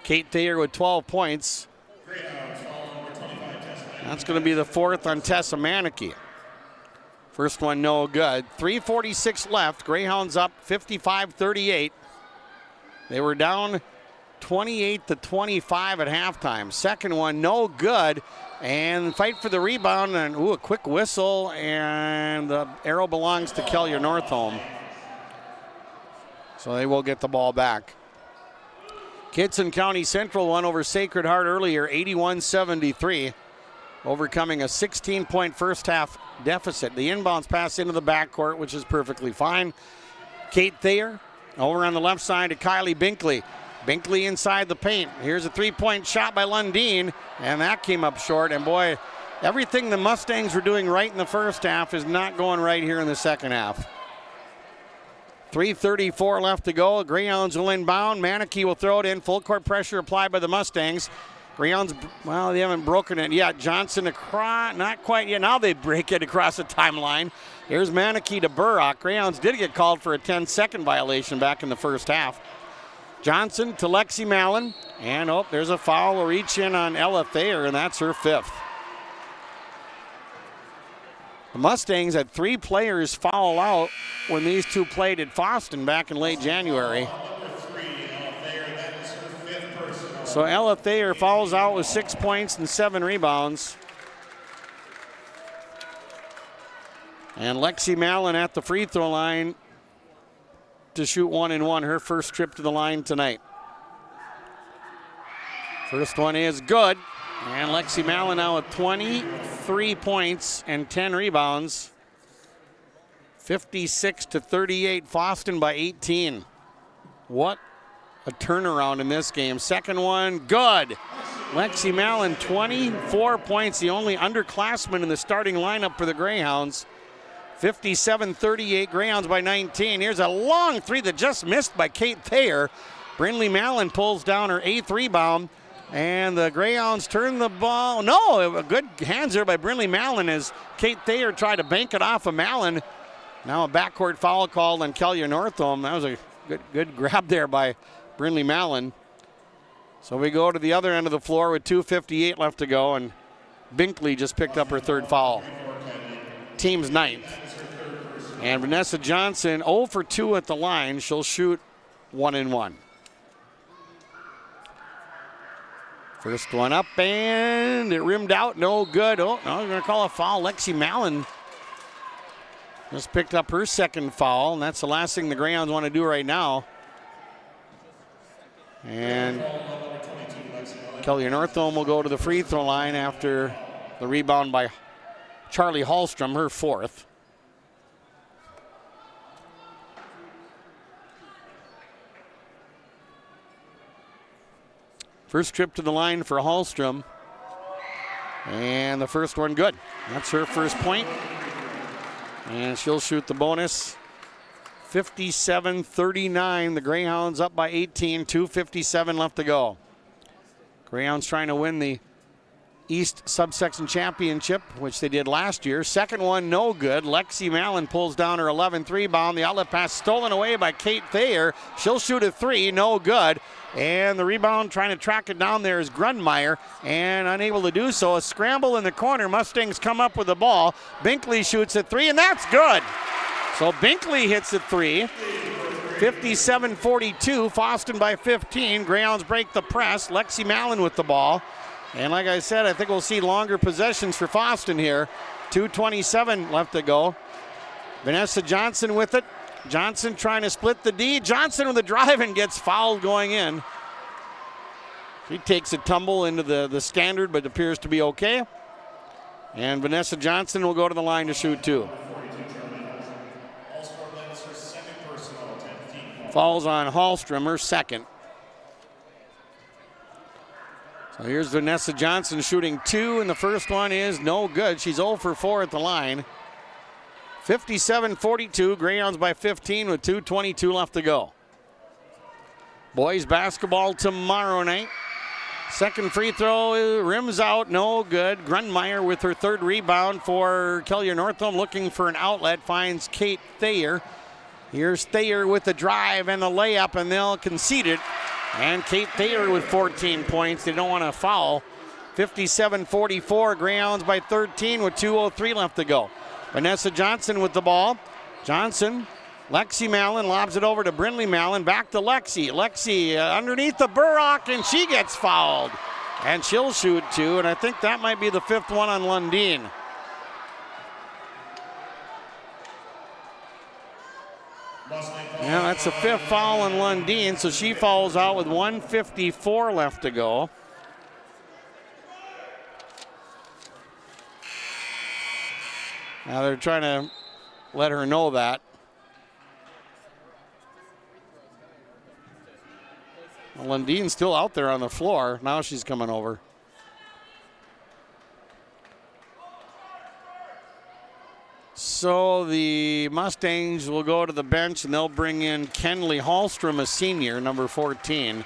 Kate Thayer with 12 points. That's going to be the 4th on Tessa Manakee. First one no good. 3:46 left. Greyhounds up 55-38. They were down 28-25 at halftime. Second one no good. And fight for the rebound. And a quick whistle. And the arrow belongs to Kelliher-Northome. So they will get the ball back. Kitson County Central won over Sacred Heart earlier, 81-73, overcoming a 16-point first half deficit. The inbounds pass into the backcourt, which is perfectly fine. Kate Thayer over on the left side to Kylie Binkley. Binkley inside the paint. Here's a three-point shot by Lundeen, and that came up short. And boy, everything the Mustangs were doing right in the first half is not going right here in the second half. 3:34 left to go. Greyhounds will inbound. Manakee will throw it in. Full court pressure applied by the Mustangs. Greyhounds, well, they haven't broken it yet. Johnson across, not quite yet. Now they break it across the timeline. Here's Manakee to Burrock. Greyhounds did get called for a 10-second violation back in the first half. Johnson to Lexi Mallon. And there's a foul. We'll reach in on Ella Thayer, and that's her 5th. The Mustangs had 3 players foul out when these two played at Fosston back in late January. So Ella Thayer fouls out with 6 points and 7 rebounds. And Lexi Mallon at the free throw line to shoot 1-and-1, her first trip to the line tonight. First one is good. And Lexi Mallon now with 23 points and 10 rebounds. 56-38, Fosston by 18. What a turnaround in this game. Second one, good. Lexi Mallon, 24 points, the only underclassman in the starting lineup for the Greyhounds. 57-38, Greyhounds by 19. Here's a long three that just missed by Kate Thayer. Brindley Mallon pulls down her 8th rebound, and the Greyhounds turn the ball. No, good hands there by Brindley Mallon as Kate Thayer tried to bank it off of Mallon. Now a backcourt foul called on Kelliher-Northome. That was a good grab there by Brindley Mallon. So we go to the other end of the floor with 2:58 left to go, and Binkley just picked up her 3rd foul. Team's 9th. And Vanessa Johnson 0 for 2 at the line. She'll shoot 1-and-1. First one up, and it rimmed out. No good. Oh, no, they're going to call a foul. Lexi Mallon just picked up her 2nd foul, and that's the last thing the Greyhounds want to do right now. And Kelliher-Northome will go to the free throw line after the rebound by Charlie Hallstrom, her 4th. First trip to the line for Hallstrom. And the first one good. That's her first point. And she'll shoot the bonus. 57-39. The Greyhounds up by 18. 2:57 left to go. Greyhounds trying to win the East Subsection Championship, which they did last year. Second one, no good. Lexi Mallon pulls down her 11th rebound. The outlet pass stolen away by Kate Thayer. She'll shoot a 3, no good. And the rebound, trying to track it down there, is Grunmeyer, and unable to do so. A scramble in the corner. Mustangs come up with the ball. Binkley shoots a 3, and that's good. So Binkley hits a 3. 57-42, Fosston by 15. Greyhounds break the press. Lexi Mallon with the ball. And like I said, I think we'll see longer possessions for Fosston here. 2:27 left to go. Vanessa Johnson with it. Johnson trying to split the D. Johnson with the drive and gets fouled going in. She takes a tumble into the standard, but appears to be okay. And Vanessa Johnson will go to the line to shoot 2. Falls on Hallstrom, her 2nd. So here's Vanessa Johnson shooting 2, and the first one is no good. She's 0 for 4 at the line. 57-42, Greyhounds by 15 with 2:22 left to go. Boys basketball tomorrow night. Second free throw rims out, no good. Grunmeyer with her 3rd rebound for Kelliher-Northome, looking for an outlet, finds Kate Thayer. Here's Thayer with the drive and the layup, and they'll concede it. And Kate Thayer with 14 points. They don't want to foul. 57-44, Greyhounds by 13 with 2:03 left to go. Vanessa Johnson with the ball. Johnson, Lexi Mallon lobs it over to Brindley Mallon. Back to Lexi. Lexi underneath the Burrock, and she gets fouled. And she'll shoot 2, and I think that might be the 5th one on Lundeen. Yeah, that's the 5th foul on Lundeen, so she fouls out with 1:54 left to go. Now they're trying to let her know that. Well, Lundeen's still out there on the floor. Now she's coming over. So the Mustangs will go to the bench, and they'll bring in Kenley Hallstrom, a senior, number 14.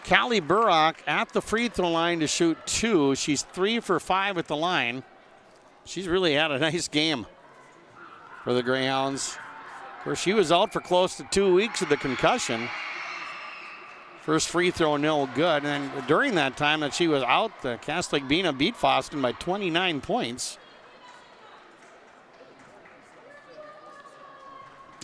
Callie Burrock at the free throw line to shoot 2. She's 3 for 5 at the line. She's really had a nice game for the Greyhounds. Of course, she was out for close to 2 weeks with the concussion. First free throw, no good. And during that time that she was out, the Cass Lake Bena beat Fosston by 29 points.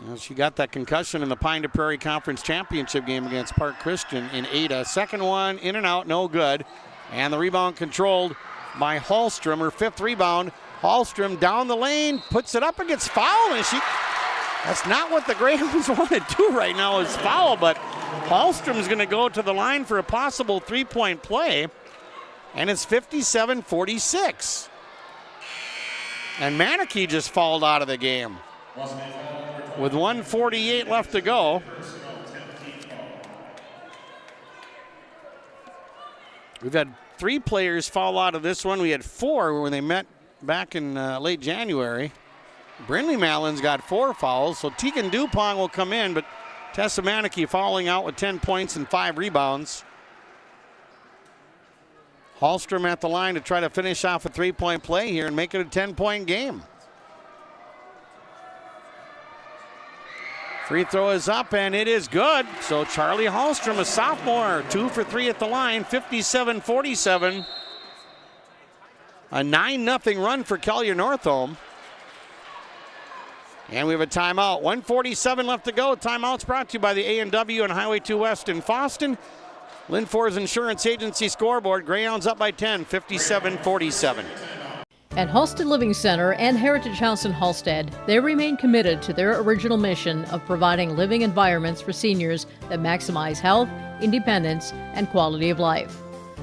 Well, she got that concussion in the Pine to Prairie Conference Championship game against Park Christian in Ada. Second one, in and out, no good. And the rebound controlled by Hallstrom, her 5th rebound. Hallstrom down the lane, puts it up and gets fouled. And that's not what the Greyhounds want to do right now is foul, but Hallstrom's going to go to the line for a possible 3-point play. And it's 57-46. And Manakee just fouled out of the game. With 1:48 left to go. We've had 3 players foul out of this one. We had 4 when they met back in late January. Brindley Mallon's got 4 fouls, so Tegan Dupont will come in, but Tessa Manakee fouling out with 10 points and 5 rebounds. Hallstrom at the line to try to finish off a 3-point play here and make it a 10-point game. Free throw is up, and it is good. So Charlie Hallstrom, a sophomore, 2 for 3 at the line, 57-47. A 9-0 run for Kelliher-Northome. And we have a timeout. 1:47 left to go. Timeout's brought to you by the A&W and Highway 2 West in Fosston. Linfors Insurance Agency scoreboard. Greyhounds up by 10, 57-47. At Halstead Living Center and Heritage House in Halstead, they remain committed to their original mission of providing living environments for seniors that maximize health, independence, and quality of life.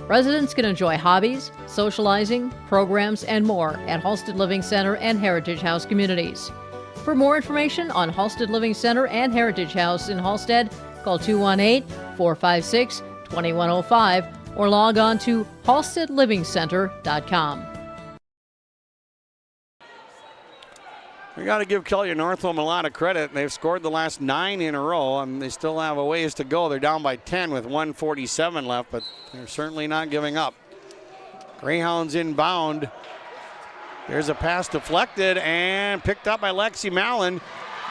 Residents can enjoy hobbies, socializing, programs, and more at Halstead Living Center and Heritage House communities. For more information on Halstead Living Center and Heritage House in Halstead, call 218-456-2105 or log on to halsteadlivingcenter.com. We got to give Kelliher-Northome a lot of credit. They've scored the last 9 in a row, and they still have a ways to go. They're down by 10 with 1:47 left, but they're certainly not giving up. Greyhounds inbound. There's a pass deflected and picked up by Lexi Mallon.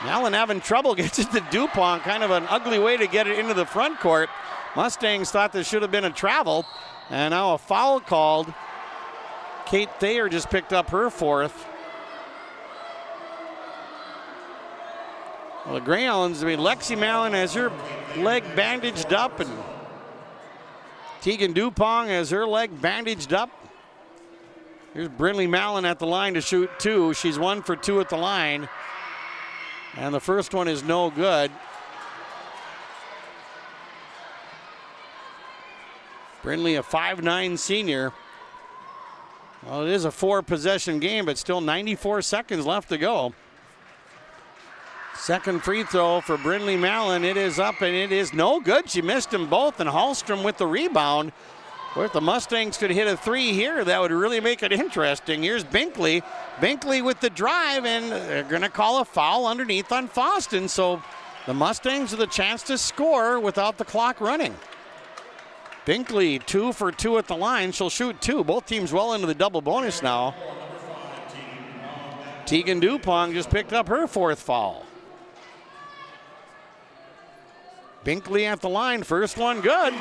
Mallon having trouble, gets it to Dupont. Kind of an ugly way to get it into the front court. Mustangs thought this should have been a travel, and now a foul called. Kate Thayer just picked up her 4th. Well, the Greyhounds, Lexi Mallon has her leg bandaged up, and Tegan Dupont has her leg bandaged up. Here's Brindley Mallon at the line to shoot 2. She's 1 for 2 at the line, and the first one is no good. Brindley, a 5'9" senior. Well, it is a 4-possession game, but still 94 seconds left to go. Second free throw for Brindley Mallon. It is up and it is no good. She missed them both, and Hallstrom with the rebound. Well, if the Mustangs could hit a 3 here, that would really make it interesting. Here's Binkley. Binkley with the drive, and they're going to call a foul underneath on Fosston. So the Mustangs with a chance to score without the clock running. Binkley 2 for 2 at the line. She'll shoot 2. Both teams well into the double bonus now. Tegan Dupont just picked up her 4th foul. Binkley at the line, first one good.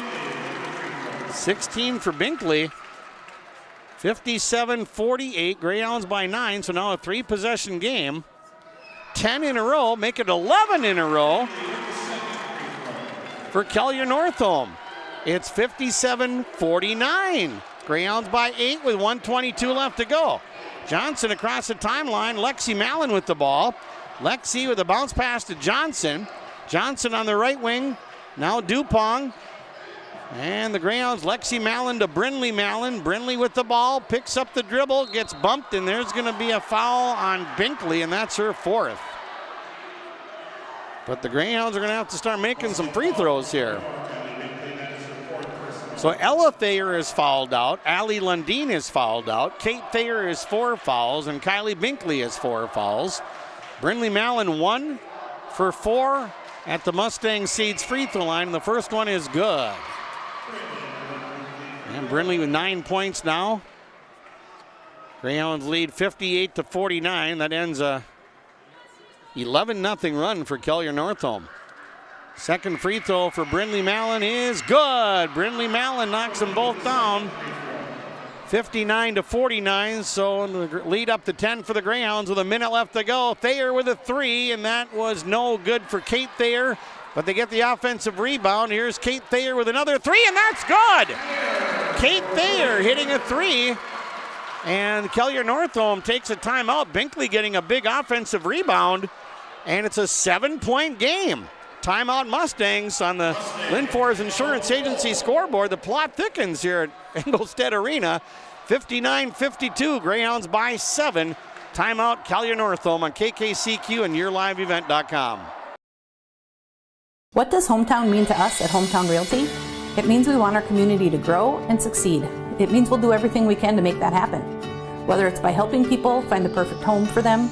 16 for Binkley. 57-48, Greyhounds by 9, so now a 3-possession game. 10 in a row, make it 11 in a row for Kelliher-Northome. It's 57-49. Greyhounds by 8 with 1:22 left to go. Johnson across the timeline, Lexi Mallon with the ball. Lexi with a bounce pass to Johnson. Johnson on the right wing, now Dupont. And the Greyhounds, Lexi Mallon to Brindley Mallon. Brindley with the ball, picks up the dribble, gets bumped, and there's going to be a foul on Binkley, and that's her 4th. But the Greyhounds are going to have to start making some free throws here. So Ella Thayer is fouled out, Allie Lundeen is fouled out, Kate Thayer is 4 fouls, and Kylie Binkley is 4 fouls. Brindley Mallon 1 for 4 at the Mustang Seeds free throw line, and the first one is good. And Brindley with 9 points now. Greyhounds lead 58-49. That ends a 11-0 run for Kelliher-Northome. Second free throw for Brindley Mallon is good. Brindley Mallon knocks them both down. 59-49, so the lead up to 10 for the Greyhounds with a minute left to go. Thayer with a three, and that was no good for Kate Thayer, but they get the offensive rebound. Here's Kate Thayer with another three, and that's good! Kate Thayer hitting a three, and Kelliher-Northome takes a timeout. Binkley getting a big offensive rebound, and it's a 7-point game. Timeout Mustangs on the Linfors Insurance Agency scoreboard. The plot thickens here at Engelstead Arena. 59-52, Greyhounds by 7. Timeout Kelliher-Northome on KKCQ and YourLiveEvent.com. What does hometown mean to us at Hometown Realty? It means we want our community to grow and succeed. It means we'll do everything we can to make that happen. Whether it's by helping people find the perfect home for them,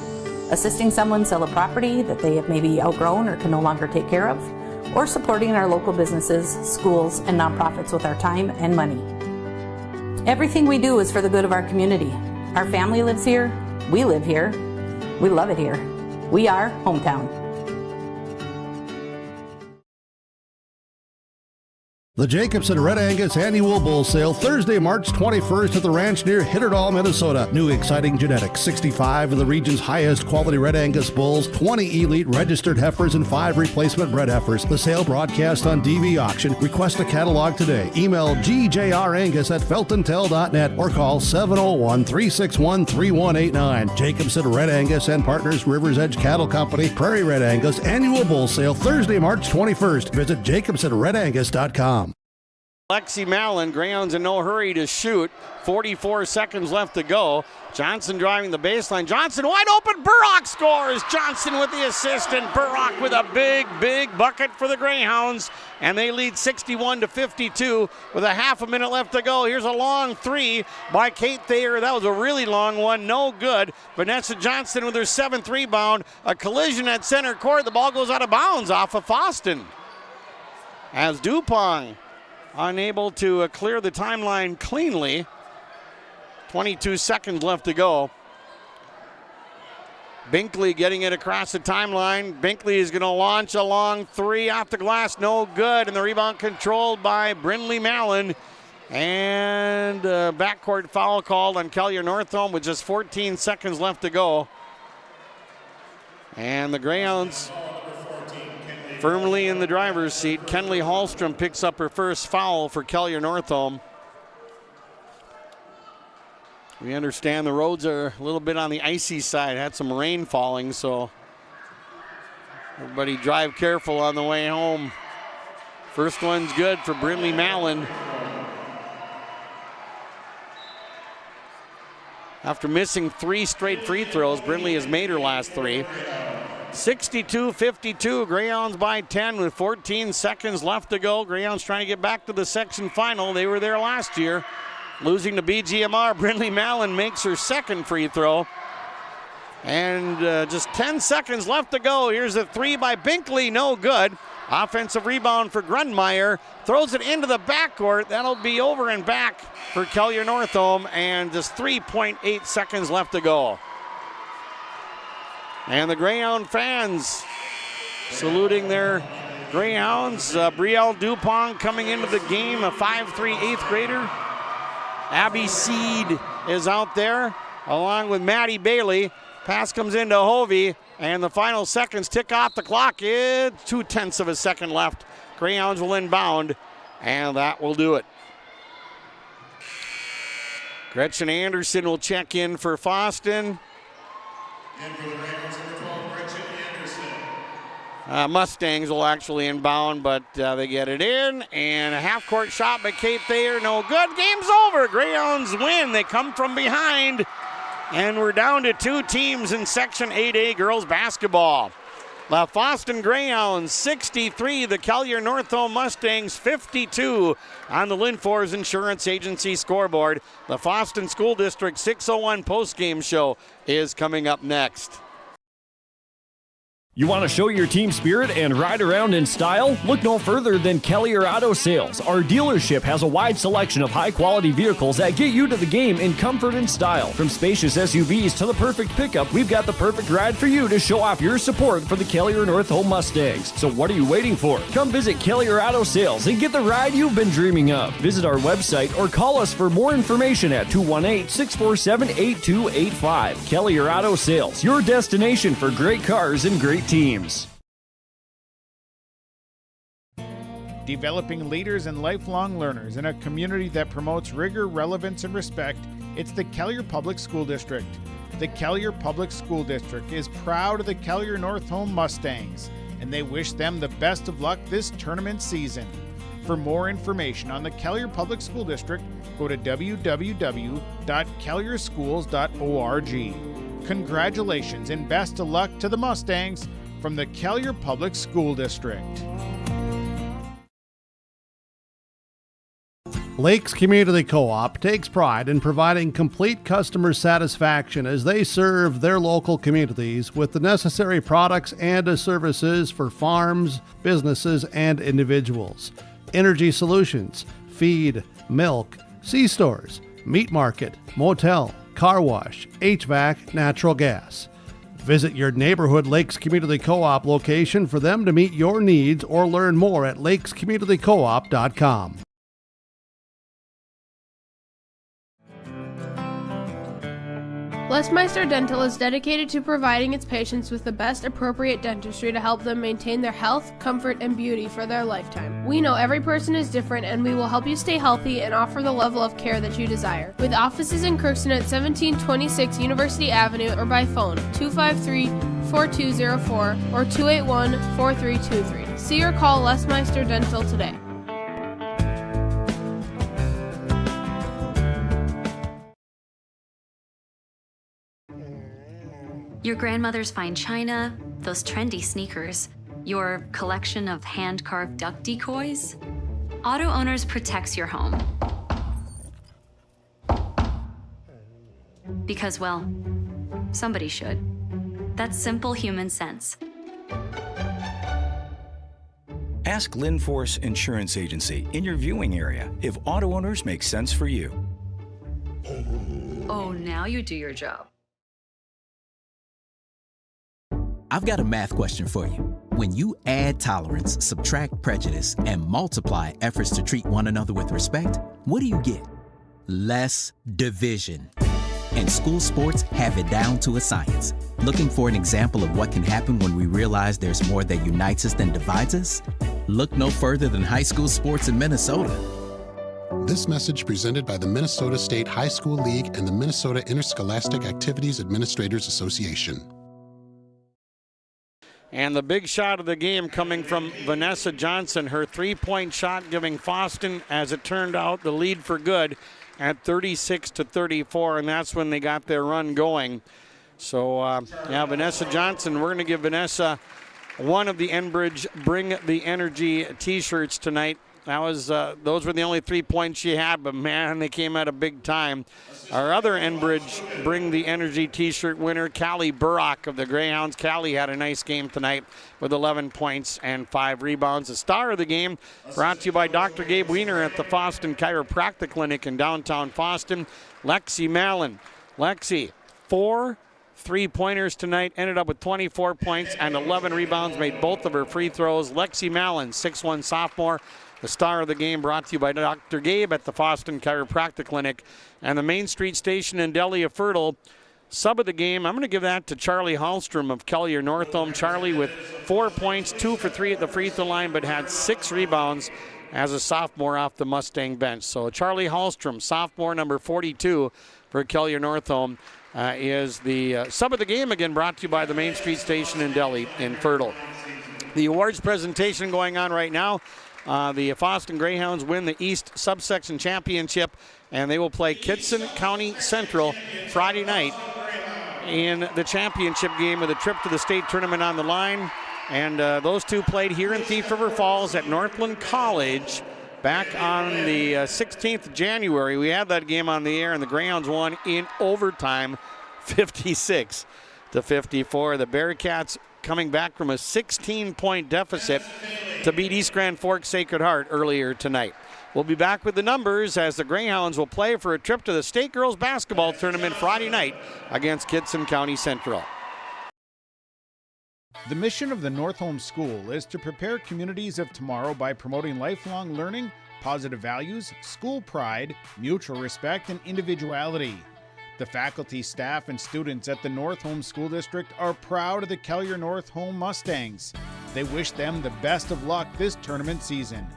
assisting someone sell a property that they have maybe outgrown or can no longer take care of, or supporting our local businesses, schools, and nonprofits with our time and money. Everything we do is for the good of our community. Our family lives here, we live here, we love it here. We are Hometown. The Jacobson Red Angus Annual Bull Sale, Thursday, March 21st at the ranch near Hitterdall, Minnesota. New exciting genetics, 65 of the region's highest quality Red Angus bulls, 20 elite registered heifers, and 5 replacement bred heifers. The sale broadcast on DV Auction. Request a catalog today. Email gjrangus@feltontel.net or call 701-361-3189. Jacobson Red Angus and Partners, Rivers Edge Cattle Company, Prairie Red Angus Annual Bull Sale, Thursday, March 21st. Visit jacobsonredangus.com. Lexi Mallon, Greyhounds in no hurry to shoot. 44 seconds left to go. Johnson driving the baseline. Johnson wide open. Burrock scores. Johnson with the assist, and Burrock with a big bucket for the Greyhounds. And they lead 61-52 with a half a minute left to go. Here's a long three by Kate Thayer. That was a really long one. No good. Vanessa Johnson with her 7th rebound. A collision at center court. The ball goes out of bounds off of Fosston. As Dupont unable to clear the timeline cleanly. 22 seconds left to go. Binkley getting it across the timeline. Binkley is going to launch a long three off the glass. No good. And the rebound controlled by Brindley Mallon. And backcourt foul called on Kelliher-Northome with just 14 seconds left to go. And the Greyhounds firmly in the driver's seat. Kenley Hallstrom picks up her first foul for Kelliher-Northome. We understand the roads are a little bit on the icy side. Had some rain falling, so everybody drive careful on the way home. First one's good for Brindley Mallon. After missing 3 straight free throws, Brindley has made her last 3. 62-52, Greyhounds by 10 with 14 seconds left to go. Greyhounds trying to get back to the section final. They were there last year, losing to BGMR. Brindley Mallon makes her 2nd free throw. And just 10 seconds left to go. Here's a 3 by Binkley, no good. Offensive rebound for Grundmeyer. Throws it into the backcourt. That'll be over and back for Kelliher-Northome, and just 3.8 seconds left to go. And the Greyhound fans saluting their Greyhounds. Brielle Dupont coming into the game, a 5'3", 8th grader. Abby Seed is out there along with Maddie Bailey. Pass comes into Hovey, and the final seconds tick off the clock. It's 0.2 of a second left. Greyhounds will inbound, and that will do it. Gretchen Anderson will check in for Fosston. And for the Greyhounds, number 12, Gretchen Anderson. Mustangs will actually inbound, but they get it in. And a half-court shot by Kate Thayer. No good. Game's over. Greyhounds win. They come from behind. And we're down to 2 teams in Section 8A girls basketball. The Fosston Greyhounds 63, the Kelliher-Northome Mustangs 52 on the Linfors Insurance Agency scoreboard. The Fosston School District 601 postgame show is coming up next. You want to show your team spirit and ride around in style? Look no further than Kelliher Auto Sales. Our dealership has a wide selection of high-quality vehicles that get you to the game in comfort and style. From spacious SUVs to the perfect pickup, we've got the perfect ride for you to show off your support for the Kelliher-Northome Mustangs. So what are you waiting for? Come visit Kelliher Auto Sales and get the ride you've been dreaming of. Visit our website or call us for more information at 218-647-8285. Kelliher Auto Sales, your destination for great cars and great teams. Developing leaders and lifelong learners in a community that promotes rigor, relevance, and respect, it's the Kelliher Public School District. The Kelliher Public School District is proud of the Kelliher-Northome Mustangs, and they wish them the best of luck this tournament season. For more information on the Kelliher Public School District, go to www.kellierschools.org. Congratulations and best of luck to the Mustangs from the Kelliher Public School District. Lakes Community Co-op takes pride in providing complete customer satisfaction as they serve their local communities with the necessary products and services for farms, businesses, and individuals. Energy solutions, feed, milk, C-stores, meat market, motel, car wash, HVAC, natural gas. Visit your neighborhood Lakes Community Co-op location for them to meet your needs or learn more at lakescommunitycoop.com. Lesmeister Dental is dedicated to providing its patients with the best appropriate dentistry to help them maintain their health, comfort, and beauty for their lifetime. We know every person is different, and we will help you stay healthy and offer the level of care that you desire. With offices in Crookston at 1726 University Avenue or by phone 253-4204 or 281-4323. See or call Lesmeister Dental today. Your grandmother's fine china, those trendy sneakers, your collection of hand-carved duck decoys. Auto Owners protects your home. Because, well, somebody should. That's simple human sense. Ask Linforce Insurance Agency in your viewing area if Auto Owners make sense for you. Oh, now you do your job. I've got a math question for you. When you add tolerance, subtract prejudice, and multiply efforts to treat one another with respect, what do you get? Less division. And school sports have it down to a science. Looking for an example of what can happen when we realize there's more that unites us than divides us? Look no further than high school sports in Minnesota. This message presented by the Minnesota State High School League and the Minnesota Interscholastic Activities Administrators Association. And the big shot of the game coming from Vanessa Johnson, her three-point shot giving Fosston, as it turned out, the lead for good at 36-34, and that's when they got their run going. So, yeah, Vanessa Johnson, we're going to give Vanessa one of the Enbridge Bring the Energy t-shirts tonight. That was those were the only 3 points she had, but man, they came at a big time. Our other Enbridge Bring the Energy t-shirt winner, Callie Burrock of the Greyhounds. Callie had a nice game tonight with 11 points and 5 rebounds. The star of the game brought to you by Dr. Gabe Wiener at the Fosston Chiropractic Clinic in downtown Fosston. Lexi Mallon. Lexi, 4 3-pointers tonight, ended up with 24 points and 11 rebounds, made both of her free throws. Lexi Mallon, 6'1" sophomore. The star of the game brought to you by Dr. Gabe at the Fosston Chiropractic Clinic and the Main Street Station in Delia Fertile. Sub of the game, I'm going to give that to Charlie Hallstrom of Kelliher-Northome. Charlie with 4 points, 2 for 3 at the free throw line, but had 6 rebounds as a sophomore off the Mustang bench. So Charlie Hallstrom, sophomore, number 42 for Kelliher-Northome, is the sub of the game, again brought to you by the Main Street Station in Delhi in Fertile. The awards presentation going on right now. The Fosston Greyhounds win the East Subsection Championship, and they will play Kittson County Central Friday night in the championship game with a trip to the state tournament on the line. And those two played here in Thief River Falls at Northland College back on the 16th of January. We had that game on the air, and the Greyhounds won in overtime 56-54. The Bearcats coming back from a 16-point deficit to beat East Grand Forks Sacred Heart earlier tonight. We'll be back with the numbers as the Greyhounds will play for a trip to the State Girls Basketball Tournament Friday night against Kittson County Central. The mission of the Northome School is to prepare communities of tomorrow by promoting lifelong learning, positive values, school pride, mutual respect, and individuality. The faculty, staff, and students at the Northome School District are proud of the Kelliher-Northome Mustangs. They wish them the best of luck this tournament season.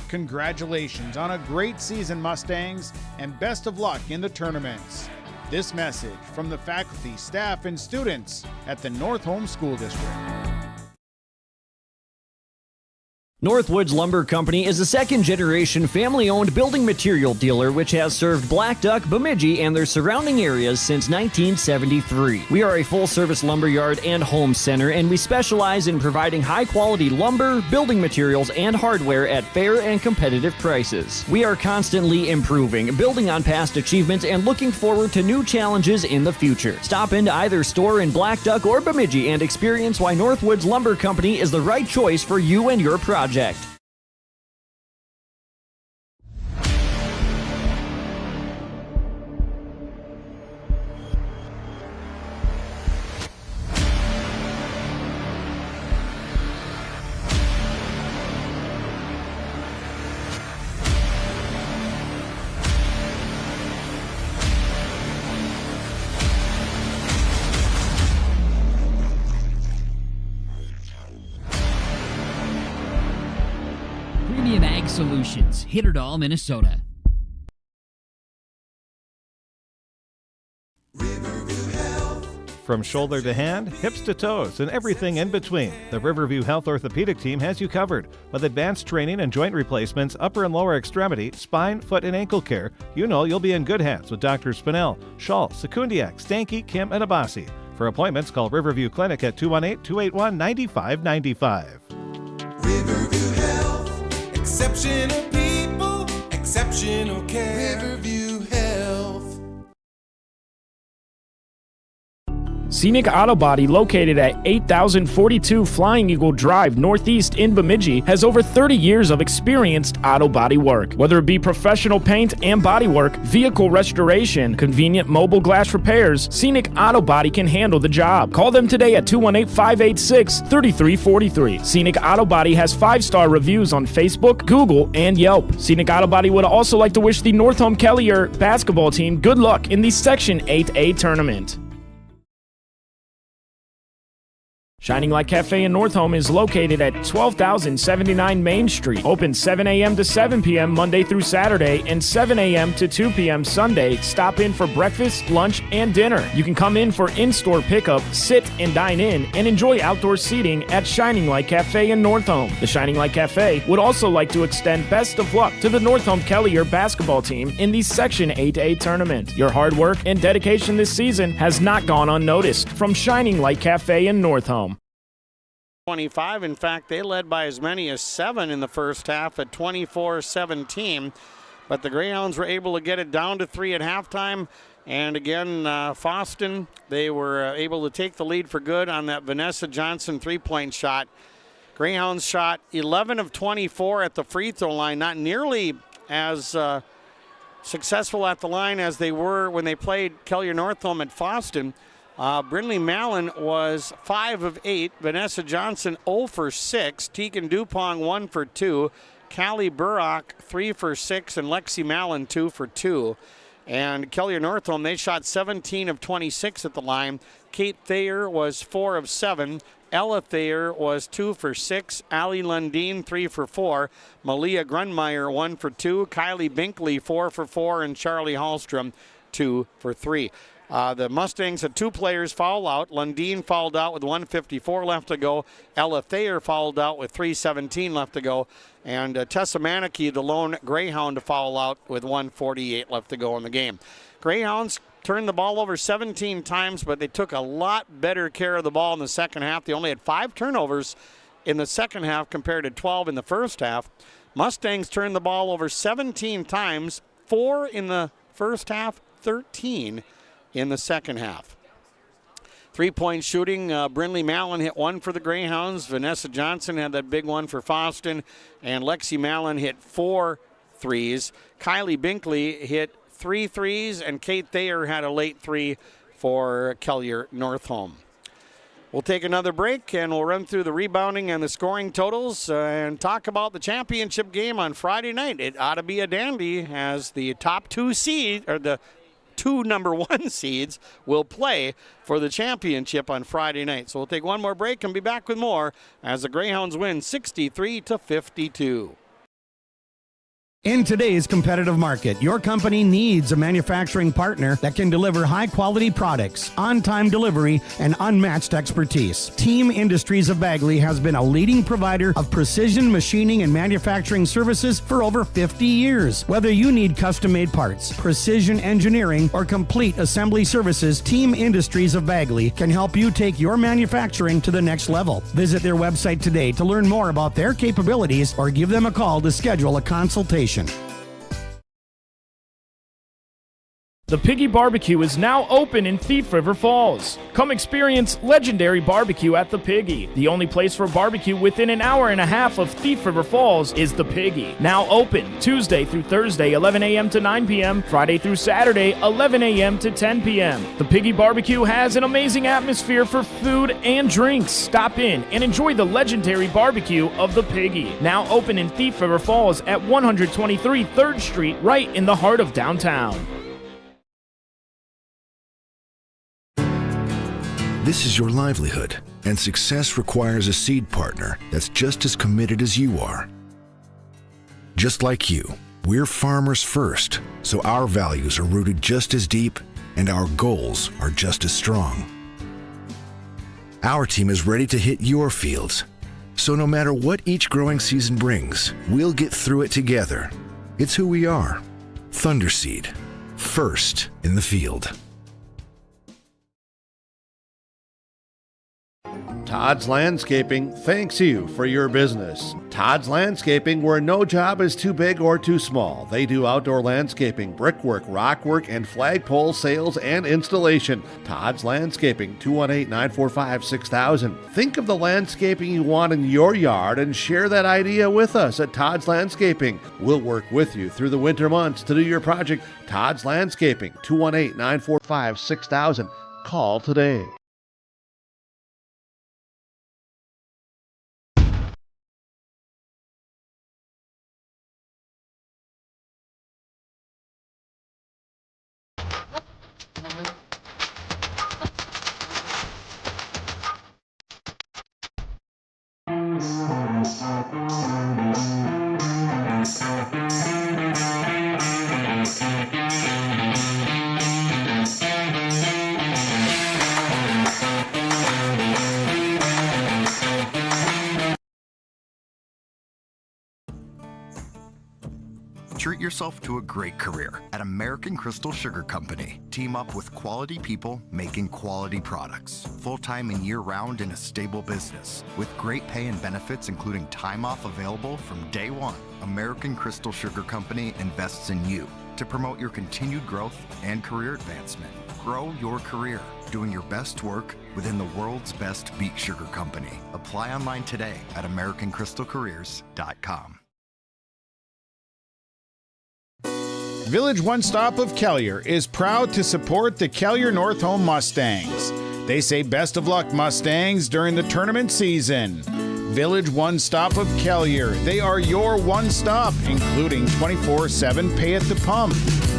Congratulations on a great season, Mustangs, and best of luck in the tournaments. This message from the faculty, staff, and students at the Northome School District. Northwoods Lumber Company is a second-generation family-owned building material dealer which has served Black Duck, Bemidji, and their surrounding areas since 1973. We are a full-service lumberyard and home center, and we specialize in providing high-quality lumber, building materials, and hardware at fair and competitive prices. We are constantly improving, building on past achievements, and looking forward to new challenges in the future. Stop into either store in Black Duck or Bemidji and experience why Northwoods Lumber Company is the right choice for you and your project. Premium Ag Solutions, Hitterdall, Minnesota. From shoulder to hand, hips to toes, and everything in between, the Riverview Health Orthopedic Team has you covered. With advanced training and joint replacements, upper and lower extremity, spine, foot, and ankle care, you know you'll be in good hands with Drs. Spinell, Schall, Sekundiak, Stanky, Kim, and Abasi. For appointments, call Riverview Clinic at 218-281-9595. Riverview Health, exceptional people, exceptional care. Riverview Health. Scenic Auto Body, located at 8042 Flying Eagle Drive, Northeast in Bemidji, has over 30 years of experienced auto body work. Whether it be professional paint and body work, vehicle restoration, convenient mobile glass repairs, Scenic Auto Body can handle the job. Call them today at 218-586-3343. Scenic Auto Body has 5-star reviews on Facebook, Google, and Yelp. Scenic Auto Body would also like to wish the Northome Kelliher basketball team good luck in the Section 8A tournament. Shining Light Cafe in Northome is located at 12,079 Main Street. Open 7 a.m. to 7 p.m. Monday through Saturday and 7 a.m. to 2 p.m. Sunday. Stop in for breakfast, lunch, and dinner. You can come in for in-store pickup, sit and dine in, and enjoy outdoor seating at Shining Light Cafe in Northome. The Shining Light Cafe would also like to extend best of luck to the Northome Kelliher basketball team in the Section 8A tournament. Your hard work and dedication this season has not gone unnoticed. From Shining Light Cafe in Northome. 25. In fact, they led by as many as 7 in the first half at 24-17. But the Greyhounds were able to get it down to 3 at halftime. And again, Fosston, they were able to take the lead for good on that Vanessa Johnson three-point shot. Greyhounds shot 11 of 24 at the free throw line, not nearly as successful at the line as they were when they played Kelliher-Northome at Fosston. Brindley Mallon was 5 of 8. Vanessa Johnson 0 for 6. Tegan Dupong 1 for 2. Callie Burrock 3 for 6. And Lexi Mallon 2 for 2. And Kelliher-Northome, they shot 17 of 26 at the line. Kate Thayer was 4 of 7. Ella Thayer was 2 for 6. Allie Lundeen 3 for 4. Malia Grunmeyer 1 for 2. Kylie Binkley 4 for 4. And Charlie Hallstrom 2 for 3. The Mustangs had 2 players foul out. Lundeen fouled out with 1:54 left to go. Ella Thayer fouled out with 3:17 left to go. And Tessa Manicky, the lone Greyhound, to foul out with 1:48 left to go in the game. Greyhounds turned the ball over 17 times, but they took a lot better care of the ball in the second half. They only had 5 turnovers in the second half compared to 12 in the first half. Mustangs turned the ball over 17 times, 4 in the first half, 13 in the second half. 3-point shooting, Brinley Mallon hit 1 for the Greyhounds. Vanessa Johnson had that big one for Fosston. And Lexi Mallon hit 4 threes. Kylie Binkley hit 3 threes. And Kate Thayer had a late 3 for Kelliher-Northome. We'll take another break and we'll run through the rebounding and the scoring totals and talk about the championship game on Friday night. It ought to be a dandy as the top 2 seed, or the 2 number 1 seeds will play for the championship on Friday night. So we'll take one more break and be back with more as the Greyhounds win 63-52. In today's competitive market, your company needs a manufacturing partner that can deliver high-quality products, on-time delivery, and unmatched expertise. Team Industries of Bagley has been a leading provider of precision machining and manufacturing services for over 50 years. Whether you need custom-made parts, precision engineering, or complete assembly services, Team Industries of Bagley can help you take your manufacturing to the next level. Visit their website today to learn more about their capabilities or give them a call to schedule a consultation. The Piggy Barbecue is now open in Thief River Falls. Come experience legendary barbecue at the Piggy. The only place for barbecue within an hour and a half of Thief River Falls is the Piggy. Now open Tuesday through Thursday, 11 a.m. to 9 p.m., Friday through Saturday, 11 a.m. to 10 p.m. The Piggy Barbecue has an amazing atmosphere for food and drinks. Stop in and enjoy the legendary barbecue of the Piggy. Now open in Thief River Falls at 123 3rd Street, right in the heart of downtown. This is your livelihood, and success requires a seed partner that's just as committed as you are. Just like you, we're farmers first, so our values are rooted just as deep and our goals are just as strong. Our team is ready to hit your fields, so no matter what each growing season brings, we'll get through it together. It's who we are. Thunderseed, first in the field. Todd's Landscaping thanks you for your business. Todd's Landscaping, where no job is too big or too small. They do outdoor landscaping, brickwork, rockwork, and flagpole sales and installation. Todd's Landscaping, 218-945-6000. Think of the landscaping you want in your yard and share that idea with us at Todd's Landscaping. We'll work with you through the winter months to do your project. Todd's Landscaping, 218-945-6000. Call today. Treat yourself to a great career at American Crystal Sugar Company. Team up with quality people making quality products. Full-time and year-round in a stable business. With great pay and benefits including time off available from day one. American Crystal Sugar Company invests in you to promote your continued growth and career advancement. Grow your career doing your best work within the world's best beet sugar company. Apply online today at AmericanCrystalCareers.com. Village One Stop of Kelliher is proud to support the Kelliher-Northome Mustangs. They say best of luck, Mustangs, during the tournament season. Village One Stop of Kelliher. They are your one stop, including 24/7 pay at the pump,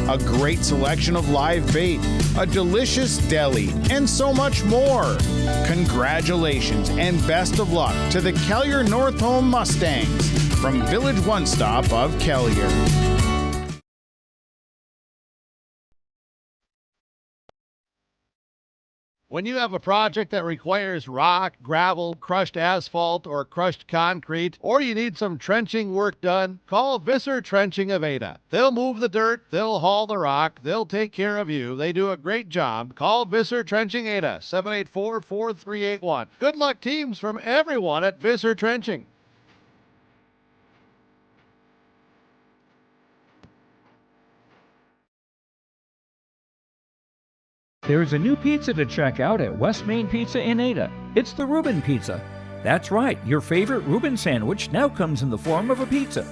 a great selection of live bait, a delicious deli, and so much more. Congratulations and best of luck to the Kelliher-Northome Mustangs from Village One Stop of Kelliher. When you have a project that requires rock, gravel, crushed asphalt, or crushed concrete, or you need some trenching work done, call Visser Trenching of Ada. They'll move the dirt, they'll haul the rock, they'll take care of you. They do a great job. Call Visser Trenching Ada, 784-4381. Good luck, teams, from everyone at Visser Trenching. There's a new pizza to check out at West Main Pizza in Ada. It's the Reuben Pizza. That's right, your favorite Reuben sandwich now comes in the form of a pizza.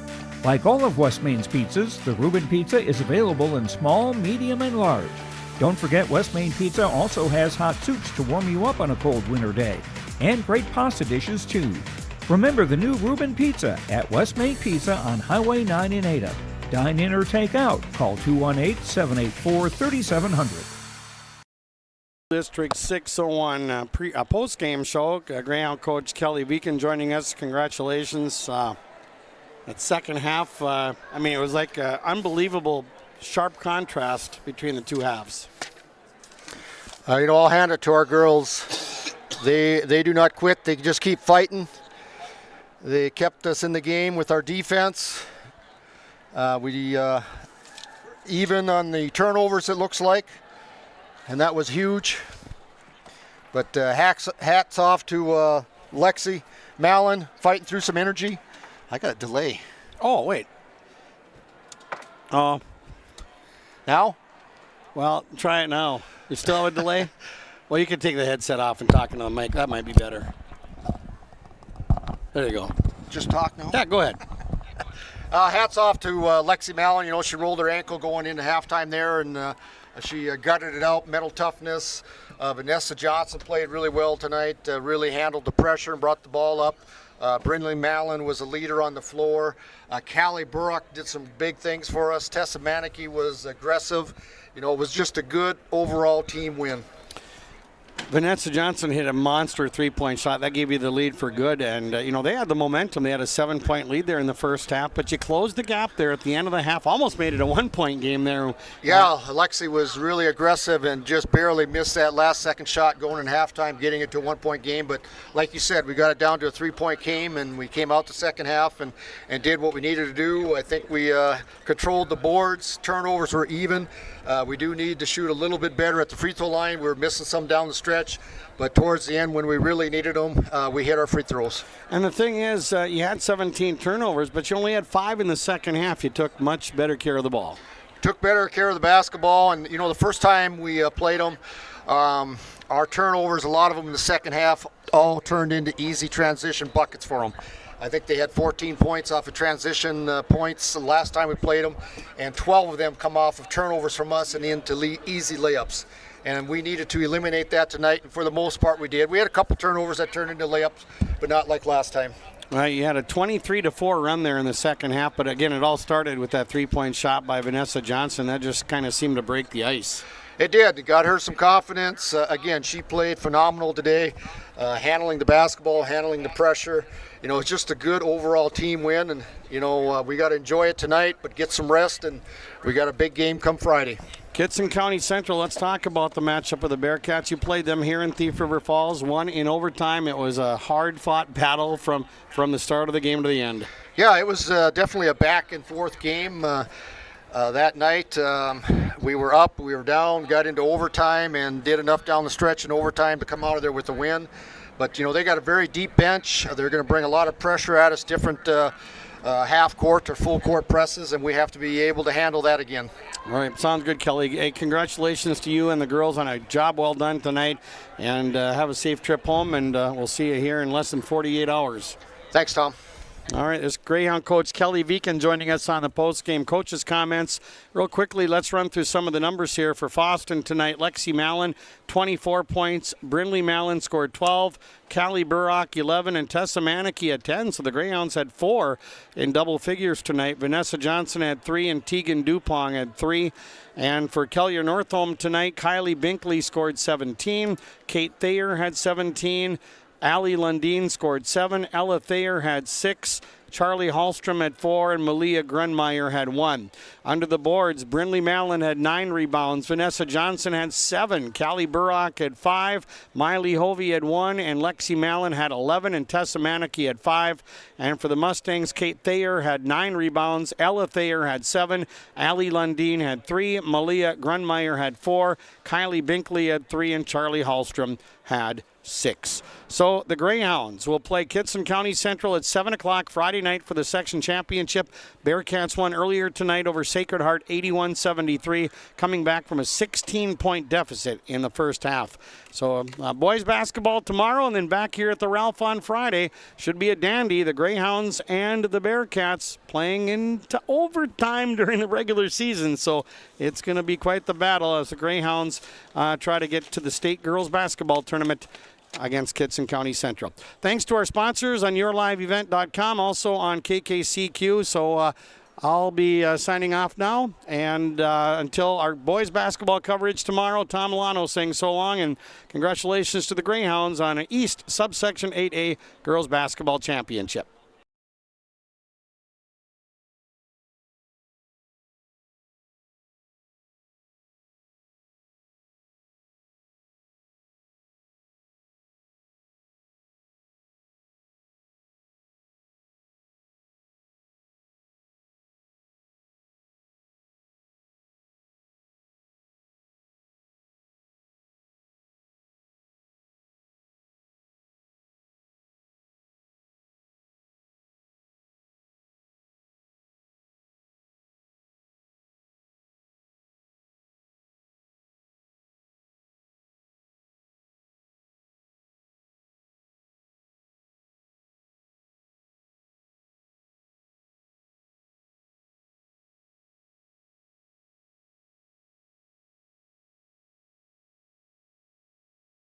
Like all of West Main's pizzas, the Reuben Pizza is available in small, medium, and large. Don't forget West Main Pizza also has hot soups to warm you up on a cold winter day. And great pasta dishes too. Remember the new Reuben Pizza at West Main Pizza on Highway 9 in Ada. Dine in or take out. Call 218-784-3700. District 601 post-game show. Greyhound coach Kelly Beacon joining us. Congratulations. That second half, it was like an unbelievable sharp contrast between the two halves. I'll hand it to our girls. They do not quit. They just keep fighting. They kept us in the game with our defense. We even on the turnovers, it looks like. And that was huge. But hats off to Lexi Mallon fighting through some energy. I got a delay. Oh, wait. Oh. Now? Well, try it now. You still have a delay? Well, you can take the headset off and talk into the mic. That might be better. There you go. Just talk now? Yeah, go ahead. Hats off to Lexi Mallon. She rolled her ankle going into halftime there, and she gutted it out, mental toughness. Vanessa Johnson played really well tonight, really handled the pressure and brought the ball up. Brindley Mallon was a leader on the floor. Callie Burrock did some big things for us. Tessa Manicky was aggressive. It was just a good overall team win. Vanessa Johnson hit a monster three-point shot. That gave you the lead for good. And, they had the momentum. They had a 7-point lead there in the first half. But you closed the gap there at the end of the half. Almost made it a 1-point game there. Yeah, Alexi was really aggressive and just barely missed that last second shot going in halftime, getting it to a 1-point game. But like you said, we got it down to a 3-point game, and we came out the second half and did what we needed to do. I think we controlled the boards. Turnovers were even. We do need to shoot a little bit better at the free throw line. We were missing some down the stretch. But towards the end, when we really needed them, we hit our free throws. And the thing is, you had 17 turnovers, but you only had 5 in the second half. You took much better care of the ball. Took better care of the basketball. And, the first time we played them, our turnovers, a lot of them in the second half, all turned into easy transition buckets for them. I think they had 14 points off of transition points the last time we played them, and 12 of them come off of turnovers from us and into easy layups. And we needed to eliminate that tonight, and for the most part we did. We had a couple turnovers that turned into layups, but not like last time. Well, you had a 23-4 run there in the second half, but again, it all started with that three-point shot by Vanessa Johnson. That just kind of seemed to break the ice. It did. It got her some confidence. Again, she played phenomenal today, handling the basketball, handling the pressure. It's just a good overall team win, and, we got to enjoy it tonight, but get some rest, and we got a big game come Friday. Kitson County Central, let's talk about the matchup of the Bearcats. You played them here in Thief River Falls, won in overtime. It was a hard-fought battle from the start of the game to the end. Yeah, it was definitely a back-and-forth game. That night, we were up, we were down, got into overtime, and did enough down the stretch in overtime to come out of there with the win. But, they got a very deep bench. They're going to bring a lot of pressure at us, different half-court or full-court presses, and we have to be able to handle that again. All right, sounds good, Kelly. Hey, congratulations to you and the girls on a job well done tonight, and have a safe trip home, and we'll see you here in less than 48 hours. Thanks, Tom. All right, this Greyhound coach Kelly Beacon joining us on the post-game coaches' comments. Real quickly, let's run through some of the numbers here for Fosston tonight. Lexi Mallon, 24 points. Brindley Mallon scored 12. Callie Burrock, 11. And Tessa Manicky at 10. So the Greyhounds had 4 in double figures tonight. Vanessa Johnson had 3, and Tegan Dupong had 3. And for Kelliher-Northome tonight, Kylie Binkley scored 17. Kate Thayer had 17. Allie Lundeen scored 7. Ella Thayer had 6. Charlie Hallstrom had 4, and Malia Grunmeyer had 1. Under the boards, Brindley Mallon had 9 rebounds. Vanessa Johnson had 7. Callie Burrock had 5. Miley Hovey had 1, and Lexi Mallon had 11, and Tessa Manicky had 5. And for the Mustangs, Kate Thayer had 9 rebounds. Ella Thayer had 7. Allie Lundeen had 3. Malia Grunmeyer had 4. Kylie Binkley had 3, and Charlie Hallstrom had 6. So the Greyhounds will play Kittson County Central at 7 o'clock Friday night for the section championship. Bearcats won earlier tonight over Sacred Heart 81-73, coming back from a 16-point deficit in the first half. So boys basketball tomorrow, and then back here at the Ralph on Friday. Should be a dandy. The Greyhounds and the Bearcats playing into overtime during the regular season. So it's going to be quite the battle as the Greyhounds try to get to the state girls basketball tournament against Kittson County Central. Thanks to our sponsors on yourliveevent.com, also on KKCQ. So I'll be signing off now, and until our boys basketball coverage tomorrow, Tom Milano saying so long, and congratulations to the Greyhounds on an East Subsection 8A Girls Basketball Championship.